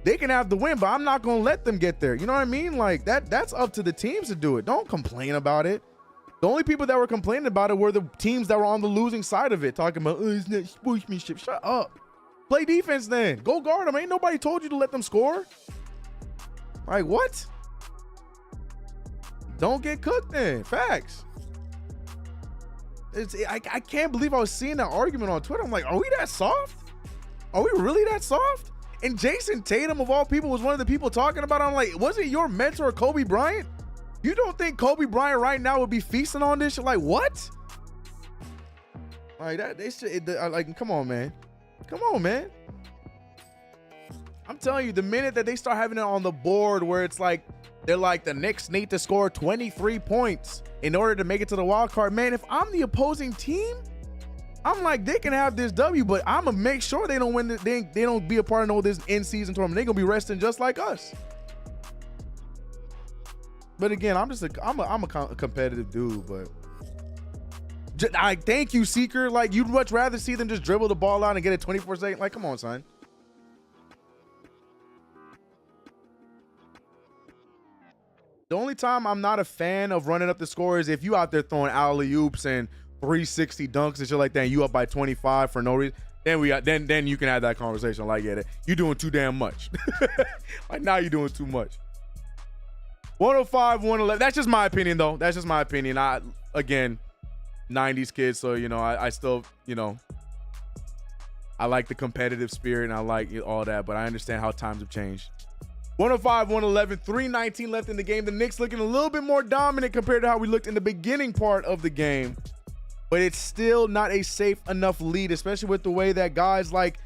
They can have the win, but I'm not going to let them get there. You know what I mean? Like, that's up to the teams to do it. Don't complain about it. The only people that were complaining about it were the teams that were on the losing side of it, talking about, oh, it's not sportsmanship. Shut up. Play defense then. Go guard them. Ain't nobody told you to let them score. Like, what? Don't get cooked then. Facts. I can't believe I was seeing that argument on Twitter. I'm like, are we that soft? Are we really that soft? And Jason Tatum, of all people, was one of the people talking about it. I'm like, wasn't your mentor Kobe Bryant? You don't think Kobe Bryant right now would be feasting on this shit? Like, what? Like, that, they should, like, come on, man. Come on, man. I'm telling you, the minute that they start having it on the board where it's like, they're like, the Knicks need to score 23 points in order to make it to the wild card. Man, if I'm the opposing team, I'm like, they can have this W, but I'm gonna make sure they don't win. They don't be a part of this in-season tournament. They're gonna be resting just like us. But again, I'm a competitive dude. But I thank you, Seeker. Like, you'd much rather see them just dribble the ball out and get it 24 seconds. Like, come on, son. The only time I'm not a fan of running up the score is if you out there throwing alley-oops and 360 dunks and shit like that, and you up by 25 for no reason. Then you can have that conversation. Like, yeah, you're doing too damn much. Like, now you're doing too much. 105, 111. That's just my opinion, though. That's just my opinion. Again, 90s kid, so, you know, I still, you know, I like the competitive spirit and I like all that, but I understand how times have changed. 105, 111, 3:19 left in the game. The Knicks looking a little bit more dominant compared to how we looked in the beginning part of the game, but it's still not a safe enough lead, especially with the way that guys like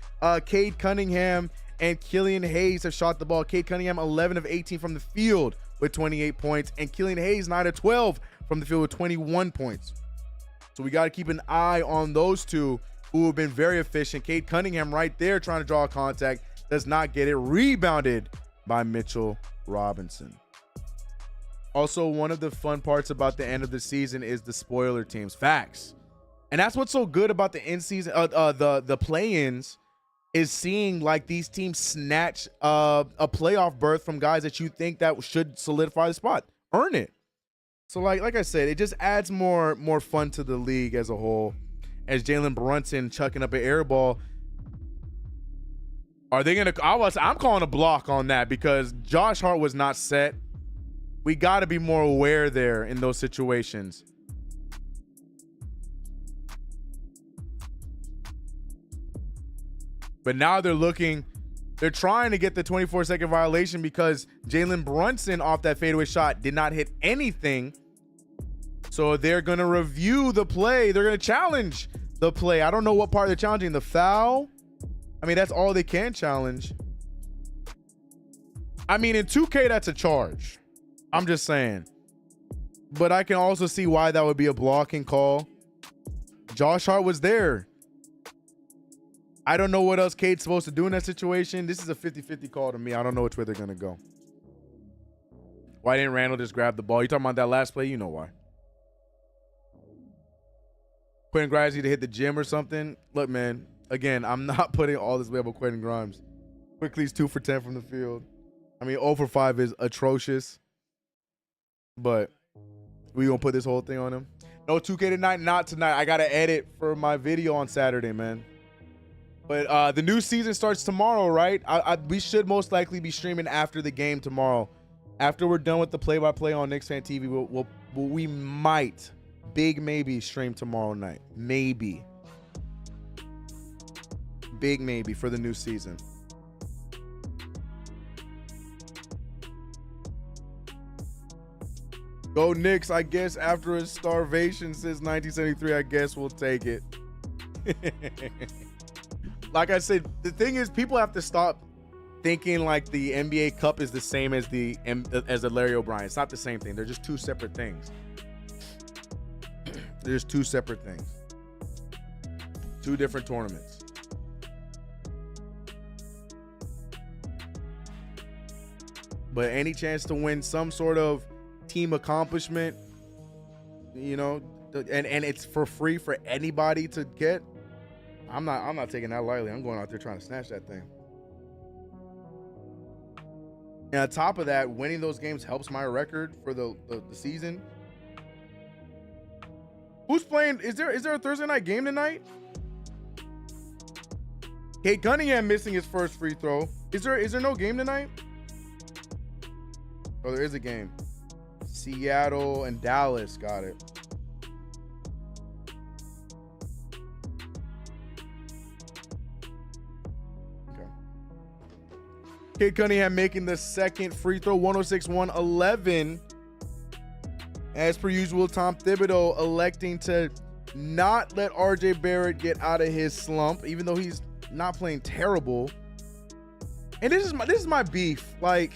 Cade Cunningham and Killian Hayes have shot the ball. Cade Cunningham 11 of 18 from the field with 28 points, and Killian Hayes 9 of 12 from the field with 21 points. So we got to keep an eye on those two who have been very efficient. Cade Cunningham right there trying to draw a contact, does not get it. Rebounded by Mitchell Robinson. Also, one of the fun parts about the end of the season is the spoiler teams. Facts. And that's what's so good about the end season, the play-ins, is seeing like these teams snatch a playoff berth from guys that you think that should solidify the spot, earn it. So like I said, it just adds more fun to the league as a whole. As Jalen Brunson chucking up an air ball. Are they gonna? I'm calling a block on that because Josh Hart was not set. We got to be more aware there in those situations. But now they're trying to get the 24-second violation because Jalen Brunson off that fadeaway shot did not hit anything. So they're going to review the play. They're going to challenge the play. I don't know what part they're challenging. The foul? I mean, that's all they can challenge. I mean, in 2K, that's a charge. I'm just saying. But I can also see why that would be a blocking call. Josh Hart was there. I don't know what else Cade's supposed to do in that situation. This is a 50-50 call to me. I don't know which way they're going to go. Why didn't Randall just grab the ball? You talking about that last play? You know why. Quentin Grimes need to hit the gym or something. Look, man. Again, I'm not putting all this weight on Quentin Grimes. Quickly, he's 2 for 10 from the field. I mean, 0 for 5 is atrocious. But we going to put this whole thing on him? No 2K tonight? Not tonight. I got to edit for my video on Saturday, man. But the new season starts tomorrow, right? We should most likely be streaming after the game tomorrow. After we're done with the play-by-play on Knicks Fan TV, we might, big maybe, stream tomorrow night. Maybe. Big maybe for the new season. Go Knicks, I guess after a starvation since 1973, I guess we'll take it. Like I said, the thing is, people have to stop thinking like the NBA Cup is the same as the Larry O'Brien. It's not the same thing. They're just two separate things. There's two separate things. Two different tournaments. But any chance to win some sort of team accomplishment, you know, and it's for free for anybody to get, I'm not taking that lightly. I'm going out there trying to snatch that thing. And on top of that, winning those games helps my record for the season. Who's playing? Is there a Thursday night game tonight? Kate Cunningham missing his first free throw. Is there no game tonight? Oh, there is a game. Seattle and Dallas got it. Kate Cunningham making the second free throw, 106-111. As per usual, Tom Thibodeau electing to not let RJ Barrett get out of his slump, even though he's not playing terrible. And this is my beef. Like,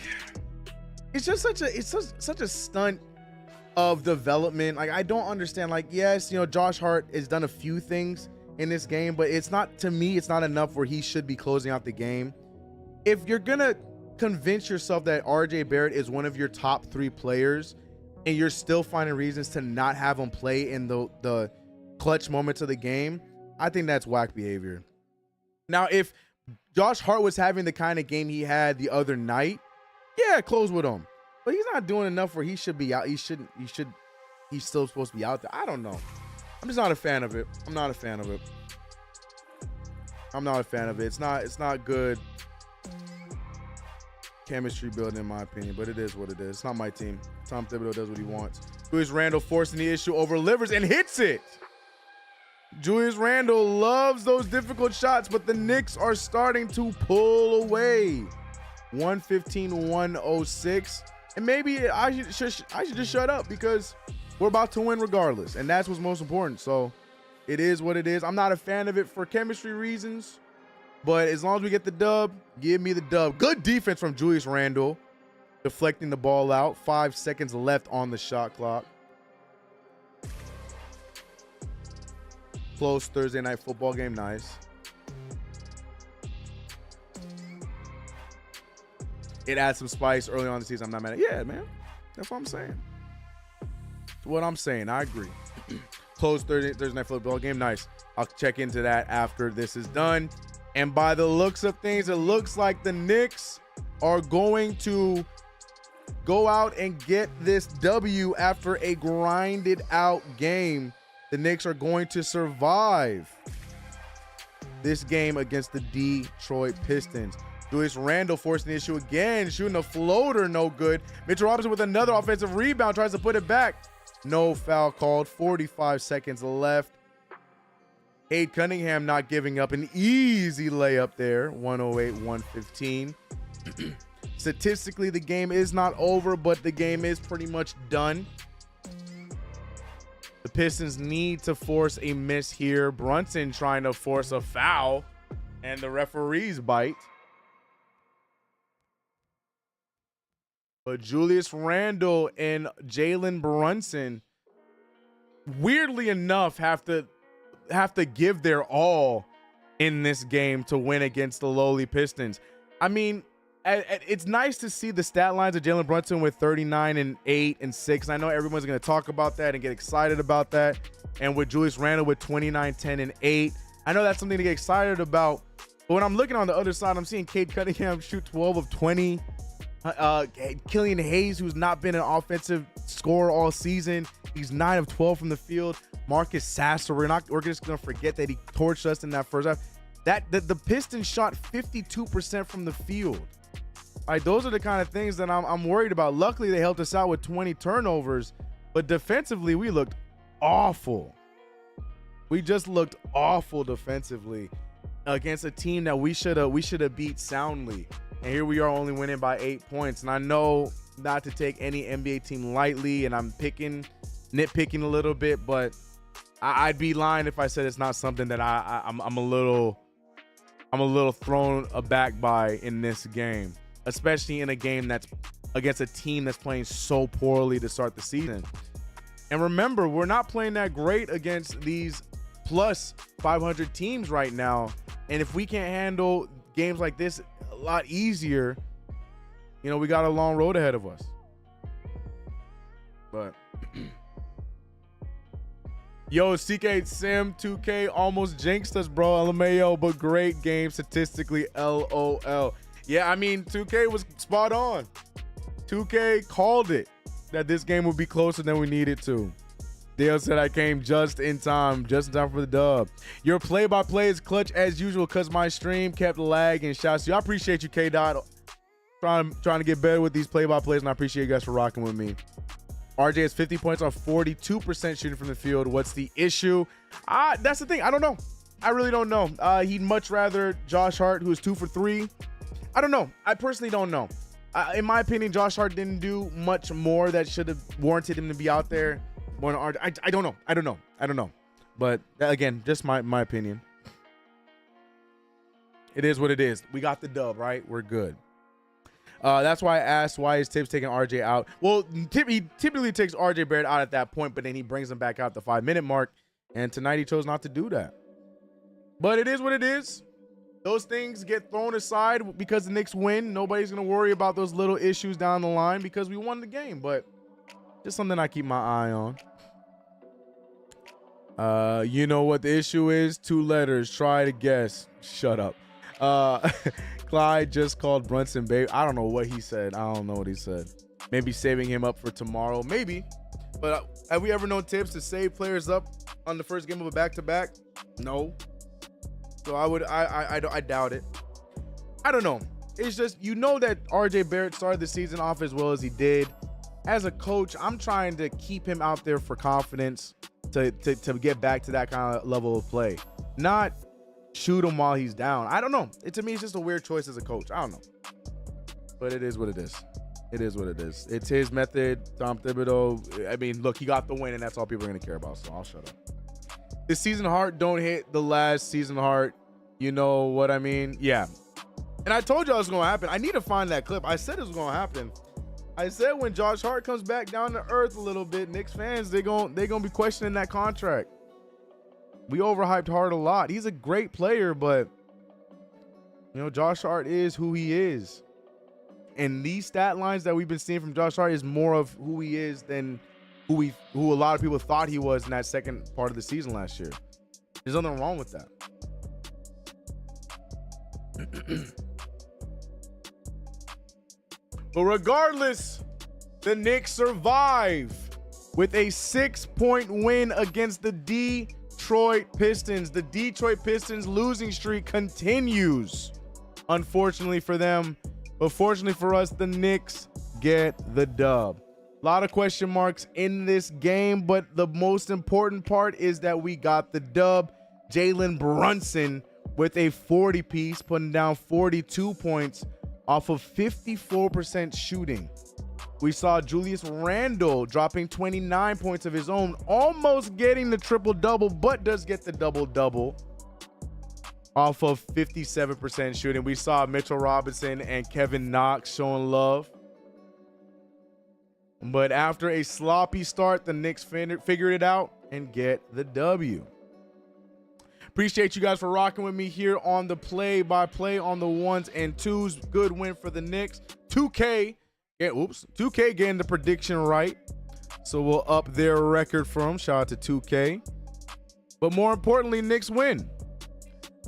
it's just such a stunt of development. Like, I don't understand. Like, yes, you know, Josh Hart has done a few things in this game, but it's not, to me, it's not enough where he should be closing out the game. If you're gonna convince yourself that RJ Barrett is one of your top 3 players and you're still finding reasons to not have him play in the clutch moments of the game, I think that's whack behavior. Now, if Josh Hart was having the kind of game he had the other night, yeah, close with him. But he's not doing enough where he should be out. He's still supposed to be out there. I don't know. I'm just not a fan of it. I'm not a fan of it. It's not good chemistry building, in my opinion, but it is what it is. It's not my team. Tom Thibodeau does what he wants. Julius Randle forcing the issue over Livers and hits it. Julius Randle loves those difficult shots, but the Knicks are starting to pull away. 115-106. And maybe I should just shut up because we're about to win regardless, and that's what's most important. So it is what it is. I'm not a fan of it for chemistry reasons, but as long as we get the dub, give me the dub. Good defense from Julius Randle, deflecting the ball out. 5 seconds left on the shot clock. Close Thursday night football game. Nice. It adds some spice early on in the season. I'm not mad at it. Yeah, man. That's what I'm saying. That's what I'm saying. I agree. Close Thursday night football game. Nice. I'll check into that after this is done. And by the looks of things, it looks like the Knicks are going to go out and get this W after a grinded out game. The Knicks are going to survive this game against the Detroit Pistons. Julius Randle forcing the issue again, shooting a floater, no good. Mitchell Robinson with another offensive rebound, tries to put it back. No foul called, 45 seconds left. Cade Cunningham not giving up an easy layup there, 108-115. Statistically, the game is not over, but the game is pretty much done. The Pistons need to force a miss here. Brunson trying to force a foul, and the referees bite. But Julius Randle and Jalen Brunson, weirdly enough, have to give their all in this game to win against the lowly Pistons. I mean, it's nice to see the stat lines of Jalen Brunson with 39 and 8 and 6. I know everyone's going to talk about that and get excited about that. And with Julius Randle with 29, 10 and 8, I know that's something to get excited about. But when I'm looking on the other side, I'm seeing Cade Cunningham shoot 12 of 20. Killian Hayes, who's not been an offensive scorer all season, he's 9 of 12 from the field. Marcus Sasser, we're just gonna forget that he torched us in that first half. The Pistons shot 52% from the field. Like, those are the kind of things that I'm worried about. Luckily, they helped us out with 20 turnovers, but defensively, we looked awful. We just looked awful defensively against a team that we should have beat soundly. And here we are only winning by 8 points. And I know not to take any NBA team lightly, and I'm nitpicking a little bit, but I'd be lying if I said it's not something that I'm a little thrown aback by in this game, especially in a game that's against a team that's playing so poorly to start the season. And remember, we're not playing that great against these plus 500 teams right now. And if we can't handle games like this a lot easier, we got a long road ahead of us. But yo, CK2K almost jinxed us, bro. LMAO, but great game statistically. LOL. Yeah, I mean, 2K was spot on. 2K called it that this game would be closer than we needed to. Dale said I came just in time for the dub. Your play-by-play is clutch as usual because my stream kept lagging. Shouts to you. I appreciate you, K-Dot. Trying to get better with these play-by-plays, and I appreciate you guys for rocking with me. RJ has 50 points on 42% shooting from the field. What's the issue? That's the thing. I don't know. I really don't know. He'd much rather Josh Hart, who's 2 for 3. I don't know. I personally don't know. In my opinion, Josh Hart didn't do much more that should have warranted him to be out there. More than RJ. I don't know. But again, just my opinion. It is what it is. We got the dub, right? We're good. That's why I asked why is Tibbs taking RJ out. Well, he typically takes RJ Barrett out at that point, but then he brings him back out at the 5-minute mark. And tonight he chose not to do that. But it is what it is. Those things get thrown aside because the Knicks win. Nobody's going to worry about those little issues down the line because we won the game. But just something I keep my eye on. You know what the issue is? 2 letters. Try to guess. Shut up. Clyde just called Brunson babe. I don't know what he said. I don't know what he said. Maybe saving him up for tomorrow. Maybe. But have we ever known Tibbs to save players up on the first game of a back-to-back? No. So I doubt it. I don't know. It's just, that RJ Barrett started the season off as well as he did. As a coach, I'm trying to keep him out there for confidence to get back to that kind of level of play. Not shoot him while he's down. I don't know. To me, it's just a weird choice as a coach. I don't know. But it is what it is. It is what it is. It's his method. Tom Thibodeau. I mean, look, he got the win, and that's all people are going to care about, so I'll shut up. This season heart don't hit the last season heart. You know what I mean? Yeah. And I told you it was going to happen. I need to find that clip. I said it was going to happen. I said when Josh Hart comes back down to earth a little bit, Knicks fans, they're gonna be questioning that contract. We overhyped Hart a lot. He's a great player, but Josh Hart is who he is. And these stat lines that we've been seeing from Josh Hart is more of who he is than who a lot of people thought he was in that second part of the season last year. There's nothing wrong with that. But regardless, the Knicks survive with a 6-point win against the Detroit Pistons. The Detroit Pistons losing streak continues. Unfortunately for them, but fortunately for us, the Knicks get the dub. A lot of question marks in this game, but the most important part is that we got the dub. Jalen Brunson with a 40-piece, putting down 42 points off of 54% shooting. We saw Julius Randle dropping 29 points of his own, almost getting the triple-double, but does get the double-double off of 57% shooting. We saw Mitchell Robinson and Kevin Knox showing love. But after a sloppy start, the Knicks figured it out and get the W. Appreciate you guys for rocking with me here on the play-by-play on the 1s and 2s. Good win for the Knicks. 2K getting the prediction right. So we'll up their record for them. Shout out to 2K. But more importantly, Knicks win.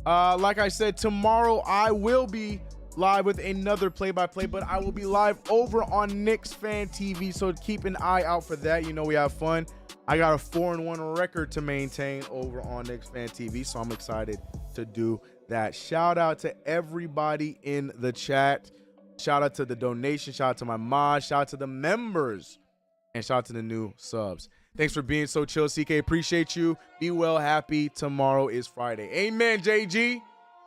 Like I said, tomorrow I will be live with another play-by-play, but I will be live over on Knicks Fan TV, so keep an eye out for that. We have fun. I got a 4-1 record to maintain over on Knicks Fan TV, so I'm excited to do that. Shout out to everybody in the chat. Shout out to the donation. Shout out to my mods. Shout out to the members. And shout out to the new subs. Thanks for being so chill, CK. Appreciate you. Be well, happy. Tomorrow is Friday. Amen, JG.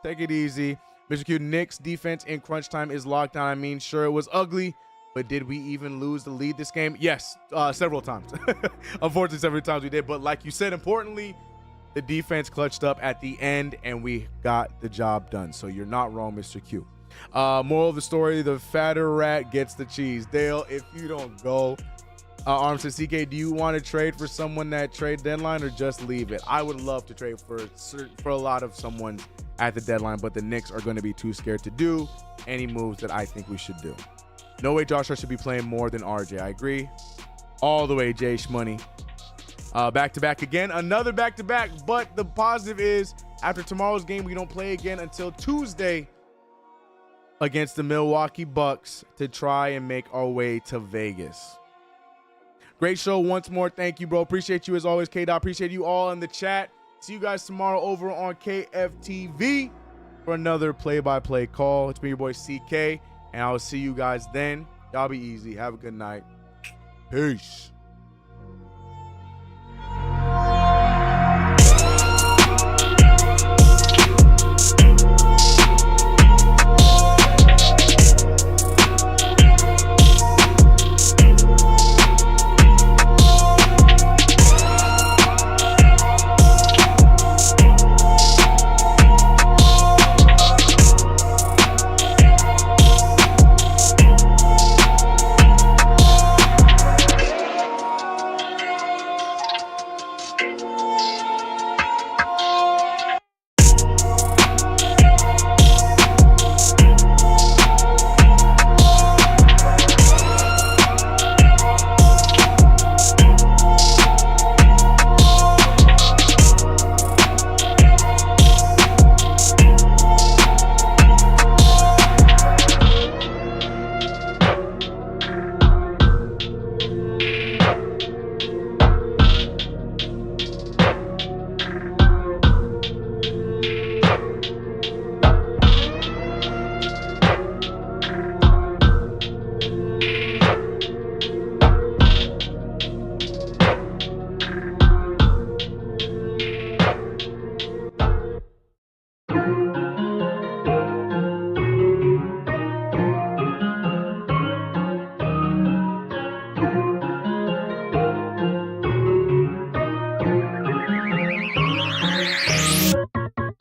Take it easy. Mr. Q, Knicks defense in crunch time is locked down. I mean, sure, it was ugly, but did we even lose the lead this game? Yes, several times. Unfortunately, several times we did. But like you said, importantly, the defense clutched up at the end, and we got the job done. So you're not wrong, Mr. Q. Moral of the story, the fatter rat gets the cheese. Dale, if you don't go. Arms says, CK, do you want to trade for someone that trade deadline or just leave it? I would love to trade for a lot of someone at the deadline, but the Knicks are going to be too scared to do any moves that I think we should do. No way Josh Hart should be playing more than RJ. I agree. All the way, Jay Shmoney. Back-to-back again. Another back-to-back, but the positive is after tomorrow's game, we don't play again until Tuesday against the Milwaukee Bucks to try and make our way to Vegas. Great show once more. Thank you, bro. Appreciate you as always, K-Dot. Appreciate you all in the chat. See you guys tomorrow over on KFTV for another play-by-play call. It's me, your boy CK, and I'll see you guys then. Y'all be easy. Have a good night. Peace.